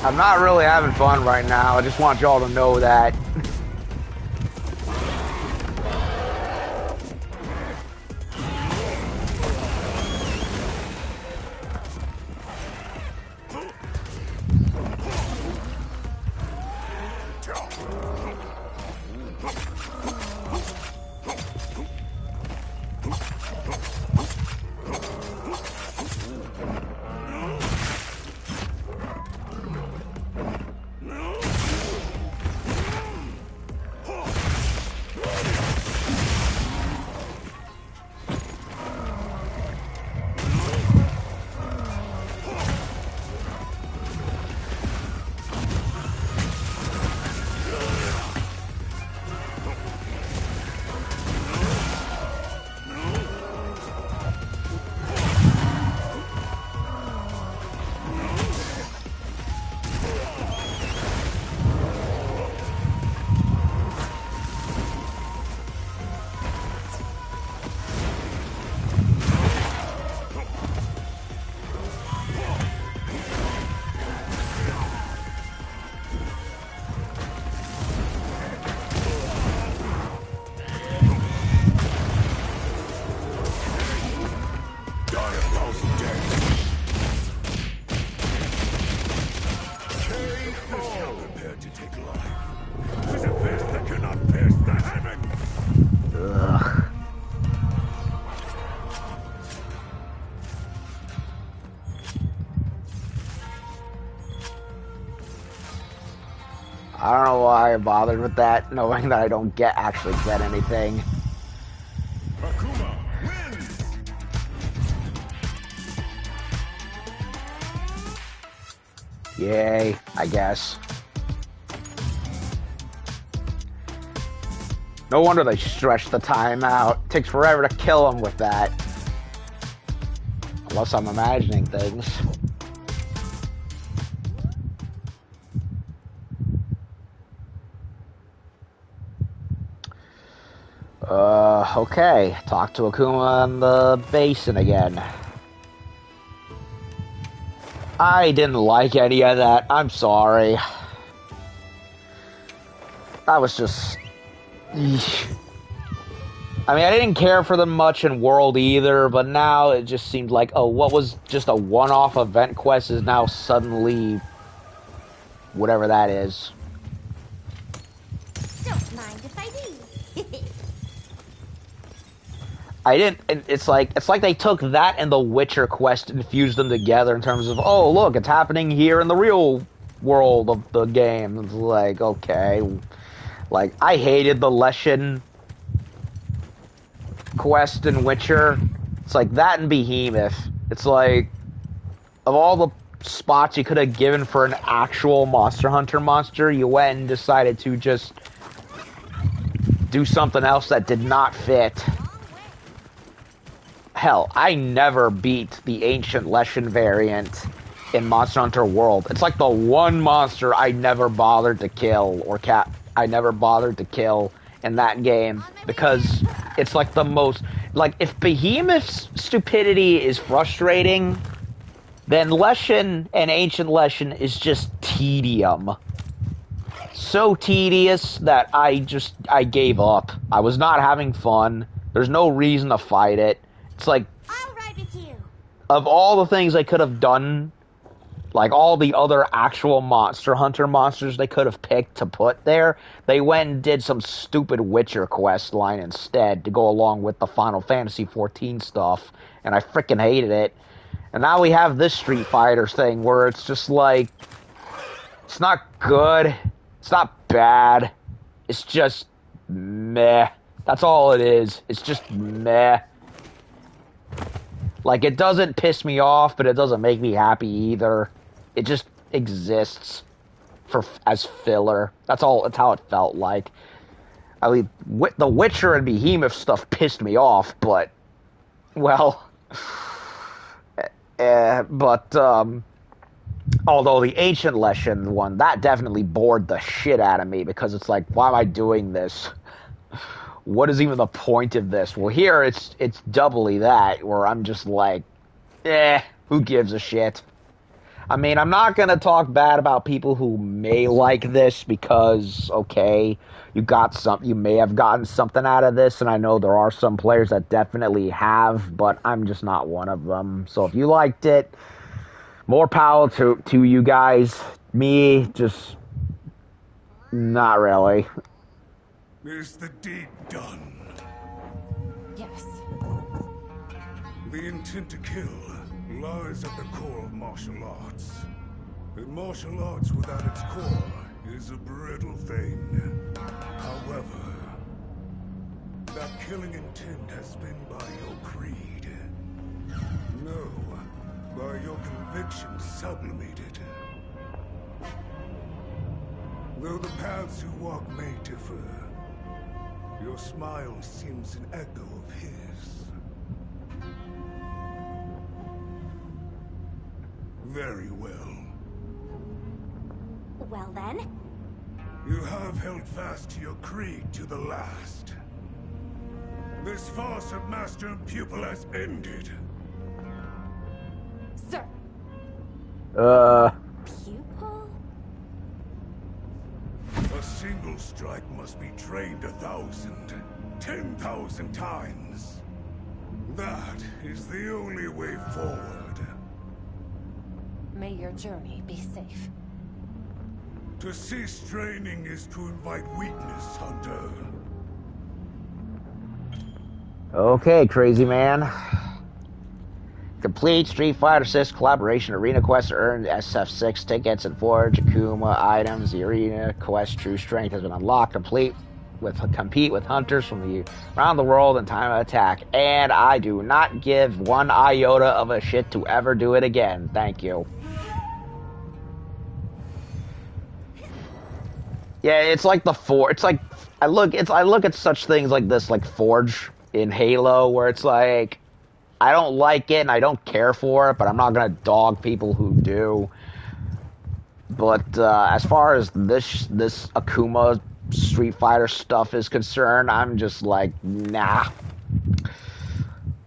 I'm not really having fun right now. I just want y'all to know that. I don't know why I bothered with that, knowing that I don't actually get anything. Akuma wins. Yay, I guess. No wonder they stretched the time out. It takes forever to kill him with that. Unless I'm imagining things. Okay. Talk to Akuma in the basin again. I didn't like any of that. I'm sorry. That was just... I mean, I didn't care for them much in World either, but now it just seemed like, oh, what was just a one-off event quest is now suddenly... whatever that is. Don't mind if I do. I didn't... It's like they took that and the Witcher quest and fused them together in terms of, oh, look, it's happening here in the real world of the game. It's like, okay. Like, I hated the Leshen quest in Witcher. It's like that and Behemoth. It's like, of all the spots you could have given for an actual Monster Hunter monster, you went and decided to just do something else that did not fit. Hell, I never beat the Ancient Leshen variant in Monster Hunter World. It's like the one monster I never bothered to kill, or I never bothered to kill in that game, because it's like the most... Like, if Behemoth's stupidity is frustrating, then Leshen and Ancient Leshen is just tedium. So tedious that I gave up. I was not having fun. There's no reason to fight it. It's like, I'll ride with you. Of all the things they could have done, like all the other actual Monster Hunter monsters they could have picked to put there, they went and did some stupid Witcher quest line instead to go along with the Final Fantasy XIV stuff, and I freaking hated it. And now we have this Street Fighter thing where it's just like, it's not good, it's not bad, it's just meh. That's all it is. It's just meh. Like, it doesn't piss me off, but it doesn't make me happy either. It just exists as filler. That's how it felt like. I mean, the Witcher and Behemoth stuff pissed me off, but, well, although the Ancient Leshen one, that definitely bored the shit out of me, because it's like, why am I doing this? What is even the point of this? Well, here it's doubly that, where I'm just like, who gives a shit? I mean, I'm not gonna talk bad about people who may like this, because, okay, you may have gotten something out of this, and I know there are some players that definitely have, but I'm just not one of them. So if you liked it, more power to you guys. Me, just not really. Is the deed done? Yes. The intent to kill lies at the core of martial arts. And martial arts without its core is a brittle thing. However, that killing intent has been by your creed. No, by your conviction sublimated. Though the paths you walk may differ, your smile seems an echo of his. Very well. Well then, You have held fast to your creed to the last. This farce of master and pupil has ended. Sir. pupil? A single strike must be trained 1,000, 10,000 times. That is the only way forward. May your journey be safe. To cease training is to invite weakness, Hunter. Okay, crazy man. Complete Street Fighter 6 collaboration arena quest to earn SF6 tickets and forge Akuma items. The arena quest True Strength has been unlocked. Compete with hunters from around the world in time of attack. And I do not give one iota of a shit to ever do it again. Thank you. Yeah, it's like it's like I look at such things like this, like Forge in Halo, where it's like I don't like it and I don't care for it, but I'm not gonna dog people who do. But as far as this Akuma Street Fighter stuff is concerned, I'm just like, nah.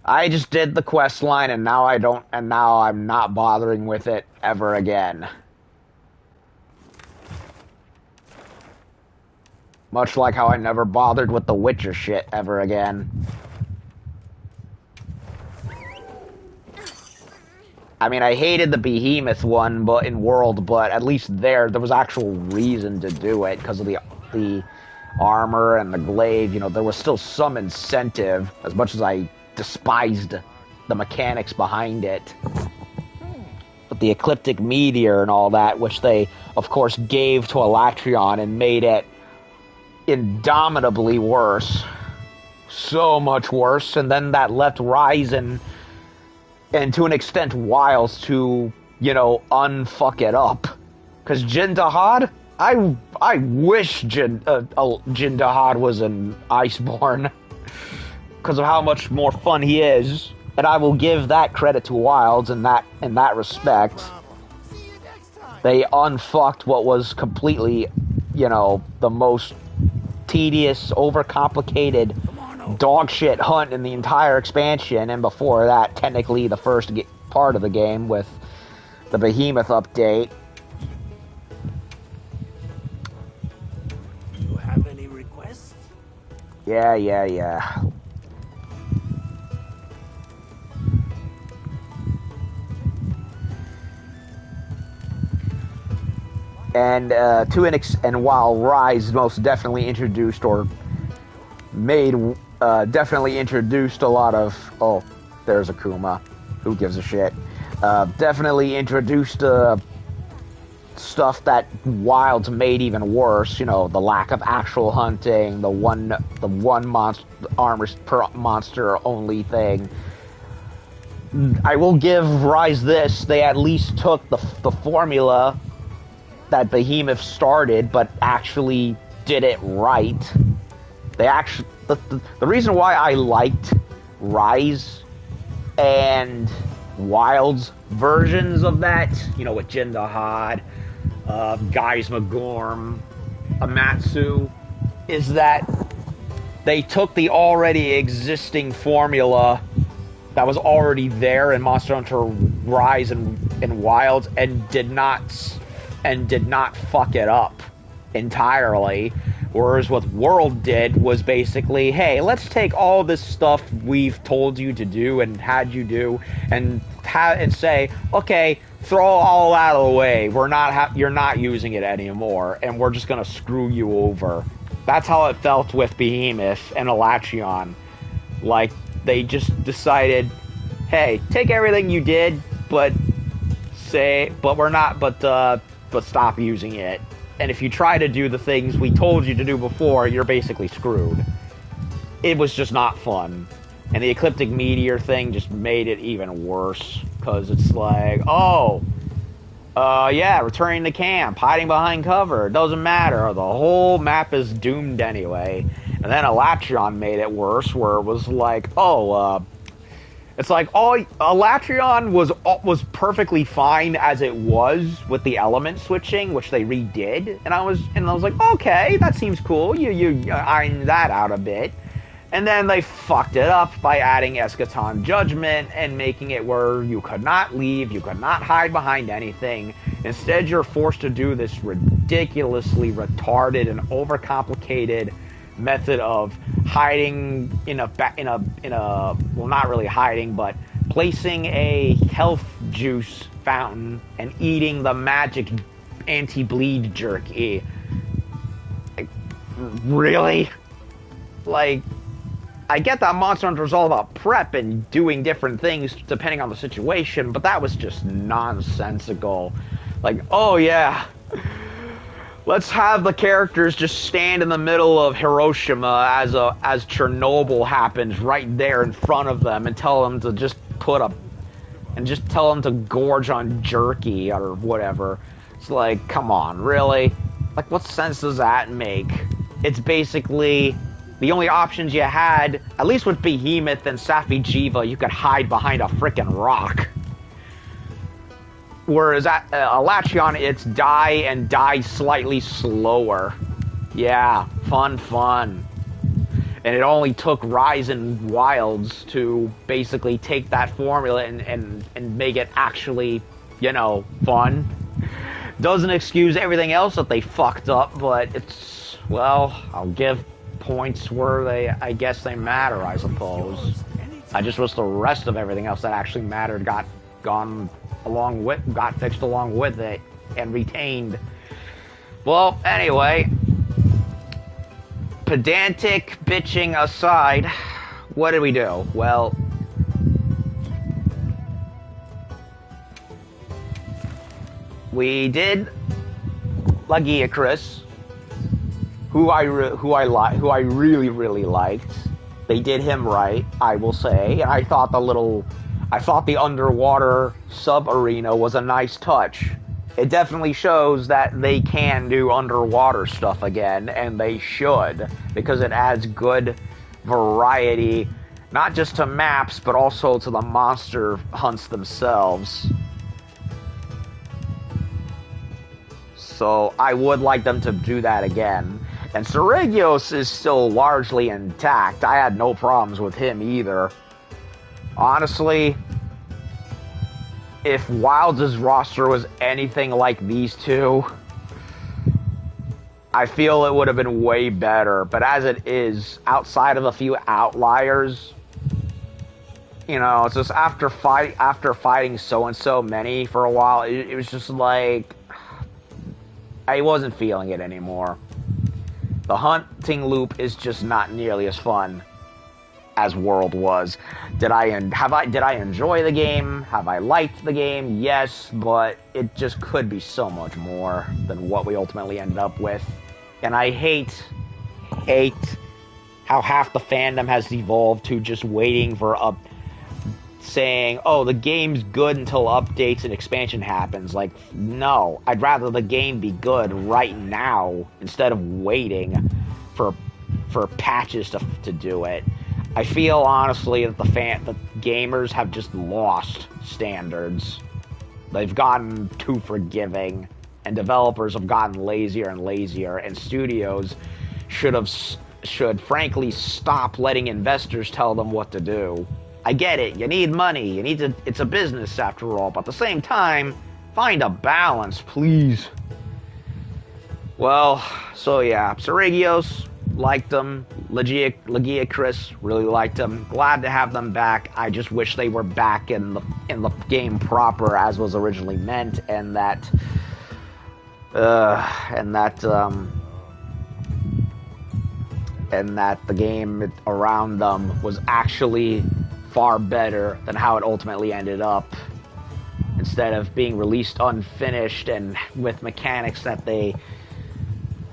I just did the quest line, and now I'm not bothering with it ever again. Much like how I never bothered with the Witcher shit ever again. I mean, I hated the Behemoth one, but in World, but at least there was actual reason to do it because of the armor and the glaive. You know, there was still some incentive, as much as I despised the mechanics behind it. But the Ecliptic Meteor and all that, which they, of course, gave to Alatreon and made it indomitably worse. So much worse. And then that left Ryzen and to an extent Wiles to, you know, unfuck it up. Because Jin Dahad, I wish Jin Dahad was an Iceborne. Because of how much more fun he is. And I will give that credit to Wilds in that respect. They unfucked what was completely, you know, the most tedious, overcomplicated dogshit hunt in the entire expansion, and before that, technically the first part of the game with the Behemoth update. You have any requests? Yeah. And and while Rise most definitely introduced or made definitely introduced a lot of there's Akuma, who gives a shit. Definitely introduced stuff that Wilds made even worse. You know, the lack of actual hunting, the one monster armor per monster only thing. I will give Rise this: they at least took the formula that Behemoth started, but actually did it right. They actually the reason why I liked Rise and Wild's versions of that, you know, with Jin Dahad, Guys Magorm, Amatsu, is that they took the already existing formula that was already there in Monster Hunter Rise and Wilds and did not fuck it up entirely. Whereas what World did was basically, hey, let's take all this stuff we've told you to do and had you do, and say, okay, throw all that away. You're not using it anymore, and we're just gonna screw you over. That's how it felt with Behemoth and Alatreon. Like, they just decided, hey, take everything you did, but stop using it. And if you try to do the things we told you to do before, you're basically screwed. It was just not fun. And the Ecliptic Meteor thing just made it even worse. Because it's like, returning to camp, hiding behind cover, it doesn't matter. The whole map is doomed anyway. And then Alatreon made it worse, where it was like, it's like, Alatreon was perfectly fine as it was with the element switching, which they redid, and I was like, okay, that seems cool. You ironed that out a bit, and then they fucked it up by adding Eschaton Judgment and making it where you could not leave, you could not hide behind anything. Instead, you're forced to do this ridiculously retarded and overcomplicated method of hiding well, not really hiding, but placing a health juice fountain and eating the magic anti-bleed jerky. Like, really? Like, I get that Monster Hunter is all about prep and doing different things depending on the situation, but that was just nonsensical. Like, oh yeah, let's have the characters just stand in the middle of Hiroshima as Chernobyl happens right there in front of them and tell them to just tell them to gorge on jerky or whatever. It's like, come on, really? Like, what sense does that make? It's basically the only options you had, at least with Behemoth and Safi'jiiva, you could hide behind a frickin' rock. Whereas at Lagiacrus, it's die and die slightly slower. Yeah, fun. And it only took Rise and Wilds to basically take that formula and make it actually, you know, fun. Doesn't excuse everything else that they fucked up, but it's, well, I'll give points where I guess they matter, I suppose. I just wish the rest of everything else that actually mattered got fixed along with it and retained. Well, anyway, pedantic bitching aside, what did we do? Well, we did Lagiacrus, who I really liked. They did him right, I will say, and I thought the underwater sub arena was a nice touch. It definitely shows that they can do underwater stuff again, and they should, because it adds good variety, not just to maps, but also to the monster hunts themselves. So I would like them to do that again. And Seregios is still largely intact. I had no problems with him either. Honestly, if Wilds' roster was anything like these two, I feel it would have been way better. But as it is, outside of a few outliers, you know, it's just after fighting so many for a while, it was just like I wasn't feeling it anymore. The hunting loop is just not nearly as fun as World was. Did I enjoy the game? Have I liked the game? Yes, but it just could be so much more than what we ultimately ended up with. And I hate how half the fandom has evolved to just waiting for saying, oh, the game's good until updates and expansion happens. Like, no, I'd rather the game be good right now instead of waiting for patches to do it. I feel honestly that the gamers have just lost standards. They've gotten too forgiving, and developers have gotten lazier and lazier, and studios should frankly stop letting investors tell them what to do. I get it, you need money, it's a business after all, but at the same time, find a balance, please. Well, so yeah, Seregios, liked them. Lagiacrus, really liked them. Glad to have them back. I just wish they were back in the game proper as was originally meant, and that the game around them was actually far better than how it ultimately ended up. Instead of being released unfinished and with mechanics that they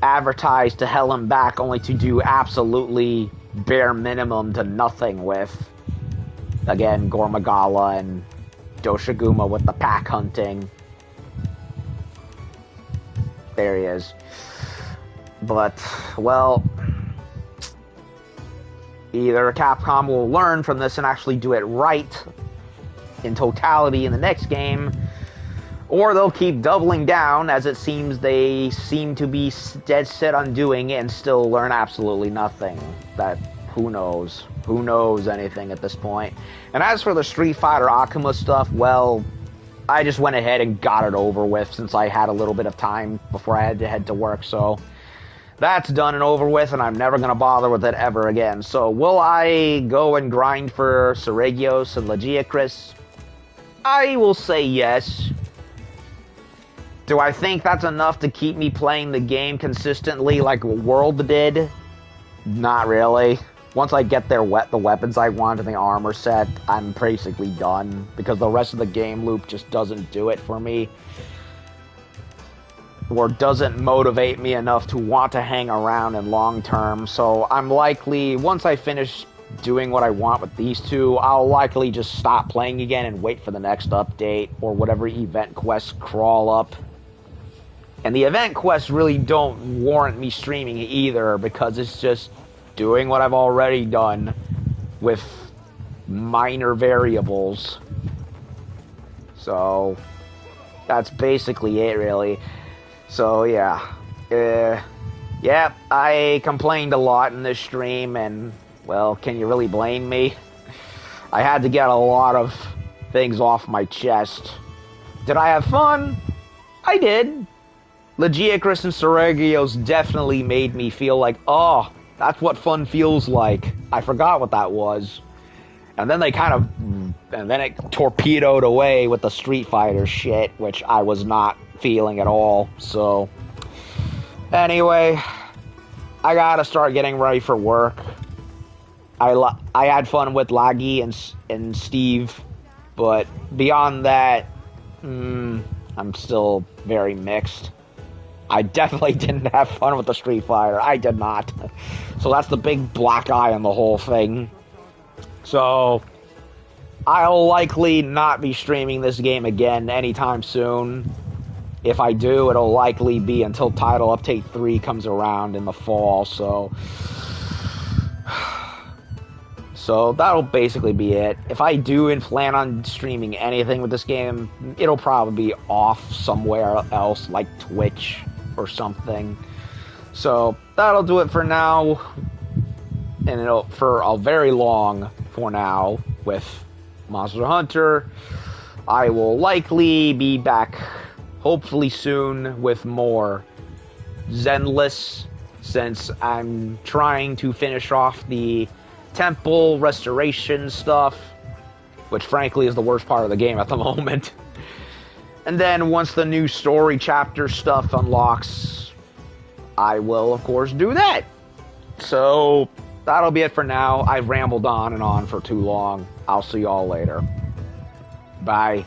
advertised to hell and back, only to do absolutely bare minimum to nothing with. Again, Gormagala and Doshiguma with the pack hunting. There he is. But, well, either Capcom will learn from this and actually do it right in totality in the next game, or they'll keep doubling down, as it seems they seem to be dead set on doing, and still learn absolutely nothing. That, who knows? Who knows anything at this point? And as for the Street Fighter Akuma stuff, well, I just went ahead and got it over with since I had a little bit of time before I had to head to work, so that's done and over with, and I'm never going to bother with it ever again. So will I go and grind for Seregios and Lagiacrus? I will say yes. Do I think that's enough to keep me playing the game consistently like World did? Not really. Once I get the weapons I want and the armor set, I'm basically done, because the rest of the game loop just doesn't do it for me, or doesn't motivate me enough to want to hang around in long term. So I'm likely, once I finish doing what I want with these two, I'll likely just stop playing again and wait for the next update or whatever event quests crawl up. And the event quests really don't warrant me streaming it either, because it's just doing what I've already done with minor variables. So that's basically it, really. So yeah, yeah, I complained a lot in this stream, and well, can you really blame me? I had to get a lot of things off my chest. Did I have fun? I did. Lagiacrus and Seregios definitely made me feel like, oh, that's what fun feels like. I forgot what that was. And then it torpedoed away with the Street Fighter shit, which I was not feeling at all. So, anyway, I gotta start getting ready for work. I had fun with Laggy and Steve, but beyond that, I'm still very mixed. I definitely didn't have fun with the Street Fighter. I did not. So that's the big black eye on the whole thing. So I'll likely not be streaming this game again anytime soon. If I do, it'll likely be until Title Update 3 comes around in the fall, so that'll basically be it. If I do plan on streaming anything with this game, it'll probably be off somewhere else, like Twitch or something. So that'll do it for now, and it'll for a very long for now with Monster Hunter. I will likely be back hopefully soon with more Zenless, since I'm trying to finish off the temple restoration stuff, which frankly is the worst part of the game at the moment. And then once the new story chapter stuff unlocks, I will of course do that. So that'll be it for now. I've rambled on and on for too long. I'll see y'all later. Bye.